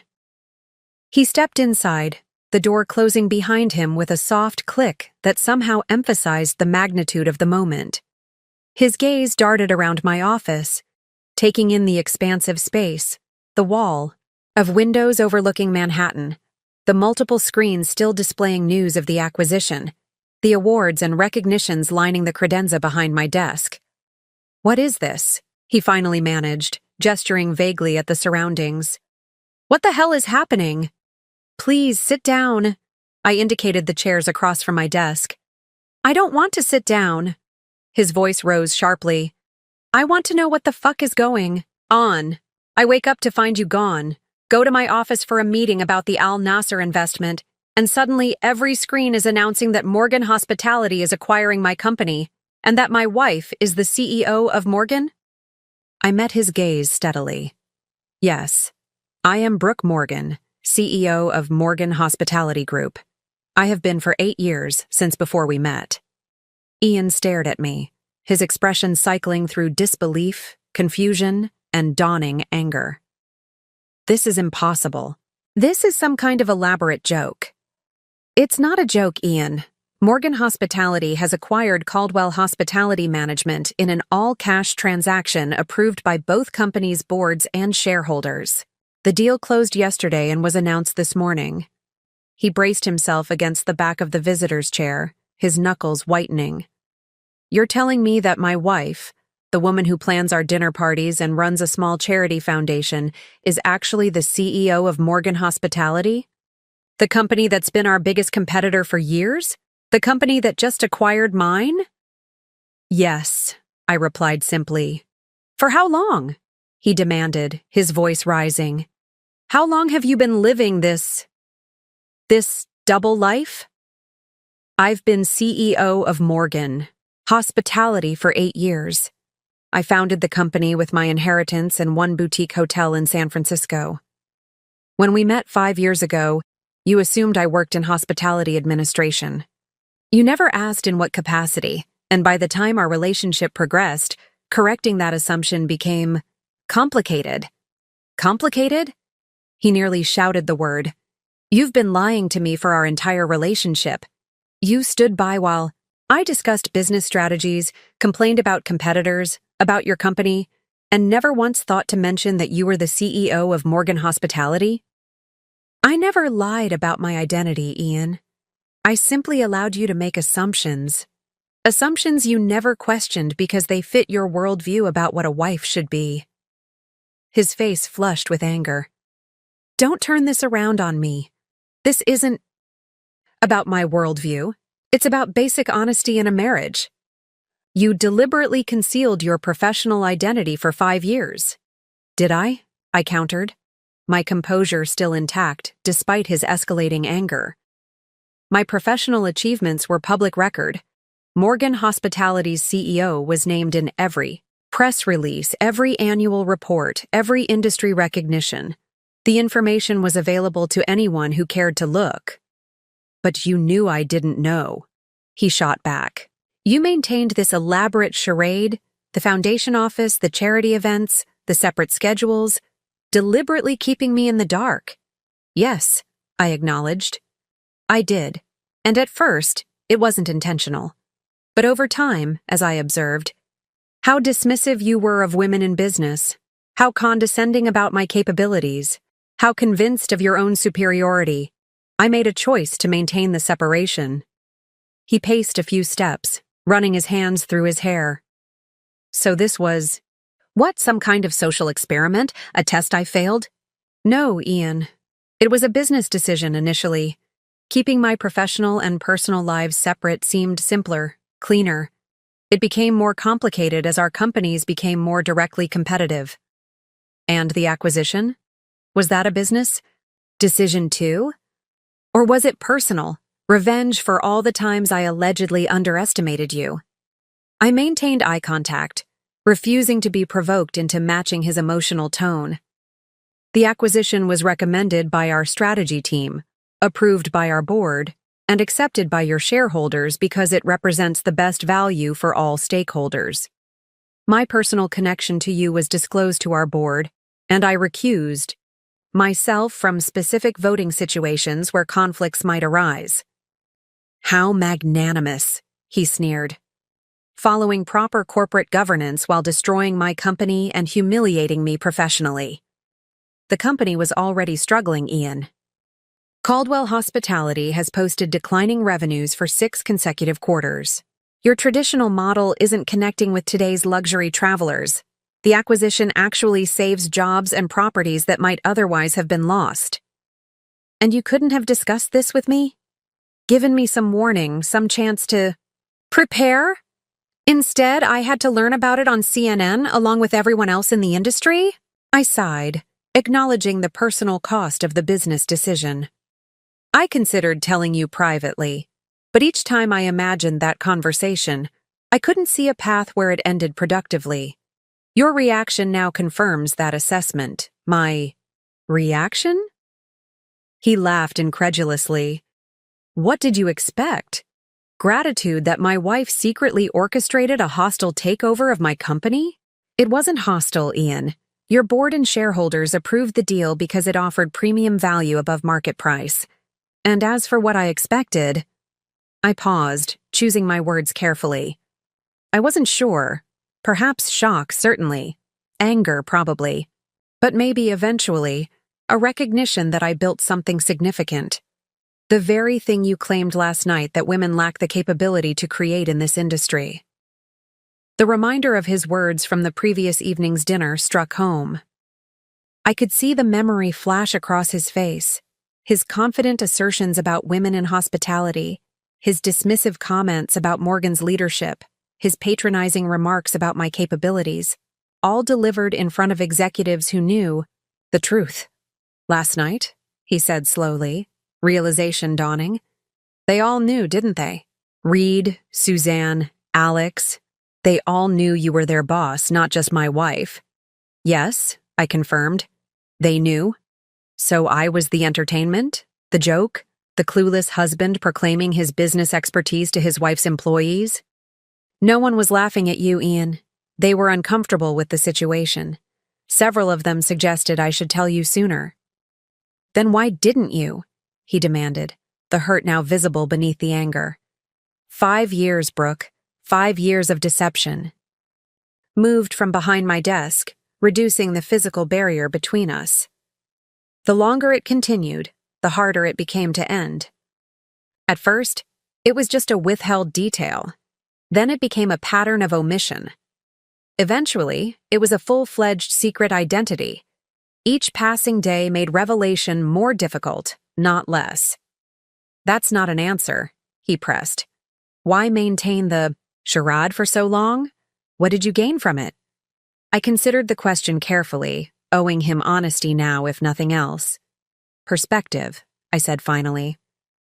Speaker 1: He stepped inside, the door closing behind him with a soft click that somehow emphasized the magnitude of the moment. His gaze darted around my office, taking in the expansive space, the wall, of windows overlooking Manhattan, the multiple screens still displaying news of the acquisition, the awards and recognitions lining the credenza behind my desk. What is this? He finally managed, gesturing vaguely at the surroundings. What the hell is happening? Please, sit down. I indicated the chairs across from my desk. I don't want to sit down. His voice rose sharply. I want to know what the fuck is going on. I wake up to find you gone, go to my office for a meeting about the Al Nasser investment, and suddenly every screen is announcing that Morgan Hospitality is acquiring my company, and that my wife is the CEO of Morgan? I met his gaze steadily. Yes, I am Brooke Morgan, CEO of Morgan Hospitality Group. I have been for 8 years, since before we met. Ian stared at me, his expression cycling through disbelief, confusion, and dawning anger. This is impossible. This is some kind of elaborate joke. It's not a joke, Ian. Morgan Hospitality has acquired Caldwell Hospitality Management in an all-cash transaction approved by both companies' boards and shareholders. The deal closed yesterday and was announced this morning. He braced himself against the back of the visitor's chair, his knuckles whitening. You're telling me that my wife, the woman who plans our dinner parties and runs a small charity foundation, is actually the CEO of Morgan Hospitality? The company that's been our biggest competitor for years? The company that just acquired mine? Yes, I replied simply. For how long? He demanded, his voice rising. How long have you been living this double life? I've been CEO of Morgan Hospitality for 8 years. I founded the company with my inheritance and one boutique hotel in San Francisco. When we met 5 years ago, you assumed I worked in hospitality administration. You never asked in what capacity, and by the time our relationship progressed, correcting that assumption became complicated. Complicated? He nearly shouted the word. You've been lying to me for our entire relationship. You stood by while I discussed business strategies, complained about competitors, about your company, and never once thought to mention that you were the CEO of Morgan Hospitality. I never lied about my identity, Ian. I simply allowed you to make assumptions. Assumptions you never questioned because they fit your worldview about what a wife should be. His face flushed with anger. Don't turn this around on me. This isn't about my worldview. It's about basic honesty in a marriage. You deliberately concealed your professional identity for 5 years. Did I? I countered, my composure still intact despite his escalating anger. My professional achievements were public record. Morgan Hospitality's CEO was named in every press release, every annual report, every industry recognition. The information was available to anyone who cared to look. But you knew I didn't know, he shot back. You maintained this elaborate charade, the foundation office, the charity events, the separate schedules, deliberately keeping me in the dark. Yes, I acknowledged. I did, and at first, it wasn't intentional. But over time, as I observed, how dismissive you were of women in business, how condescending about my capabilities, how convinced of your own superiority, I made a choice to maintain the separation. He paced a few steps, running his hands through his hair. So this was, what, some kind of social experiment, a test I failed? No, Ian. It was a business decision initially. Keeping my professional and personal lives separate seemed simpler, cleaner. It became more complicated as our companies became more directly competitive. And the acquisition? Was that a business decision too? Or was it personal, revenge for all the times I allegedly underestimated you? I maintained eye contact, refusing to be provoked into matching his emotional tone. The acquisition was recommended by our strategy team, approved by our board, and accepted by your shareholders because it represents the best value for all stakeholders. My personal connection to you was disclosed to our board, and I recused myself from specific voting situations where conflicts might arise. How magnanimous, he sneered. Following proper corporate governance while destroying my company and humiliating me professionally. The company was already struggling, Ian. Caldwell Hospitality has posted declining revenues for 6 consecutive quarters. Your traditional model isn't connecting with today's luxury travelers. The acquisition actually saves jobs and properties that might otherwise have been lost. And you couldn't have discussed this with me? Given me some warning, some chance to prepare? Instead, I had to learn about it on CNN along with everyone else in the industry? I sighed, acknowledging the personal cost of the business decision. I considered telling you privately, but each time I imagined that conversation, I couldn't see a path where it ended productively. Your reaction now confirms that assessment. My Reaction? He laughed incredulously. What did you expect? Gratitude that my wife secretly orchestrated a hostile takeover of my company? It wasn't hostile, Ian. Your board and shareholders approved the deal because it offered premium value above market price. And as for what I expected, I paused, choosing my words carefully. I wasn't sure. Perhaps shock, certainly. Anger, probably. But maybe eventually, a recognition that I built something significant. The very thing you claimed last night that women lack the capability to create in this industry. The reminder of his words from the previous evening's dinner struck home. I could see the memory flash across his face, his confident assertions about women in hospitality, his dismissive comments about Morgan's leadership, his patronizing remarks about my capabilities, all delivered in front of executives who knew the truth. Last night, he said slowly, realization dawning. They all knew, didn't they? Reed, Suzanne, Alex. They all knew you were their boss, not just my wife. Yes, I confirmed. They knew. So I was the entertainment, the joke, the clueless husband proclaiming his business expertise to his wife's employees. No one was laughing at you, Ian. They were uncomfortable with the situation. Several of them suggested I should tell you sooner. Then why didn't you? He demanded, the hurt now visible beneath the anger. 5 years, Brooke. 5 years of deception. Moved from behind my desk, reducing the physical barrier between us. The longer it continued, the harder it became to end. At first, it was just a withheld detail. Then it became a pattern of omission. Eventually, it was a full-fledged secret identity. Each passing day made revelation more difficult, not less. That's not an answer, he pressed. Why maintain the charade for so long? What did you gain from it? I considered the question carefully, owing him honesty now, if nothing else. Perspective, I said finally.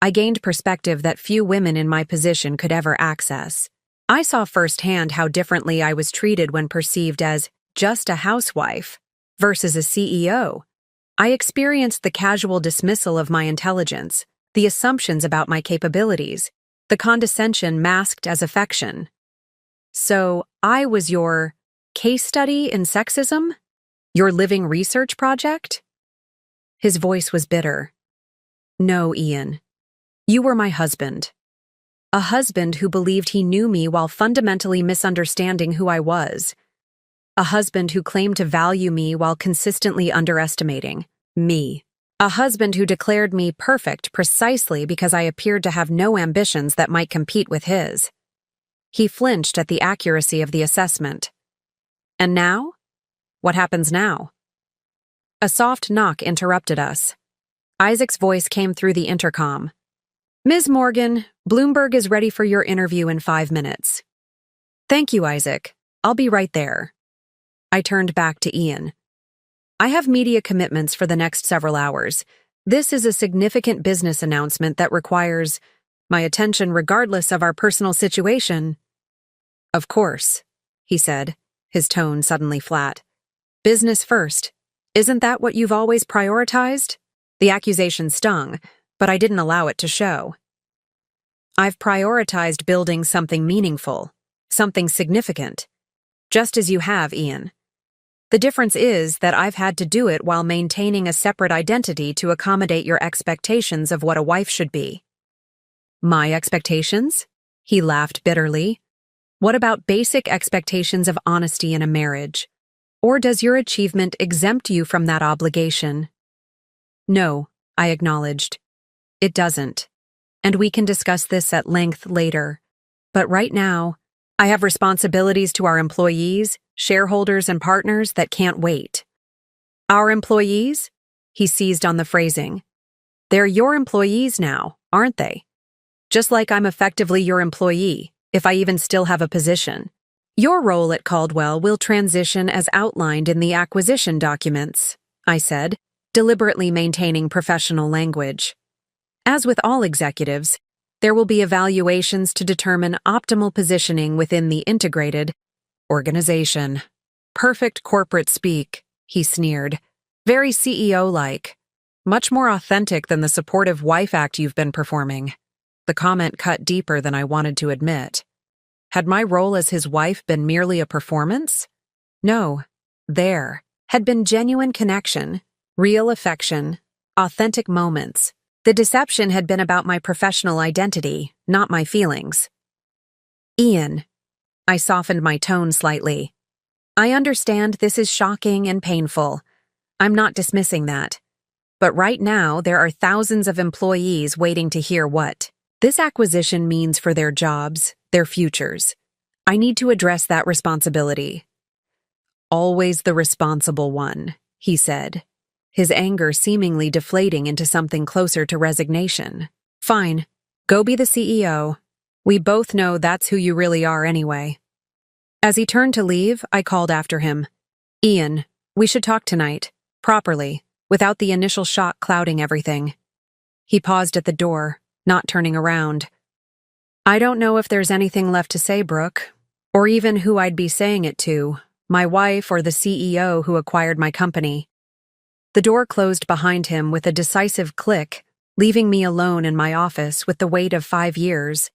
Speaker 1: I gained perspective that few women in my position could ever access. I saw firsthand how differently I was treated when perceived as just a housewife versus a CEO. I experienced the casual dismissal of my intelligence, the assumptions about my capabilities, the condescension masked as affection. So I was your case study in sexism? Your living research project? His voice was bitter. No, Ian. You were my husband. A husband who believed he knew me while fundamentally misunderstanding who I was. A husband who claimed to value me while consistently underestimating me. A husband who declared me perfect precisely because I appeared to have no ambitions that might compete with his. He flinched at the accuracy of the assessment. And now? What happens now? A soft knock interrupted us. Isaac's voice came through the intercom. Ms. Morgan, Bloomberg is ready for your interview in 5 minutes. Thank you, Isaac. I'll be right there. I turned back to Ian. I have media commitments for the next several hours. This is a significant business announcement that requires my attention regardless of our personal situation. Of course, he said, his tone suddenly flat. Business first. Isn't that what you've always prioritized? The accusation stung, but I didn't allow it to show. I've prioritized building something meaningful, something significant, just as you have, Ian. The difference is that I've had to do it while maintaining a separate identity to accommodate your expectations of what a wife should be. My expectations? He laughed bitterly. What about basic expectations of honesty in a marriage? Or does your achievement exempt you from that obligation? No, I acknowledged. It doesn't. And we can discuss this at length later. But right now, I have responsibilities to our employees, shareholders, and partners that can't wait. Our employees? He seized on the phrasing. They're your employees now, aren't they? Just like I'm effectively your employee, if I even still have a position. Your role at Caldwell will transition as outlined in the acquisition documents, I said, deliberately maintaining professional language. As with all executives, there will be evaluations to determine optimal positioning within the integrated organization. Perfect corporate speak, he sneered. Very CEO-like. Much more authentic than the supportive wife act you've been performing. The comment cut deeper than I wanted to admit. Had my role as his wife been merely a performance? No. There had been genuine connection, real affection, authentic moments. The deception had been about my professional identity, not my feelings. Ian. I softened my tone slightly. I understand this is shocking and painful. I'm not dismissing that. But right now, there are thousands of employees waiting to hear what this acquisition means for their jobs, their futures. I need to address that responsibility. Always the responsible one, he said, his anger seemingly deflating into something closer to resignation. Fine, go be the CEO. We both know that's who you really are anyway. As he turned to leave, I called after him. Ian, we should talk tonight, properly, without the initial shock clouding everything. He paused at the door, not turning around. I don't know if there's anything left to say, Brooke, or even who I'd be saying it to, my wife or the CEO who acquired my company. The door closed behind him with a decisive click, leaving me alone in my office with the weight of 5 years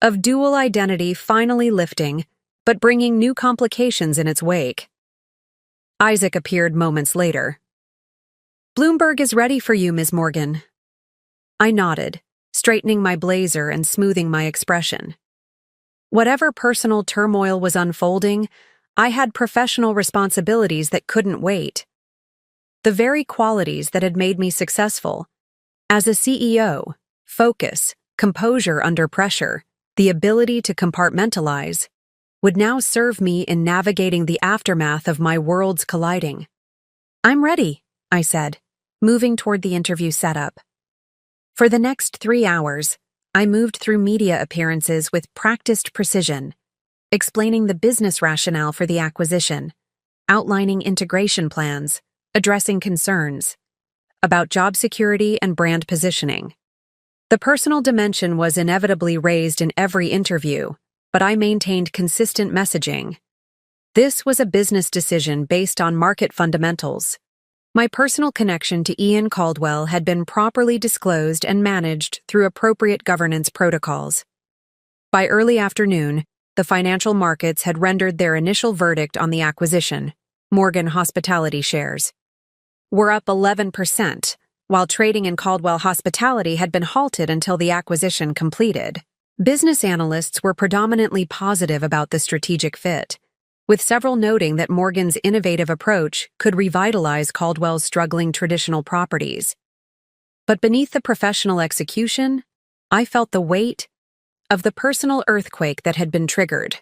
Speaker 1: of dual identity finally lifting, but bringing new complications in its wake. Isaac appeared moments later. Bloomberg is ready for you, Ms. Morgan. I nodded, straightening my blazer and smoothing my expression. Whatever personal turmoil was unfolding, I had professional responsibilities that couldn't wait. The very qualities that had made me successful. As a CEO, focus, composure under pressure, the ability to compartmentalize, would now serve me in navigating the aftermath of my worlds colliding. I'm ready, I said, moving toward the interview setup. For the next 3 hours, I moved through media appearances with practiced precision, explaining the business rationale for the acquisition, outlining integration plans, addressing concerns about job security and brand positioning. The personal dimension was inevitably raised in every interview, but I maintained consistent messaging. This was a business decision based on market fundamentals. My personal connection to Ian Caldwell had been properly disclosed and managed through appropriate governance protocols. By early afternoon, the financial markets had rendered their initial verdict on the acquisition. Morgan Hospitality shares were up 11%, while trading in Caldwell Hospitality had been halted until the acquisition completed. Business analysts were predominantly positive about the strategic fit, with several noting that Morgan's innovative approach could revitalize Caldwell's struggling traditional properties. But beneath the professional execution, I felt the weight of the personal earthquake that had been triggered.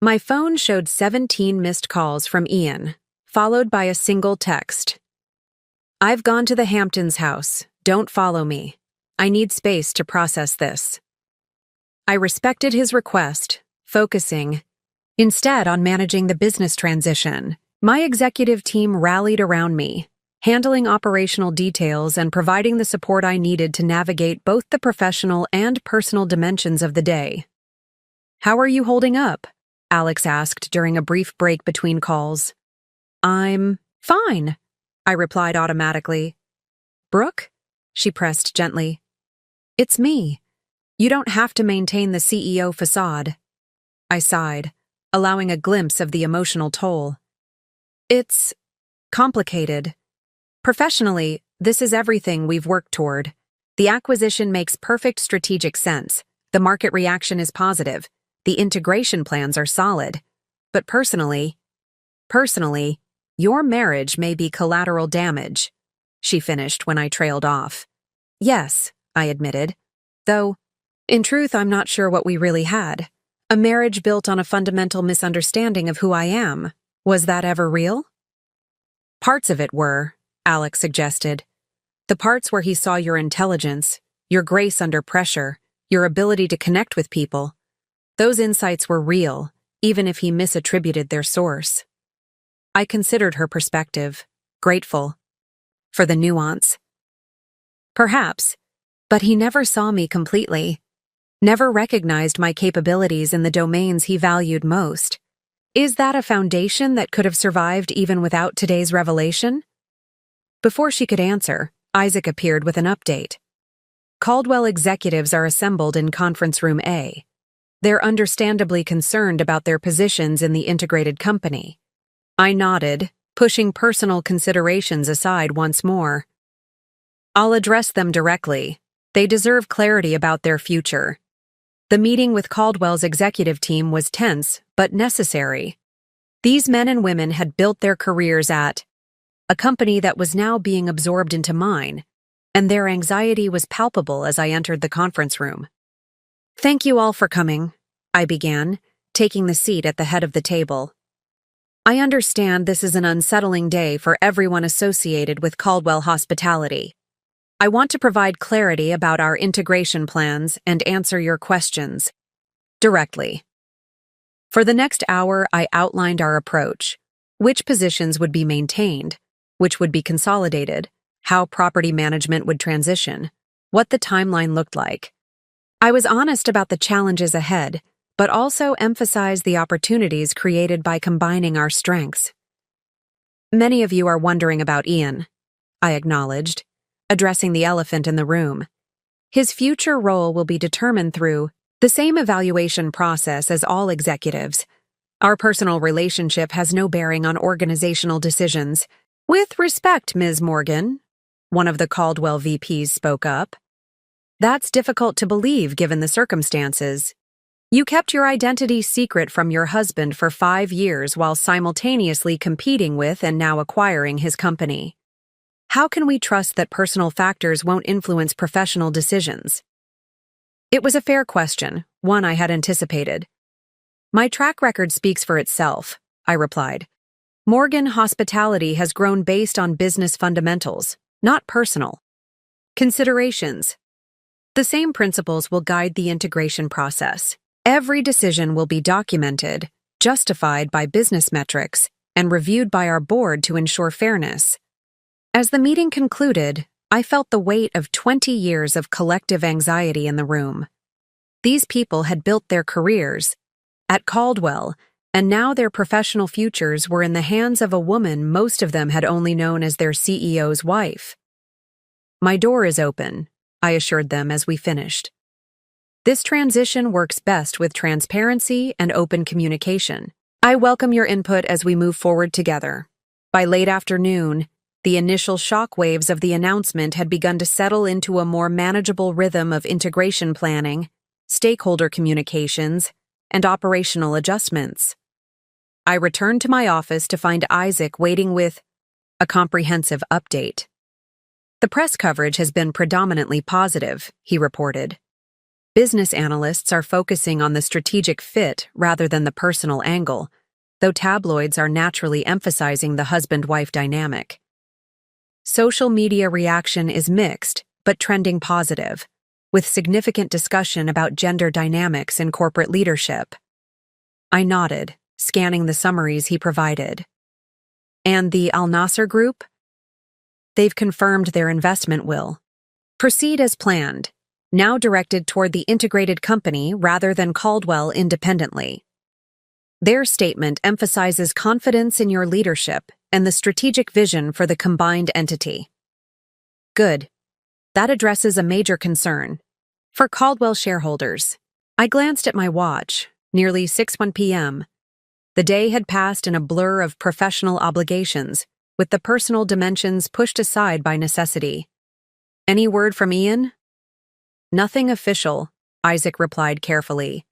Speaker 1: My phone showed 17 missed calls from Ian, followed by a single text. I've gone to the Hamptons house. Don't follow me. I need space to process this. I respected his request, focusing instead on managing the business transition. My executive team rallied around me, handling operational details and providing the support I needed to navigate both the professional and personal dimensions of the day. How are you holding up? Alex asked during a brief break between calls. I'm fine, I replied automatically. Brooke? She pressed gently. It's me. You don't have to maintain the CEO facade. I sighed, allowing a glimpse of the emotional toll. It's complicated. Professionally, this is everything we've worked toward. The acquisition makes perfect strategic sense. The market reaction is positive. The integration plans are solid. But personally, your marriage may be collateral damage, she finished when I trailed off. Yes, I admitted. Though, in truth, I'm not sure what we really had. A marriage built on a fundamental misunderstanding of who I am. Was that ever real? Parts of it were, Alex suggested. The parts where he saw your intelligence, your grace under pressure, your ability to connect with people. Those insights were real, even if he misattributed their source. I considered her perspective, grateful for the nuance. Perhaps, but he never saw me completely, never recognized my capabilities in the domains he valued most. Is that a foundation that could have survived even without today's revelation? Before she could answer, Isaac appeared with an update. Caldwell executives are assembled in Conference Room A. They're understandably concerned about their positions in the integrated company. I nodded, pushing personal considerations aside once more. I'll address them directly. They deserve clarity about their future. The meeting with Caldwell's executive team was tense, but necessary. These men and women had built their careers at a company that was now being absorbed into mine, and their anxiety was palpable as I entered the conference room. "Thank you all for coming," I began, taking the seat at the head of the table. "I understand this is an unsettling day for everyone associated with Caldwell Hospitality. I want to provide clarity about our integration plans and answer your questions directly." For the next hour, I outlined our approach, which positions would be maintained, which would be consolidated, how property management would transition, what the timeline looked like. I was honest about the challenges ahead, but also emphasized the opportunities created by combining our strengths. "Many of you are wondering about Ian," I acknowledged, addressing the elephant in the room. "His future role will be determined through the same evaluation process as all executives. Our personal relationship has no bearing on organizational decisions." "With respect, Ms. Morgan," one of the Caldwell VPs spoke up. "That's difficult to believe given the circumstances. You kept your identity secret from your husband for 5 years while simultaneously competing with and now acquiring his company. How can we trust that personal factors won't influence professional decisions?" It was a fair question, one I had anticipated. "My track record speaks for itself," I replied. "Morgan Hospitality has grown based on business fundamentals, not personal considerations. The same principles will guide the integration process. Every decision will be documented, justified by business metrics, and reviewed by our board to ensure fairness." As the meeting concluded, I felt the weight of 20 years of collective anxiety in the room. These people had built their careers at Caldwell, and now their professional futures were in the hands of a woman most of them had only known as their CEO's wife. "My door is open," I assured them as we finished. "This transition works best with transparency and open communication. I welcome your input as we move forward together." By late afternoon, the initial shockwaves of the announcement had begun to settle into a more manageable rhythm of integration planning, stakeholder communications, and operational adjustments. I returned to my office to find Isaac waiting with a comprehensive update. "The press coverage has been predominantly positive," he reported. "Business analysts are focusing on the strategic fit rather than the personal angle, though tabloids are naturally emphasizing the husband-wife dynamic. Social media reaction is mixed, but trending positive, with significant discussion about gender dynamics in corporate leadership." I nodded, scanning the summaries he provided. "And the Al Nasser Group?" "They've confirmed their investment will proceed as planned, now directed toward the integrated company rather than Caldwell independently. Their statement emphasizes confidence in your leadership and the strategic vision for the combined entity." "Good. That addresses a major concern for Caldwell shareholders." I glanced at my watch, nearly 6:01 p.m. The day had passed in a blur of professional obligations, with the personal dimensions pushed aside by necessity. "Any word from Ian?" "Nothing official," Isaac replied carefully.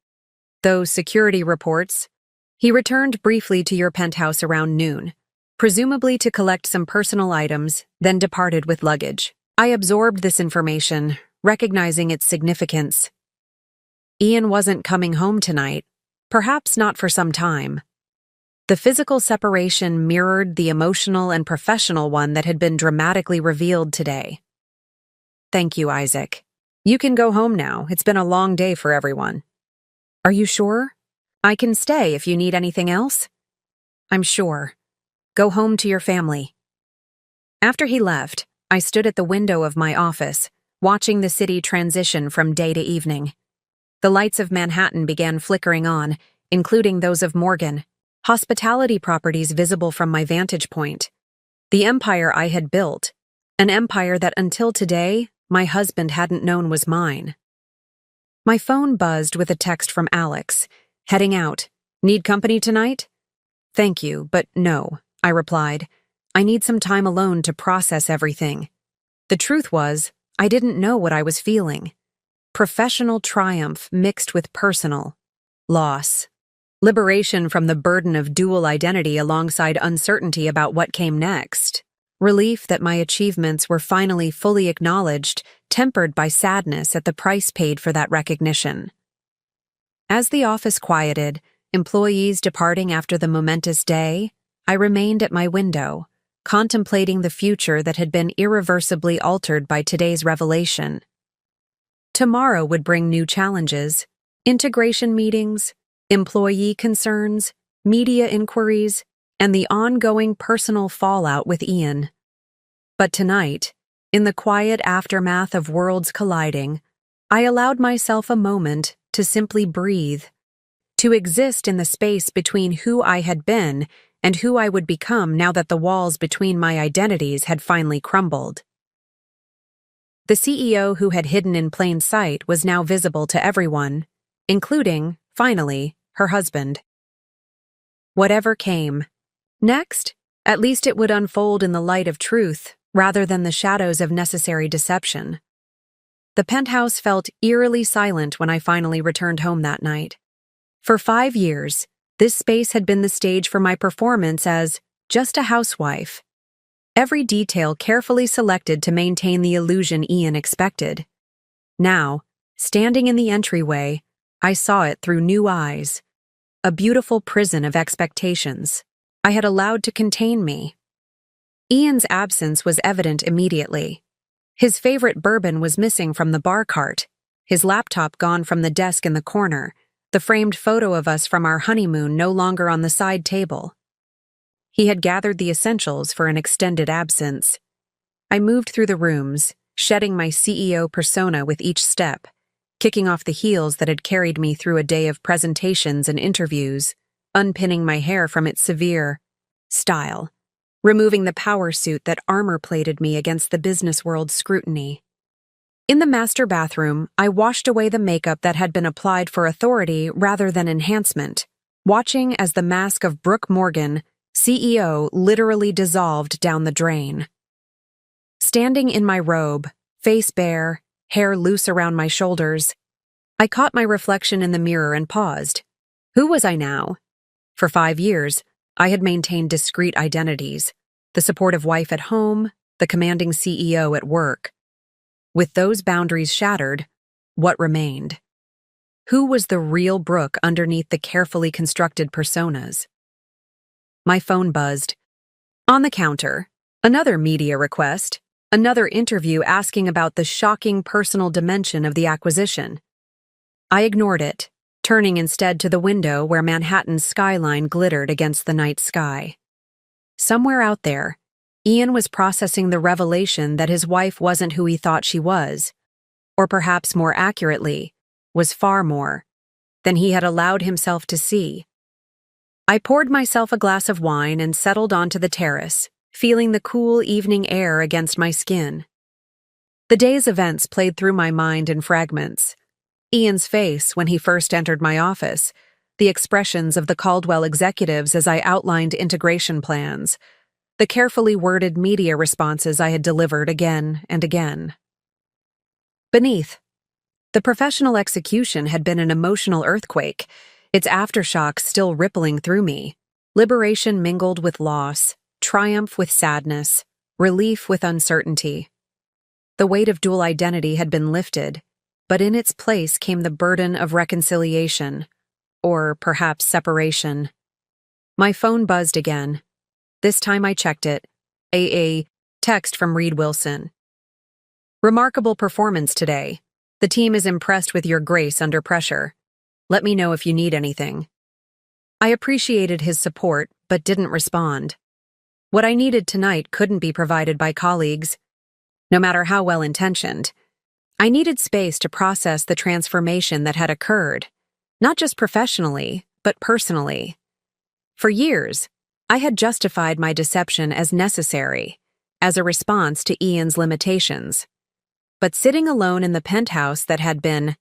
Speaker 1: "Though security reports, he returned briefly to your penthouse around noon, presumably to collect some personal items, then departed with luggage." I absorbed this information, recognizing its significance. Ian wasn't coming home tonight, perhaps not for some time. The physical separation mirrored the emotional and professional one that had been dramatically revealed today. "Thank you, Isaac. You can go home now. It's been a long day for everyone." "Are you sure? I can stay if you need anything else." "I'm sure. Go home to your family." After he left, I stood at the window of my office, watching the city transition from day to evening. The lights of Manhattan began flickering on, including those of Morgan, hospitality properties visible from my vantage point. The empire I had built, an empire that until today, my husband hadn't known was mine. My phone buzzed with a text from Alex. Heading out. Need company tonight? Thank you, but no, I replied. I need some time alone to process everything. The truth was, I didn't know what I was feeling. Professional triumph mixed with personal loss. Liberation from the burden of dual identity alongside uncertainty about what came next. Relief that my achievements were finally fully acknowledged, tempered by sadness at the price paid for that recognition. As the office quieted, employees departing after the momentous day, I remained at my window, contemplating the future that had been irreversibly altered by today's revelation. Tomorrow would bring new challenges, integration meetings, employee concerns, media inquiries, and the ongoing personal fallout with Ian. But tonight, in the quiet aftermath of worlds colliding, I allowed myself a moment to simply breathe, to exist in the space between who I had been and who I would become now that the walls between my identities had finally crumbled. The CEO who had hidden in plain sight was now visible to everyone, including, finally, her husband. Whatever came next, at least it would unfold in the light of truth rather than the shadows of necessary deception. The penthouse felt eerily silent when I finally returned home that night. For 5 years, this space had been the stage for my performance as just a housewife. Every detail carefully selected to maintain the illusion Ian expected. Now, standing in the entryway, I saw it through new eyes. A beautiful prison of expectations I had allowed to contain me. Ian's absence was evident immediately. His favorite bourbon was missing from the bar cart, his laptop gone from the desk in the corner, the framed photo of us from our honeymoon no longer on the side table. He had gathered the essentials for an extended absence. I moved through the rooms, shedding my CEO persona with each step, kicking off the heels that had carried me through a day of presentations and interviews, unpinning my hair from its severe style, removing the power suit that armor-plated me against the business world's scrutiny. In the master bathroom, I washed away the makeup that had been applied for authority rather than enhancement, watching as the mask of Brooke Morgan, CEO, literally dissolved down the drain. Standing in my robe, face bare, hair loose around my shoulders, I caught my reflection in the mirror and paused. Who was I now? For 5 years, I had maintained discrete identities, the supportive wife at home, the commanding CEO at work. With those boundaries shattered, what remained? Who was the real Brooke underneath the carefully constructed personas? My phone buzzed. On the counter, another media request, another interview asking about the shocking personal dimension of the acquisition. I ignored it, turning instead to the window where Manhattan's skyline glittered against the night sky. Somewhere out there, Ian was processing the revelation that his wife wasn't who he thought she was, or perhaps more accurately, was far more than he had allowed himself to see. I poured myself a glass of wine and settled onto the terrace, feeling the cool evening air against my skin. The day's events played through my mind in fragments. Ian's face when he first entered my office, the expressions of the Caldwell executives as I outlined integration plans, the carefully worded media responses I had delivered again and again. Beneath, the professional execution had been an emotional earthquake, its aftershocks still rippling through me, liberation mingled with loss, triumph with sadness, relief with uncertainty. The weight of dual identity had been lifted, but in its place came the burden of reconciliation, or perhaps separation. My phone buzzed again. This time I checked it. A text from Reed Wilson. Remarkable performance today. The team is impressed with your grace under pressure. Let me know if you need anything. I appreciated his support, but didn't respond. What I needed tonight couldn't be provided by colleagues, no matter how well-intentioned. I needed space to process the transformation that had occurred, not just professionally, but personally. For years, I had justified my deception as necessary, as a response to Ian's limitations. But sitting alone in the penthouse that had been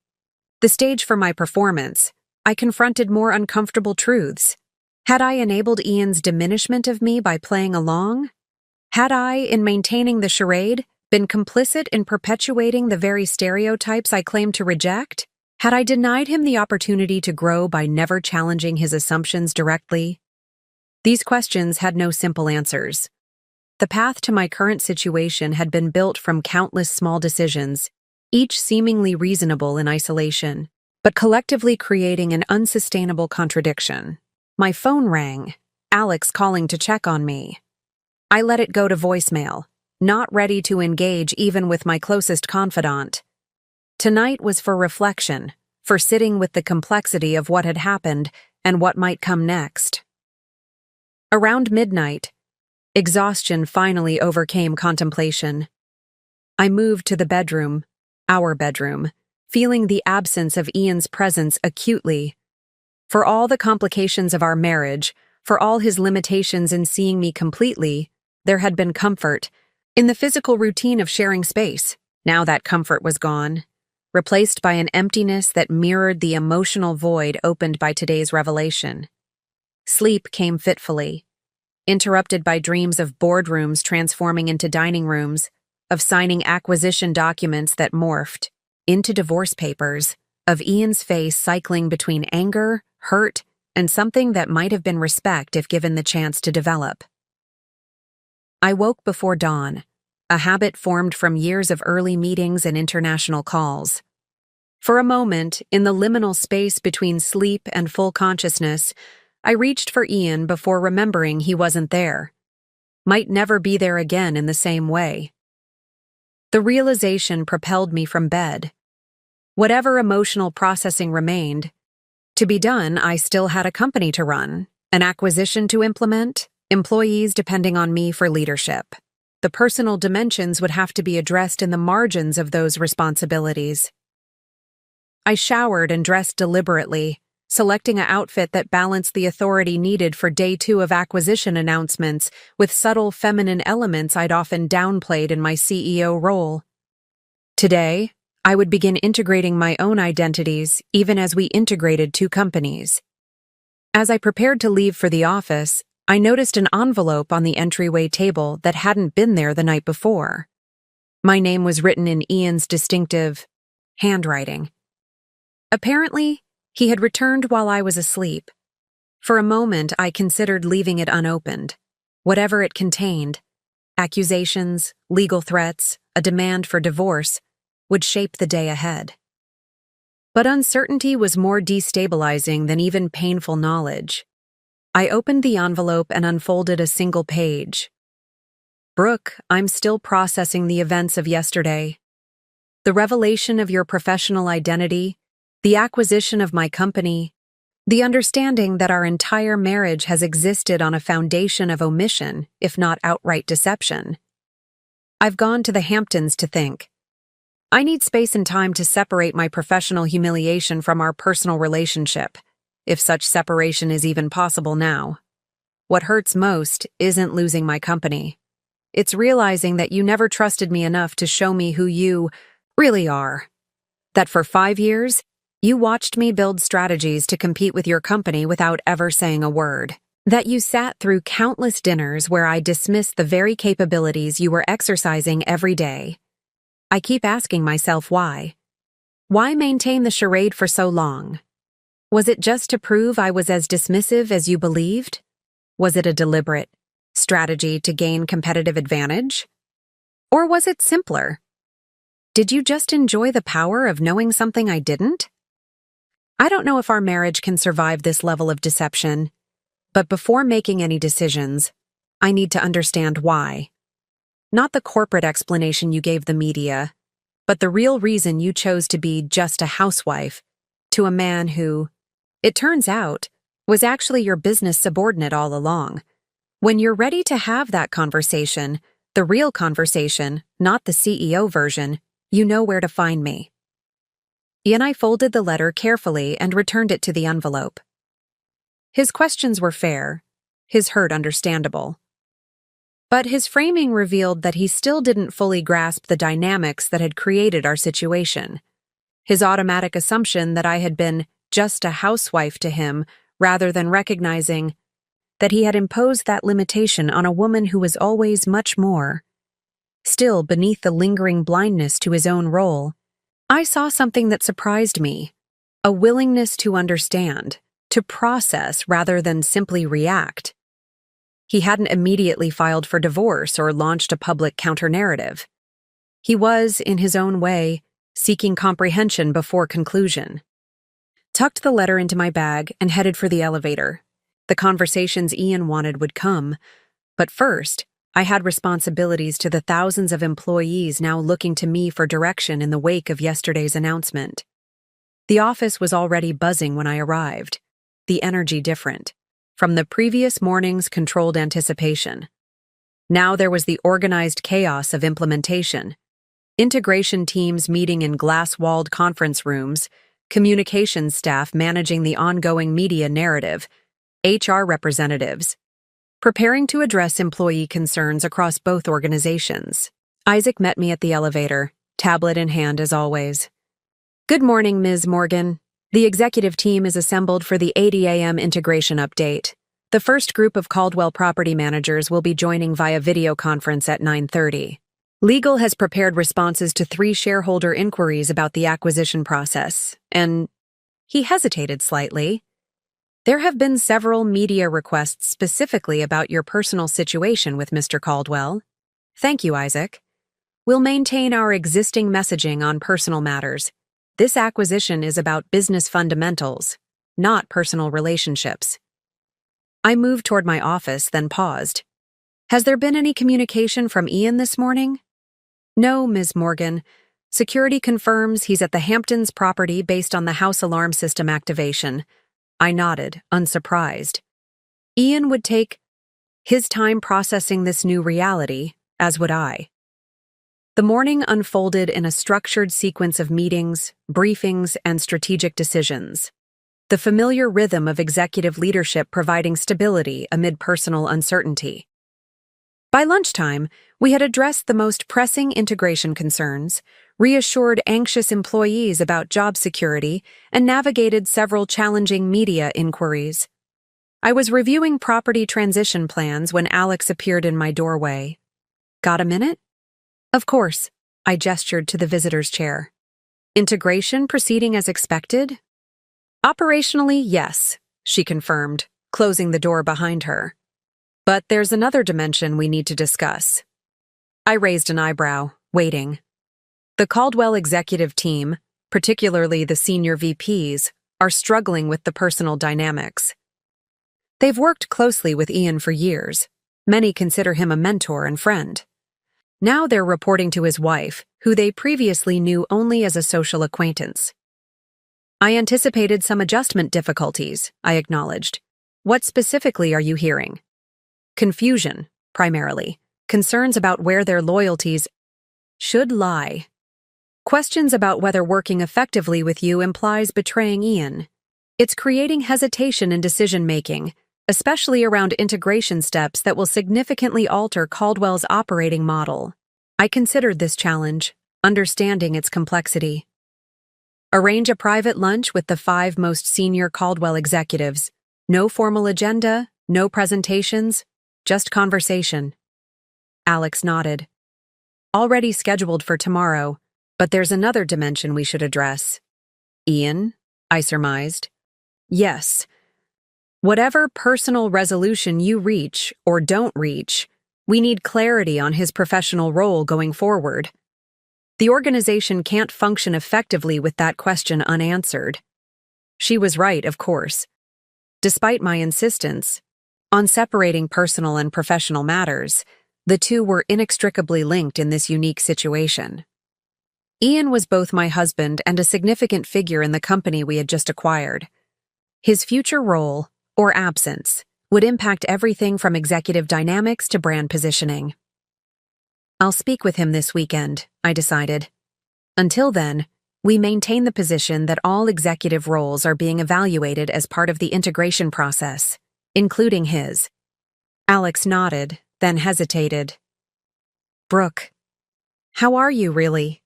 Speaker 1: the stage for my performance, I confronted more uncomfortable truths. Had I enabled Ian's diminishment of me by playing along? Had I, in maintaining the charade, been complicit in perpetuating the very stereotypes I claimed to reject? Had I denied him the opportunity to grow by never challenging his assumptions directly? These questions had no simple answers. The path to my current situation had been built from countless small decisions, each seemingly reasonable in isolation, but collectively creating an unsustainable contradiction. My phone rang, Alex calling to check on me. I let it go to voicemail, not ready to engage even with my closest confidant. Tonight was for reflection, for sitting with the complexity of what had happened and what might come next. Around midnight, exhaustion finally overcame contemplation. I moved to the bedroom, our bedroom, feeling the absence of Ian's presence acutely. For all the complications of our marriage, for all his limitations in seeing me completely, there had been comfort in the physical routine of sharing space. Now that comfort was gone, replaced by an emptiness that mirrored the emotional void opened by today's revelation. Sleep came fitfully, interrupted by dreams of boardrooms transforming into dining rooms, of signing acquisition documents that morphed into divorce papers, of Ian's face cycling between anger, hurt, and something that might have been respect if given the chance to develop. I woke before dawn, a habit formed from years of early meetings and international calls. For a moment, in the liminal space between sleep and full consciousness, I reached for Ian before remembering he wasn't there. Might never be there again in the same way. The realization propelled me from bed. Whatever emotional processing remained, to be done, I still had a company to run, an acquisition to implement, employees depending on me for leadership. The personal dimensions would have to be addressed in the margins of those responsibilities. I showered and dressed deliberately, selecting an outfit that balanced the authority needed for day 2 of acquisition announcements with subtle feminine elements I'd often downplayed in my CEO role. Today, I would begin integrating my own identities even as we integrated 2 companies. As I prepared to leave for the office, I noticed an envelope on the entryway table that hadn't been there the night before. My name was written in Ian's distinctive handwriting. Apparently, he had returned while I was asleep. For a moment, I considered leaving it unopened. Whatever it contained, accusations, legal threats, a demand for divorce, would shape the day ahead. But uncertainty was more destabilizing than even painful knowledge. I opened the envelope and unfolded a single page. Brooke, I'm still processing the events of yesterday. The revelation of your professional identity, the acquisition of my company, the understanding that our entire marriage has existed on a foundation of omission, if not outright deception. I've gone to the Hamptons to think. I need space and time to separate my professional humiliation from our personal relationship, if such separation is even possible now. What hurts most isn't losing my company. It's realizing that you never trusted me enough to show me who you really are. That for 5 years, you watched me build strategies to compete with your company without ever saying a word. That you sat through countless dinners where I dismissed the very capabilities you were exercising every day. I keep asking myself why. Why maintain the charade for so long? Was it just to prove I was as dismissive as you believed? Was it a deliberate strategy to gain competitive advantage? Or was it simpler? Did you just enjoy the power of knowing something I didn't? I don't know if our marriage can survive this level of deception, but before making any decisions, I need to understand why. Not the corporate explanation you gave the media, but the real reason you chose to be just a housewife to a man who, it turns out, was actually your business subordinate all along. When you're ready to have that conversation, the real conversation, not the CEO version, you know where to find me. Ian I folded the letter carefully and returned it to the envelope. His questions were fair, his hurt understandable. But his framing revealed that he still didn't fully grasp the dynamics that had created our situation. His automatic assumption that I had been just a housewife to him, rather than recognizing that he had imposed that limitation on a woman who was always much more. Still, beneath the lingering blindness to his own role, I saw something that surprised me, a willingness to understand, to process rather than simply react. He hadn't immediately filed for divorce or launched a public counter-narrative. He was, in his own way, seeking comprehension before conclusion. Tucked the letter into my bag and headed for the elevator. The conversations Ian wanted would come, but first, I had responsibilities to the thousands of employees now looking to me for direction in the wake of yesterday's announcement. The office was already buzzing when I arrived, the energy different, from the previous morning's controlled anticipation. Now there was the organized chaos of implementation. Integration teams meeting in glass-walled conference rooms, communications staff managing the ongoing media narrative, HR representatives, preparing to address employee concerns across both organizations. Isaac met me at the elevator, tablet in hand as always. "Good morning, Ms. Morgan. The executive team is assembled for the 8 a.m. integration update. The first group of Caldwell property managers will be joining via video conference at 9:30. Legal has prepared responses to 3 shareholder inquiries about the acquisition process, and..." He hesitated slightly. "There have been several media requests specifically about your personal situation with Mr. Caldwell." "Thank you, Isaac. We'll maintain our existing messaging on personal matters. This acquisition is about business fundamentals, not personal relationships." I moved toward my office, then paused. "Has there been any communication from Ian this morning?" "No, Ms. Morgan. Security confirms he's at the Hamptons property based on the house alarm system activation." I nodded, unsurprised. Ian would take his time processing this new reality, as would I. The morning unfolded in a structured sequence of meetings, briefings, and strategic decisions. The familiar rhythm of executive leadership providing stability amid personal uncertainty. By lunchtime, we had addressed the most pressing integration concerns, reassured anxious employees about job security, and navigated several challenging media inquiries. I was reviewing property transition plans when Alex appeared in my doorway. "Got a minute?" "Of course," I gestured to the visitor's chair. "Integration proceeding as expected?" "Operationally, yes," she confirmed, closing the door behind her. "But there's another dimension we need to discuss." I raised an eyebrow, waiting. The Caldwell executive team, particularly the senior VPs, are struggling with the personal dynamics. They've worked closely with Ian for years. Many consider him a mentor and friend. Now they're reporting to his wife, who they previously knew only as a social acquaintance. "I anticipated some adjustment difficulties," I acknowledged. "What specifically are you hearing?" "Confusion, primarily. Concerns about where their loyalties should lie. Questions about whether working effectively with you implies betraying Ian. It's creating hesitation in decision-making, especially around integration steps that will significantly alter Caldwell's operating model. I considered this challenge, understanding its complexity. Arrange a private lunch with the 5 most senior Caldwell executives. No formal agenda, no presentations, just conversation." Alex nodded. "Already scheduled for tomorrow, but there's another dimension we should address." "Ian?" I surmised. "Yes. Whatever personal resolution you reach or don't reach, we need clarity on his professional role going forward. The organization can't function effectively with that question unanswered." She was right, of course. Despite my insistence on separating personal and professional matters, the two were inextricably linked in this unique situation. Ian was both my husband and a significant figure in the company we had just acquired. His future role, or absence, would impact everything from executive dynamics to brand positioning. I'll speak with him this weekend, I decided. Until then, we maintain the position that all executive roles are being evaluated as part of the integration process, including his. Alex nodded, then hesitated. Brooke, how are you really?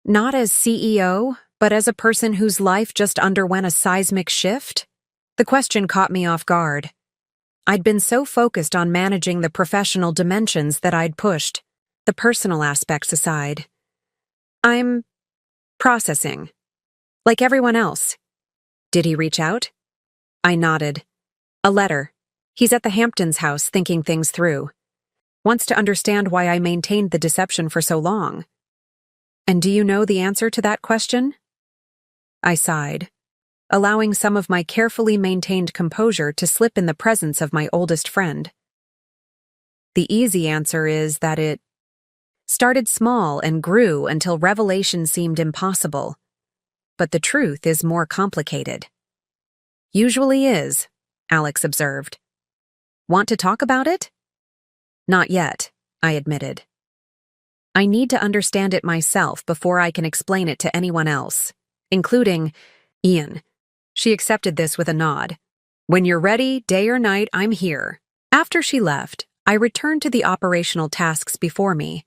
Speaker 1: Not as CEO, but as a person whose life just underwent a seismic shift? The question caught me off guard. I'd been so focused on managing the professional dimensions that I'd pushed the personal aspects aside. I'm processing, like everyone else. Did he reach out? I nodded. A letter. He's at the Hamptons house thinking things through. Wants to understand why I maintained the deception for so long. And do you know the answer to that question? I sighed, allowing some of my carefully maintained composure to slip in the presence of my oldest friend. The easy answer is that it started small and grew until revelation seemed impossible. But the truth is more complicated. Usually is, Alex observed. Want to talk about it? Not yet, I admitted. I need to understand it myself before I can explain it to anyone else, including Ian. She accepted this with a nod. When you're ready, day or night, I'm here. After she left, I returned to the operational tasks before me.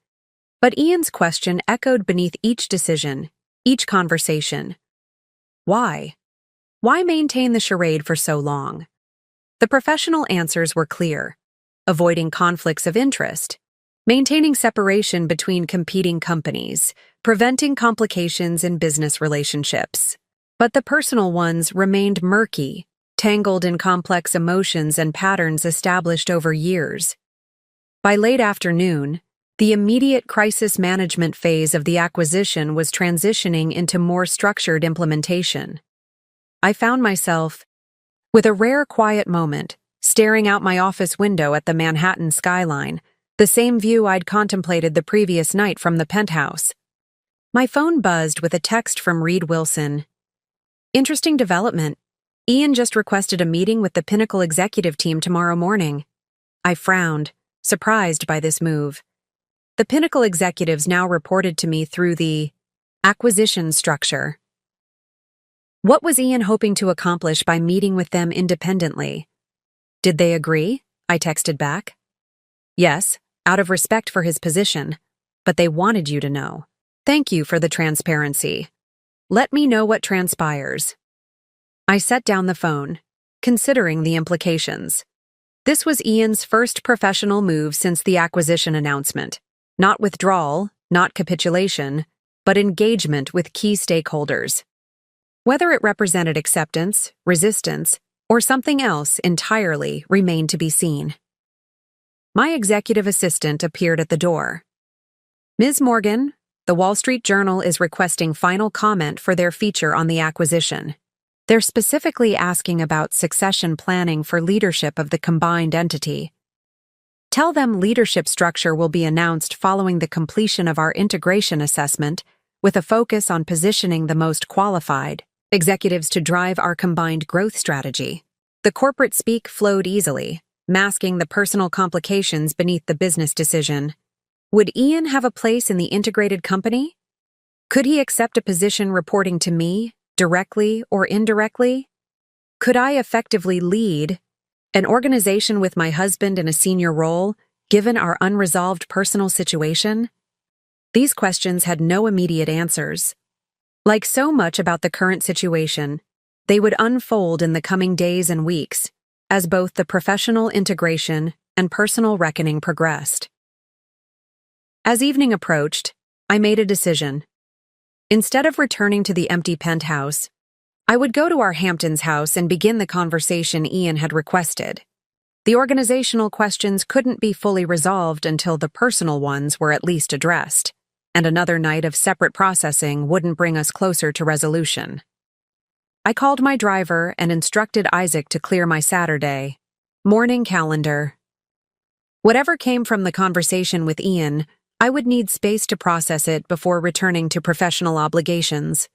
Speaker 1: But Ian's question echoed beneath each decision, each conversation. Why? Why maintain the charade for so long? The professional answers were clear. Avoiding conflicts of interest, maintaining separation between competing companies, preventing complications in business relationships. But the personal ones remained murky, tangled in complex emotions and patterns established over years. By late afternoon, the immediate crisis management phase of the acquisition was transitioning into more structured implementation. I found myself, with a rare quiet moment, staring out my office window at the Manhattan skyline, the same view I'd contemplated the previous night from the penthouse. My phone buzzed with a text from Reed Wilson. Interesting development. Ian just requested a meeting with the Pinnacle executive team tomorrow morning. I frowned, surprised by this move. The Pinnacle executives now reported to me through the acquisition structure. What was Ian hoping to accomplish by meeting with them independently? Did they agree? I texted back. Yes, out of respect for his position, but they wanted you to know. Thank you for the transparency. Let me know what transpires. I set down the phone, considering the implications. This was Ian's first professional move since the acquisition announcement. Not withdrawal, not capitulation, but engagement with key stakeholders. Whether it represented acceptance, resistance, or something else entirely remained to be seen. My executive assistant appeared at the door. Ms. Morgan, the Wall Street Journal is requesting final comment for their feature on the acquisition. They're specifically asking about succession planning for leadership of the combined entity. Tell them leadership structure will be announced following the completion of our integration assessment, with a focus on positioning the most qualified executives to drive our combined growth strategy. The corporate speak flowed easily, masking the personal complications beneath the business decision. Would Ian have a place in the integrated company? Could he accept a position reporting to me, directly or indirectly? Could I effectively lead an organization with my husband in a senior role, given our unresolved personal situation? These questions had no immediate answers. Like so much about the current situation, they would unfold in the coming days and weeks, as both the professional integration and personal reckoning progressed. As evening approached, I made a decision. Instead of returning to the empty penthouse, I would go to our Hamptons house and begin the conversation Ian had requested. The organizational questions couldn't be fully resolved until the personal ones were at least addressed, and another night of separate processing wouldn't bring us closer to resolution. I called my driver and instructed Isaac to clear my Saturday morning calendar. Whatever came from the conversation with Ian, I would need space to process it before returning to professional obligations.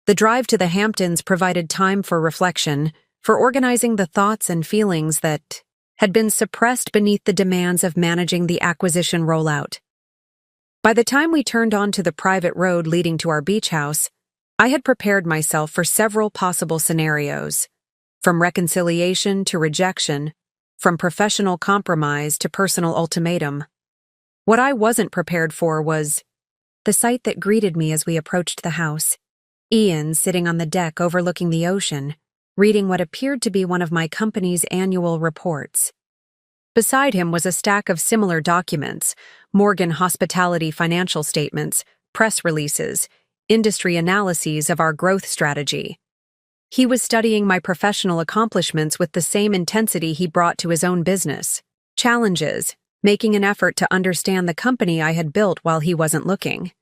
Speaker 1: The drive to the Hamptons provided time for reflection, for organizing the thoughts and feelings that had been suppressed beneath the demands of managing the acquisition rollout. By the time we turned onto the private road leading to our beach house, I had prepared myself for several possible scenarios, from reconciliation to rejection, from professional compromise to personal ultimatum. What I wasn't prepared for was the sight that greeted me as we approached the house. Ian sitting on the deck overlooking the ocean, reading what appeared to be one of my company's annual reports. Beside him was a stack of similar documents: Morgan Hospitality financial statements, press releases, industry analyses of our growth strategy. He was studying my professional accomplishments with the same intensity he brought to his own business. Challenges, making an effort to understand the company I had built while he wasn't looking.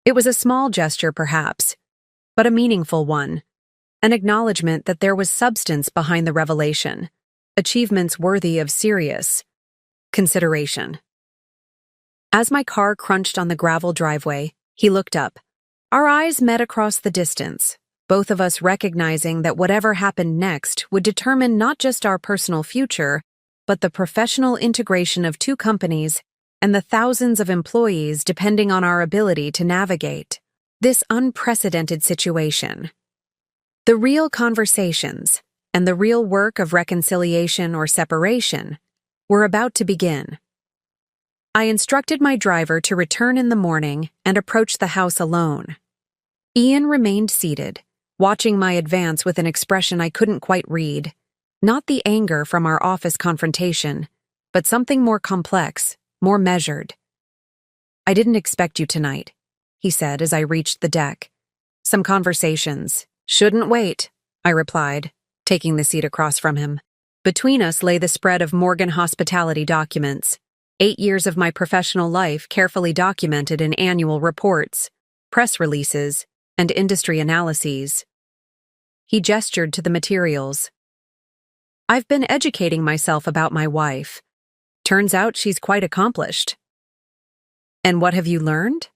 Speaker 1: It was a small gesture, perhaps, but a meaningful one. An acknowledgement that there was substance behind the revelation, achievements worthy of serious consideration. As my car crunched on the gravel driveway, he looked up. Our eyes met across the distance, both of us recognizing that whatever happened next would determine not just our personal future, but the professional integration of two companies and the thousands of employees depending on our ability to navigate this unprecedented situation. The real conversations and the real work of reconciliation or separation were about to begin. I instructed my driver to return in the morning and approach the house alone. Ian remained seated, watching my advance with an expression I couldn't quite read. Not the anger from our office confrontation, but something more complex, more measured. I didn't expect you tonight, he said as I reached the deck. Some conversations. Shouldn't wait, I replied, taking the seat across from him. Between us lay the spread of Morgan Hospitality documents, 8 years of my professional life carefully documented in annual reports, press releases, and industry analyses. He gestured to the materials. I've been educating myself about my wife. Turns out she's quite accomplished. And what have you learned?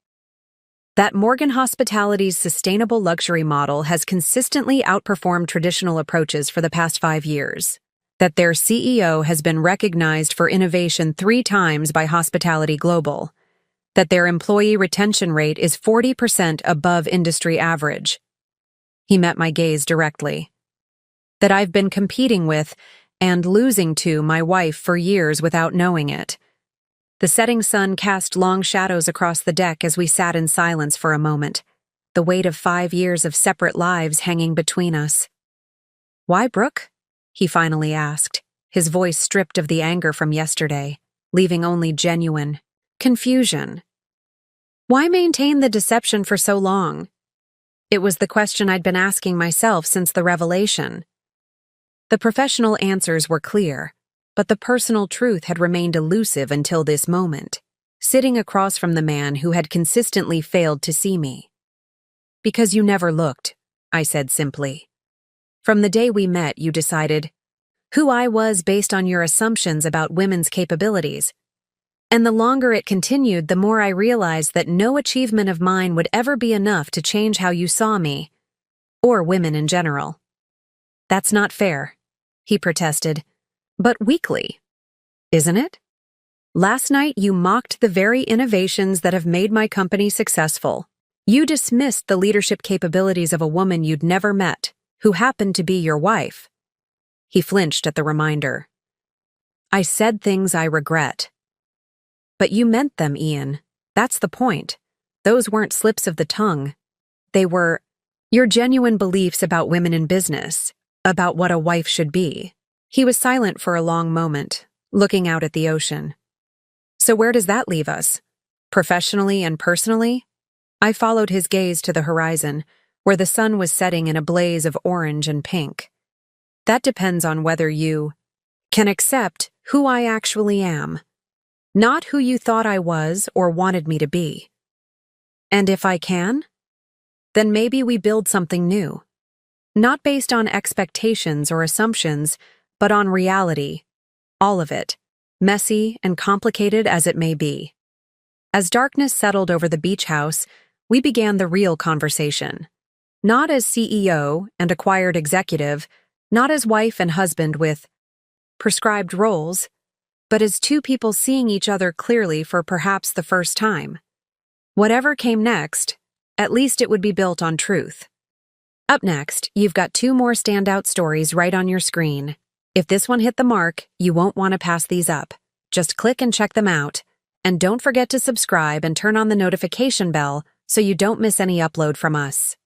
Speaker 1: That Morgan Hospitality's sustainable luxury model has consistently outperformed traditional approaches for the past 5 years. That their CEO has been recognized for innovation 3 times by Hospitality Global. That their employee retention rate is 40% above industry average. He met my gaze directly. That I've been competing with and losing to my wife for years without knowing it. The setting sun cast long shadows across the deck as we sat in silence for a moment, the weight of 5 years of separate lives hanging between us. Why, Brooke? He finally asked, his voice stripped of the anger from yesterday, leaving only genuine confusion. Why maintain the deception for so long? It was the question I'd been asking myself since the revelation. The professional answers were clear, but the personal truth had remained elusive until this moment, sitting across from the man who had consistently failed to see me. Because you never looked, I said simply. From the day we met, you decided who I was based on your assumptions about women's capabilities. And the longer it continued, the more I realized that no achievement of mine would ever be enough to change how you saw me, or women in general. That's not fair, he protested. But weakly, isn't it? Last night you mocked the very innovations that have made my company successful. You dismissed the leadership capabilities of a woman you'd never met, who happened to be your wife. He flinched at the reminder. I said things I regret. But you meant them, Ian. That's the point. Those weren't slips of the tongue. They were your genuine beliefs about women in business, about what a wife should be. He was silent for a long moment, looking out at the ocean. So where does that leave us? Professionally and personally? I followed his gaze to the horizon, where the sun was setting in a blaze of orange and pink. That depends on whether you can accept who I actually am, not who you thought I was or wanted me to be. And if I can, then maybe we build something new. Not based on expectations or assumptions, but on reality, all of it, messy and complicated as it may be. As darkness settled over the beach house, we began the real conversation. Not as CEO and acquired executive, not as wife and husband with prescribed roles, but as two people seeing each other clearly for perhaps the first time. Whatever came next, at least it would be built on truth. Up next, you've got 2 more standout stories right on your screen. If this one hit the mark, you won't want to pass these up. Just click and check them out. And don't forget to subscribe and turn on the notification bell so you don't miss any upload from us.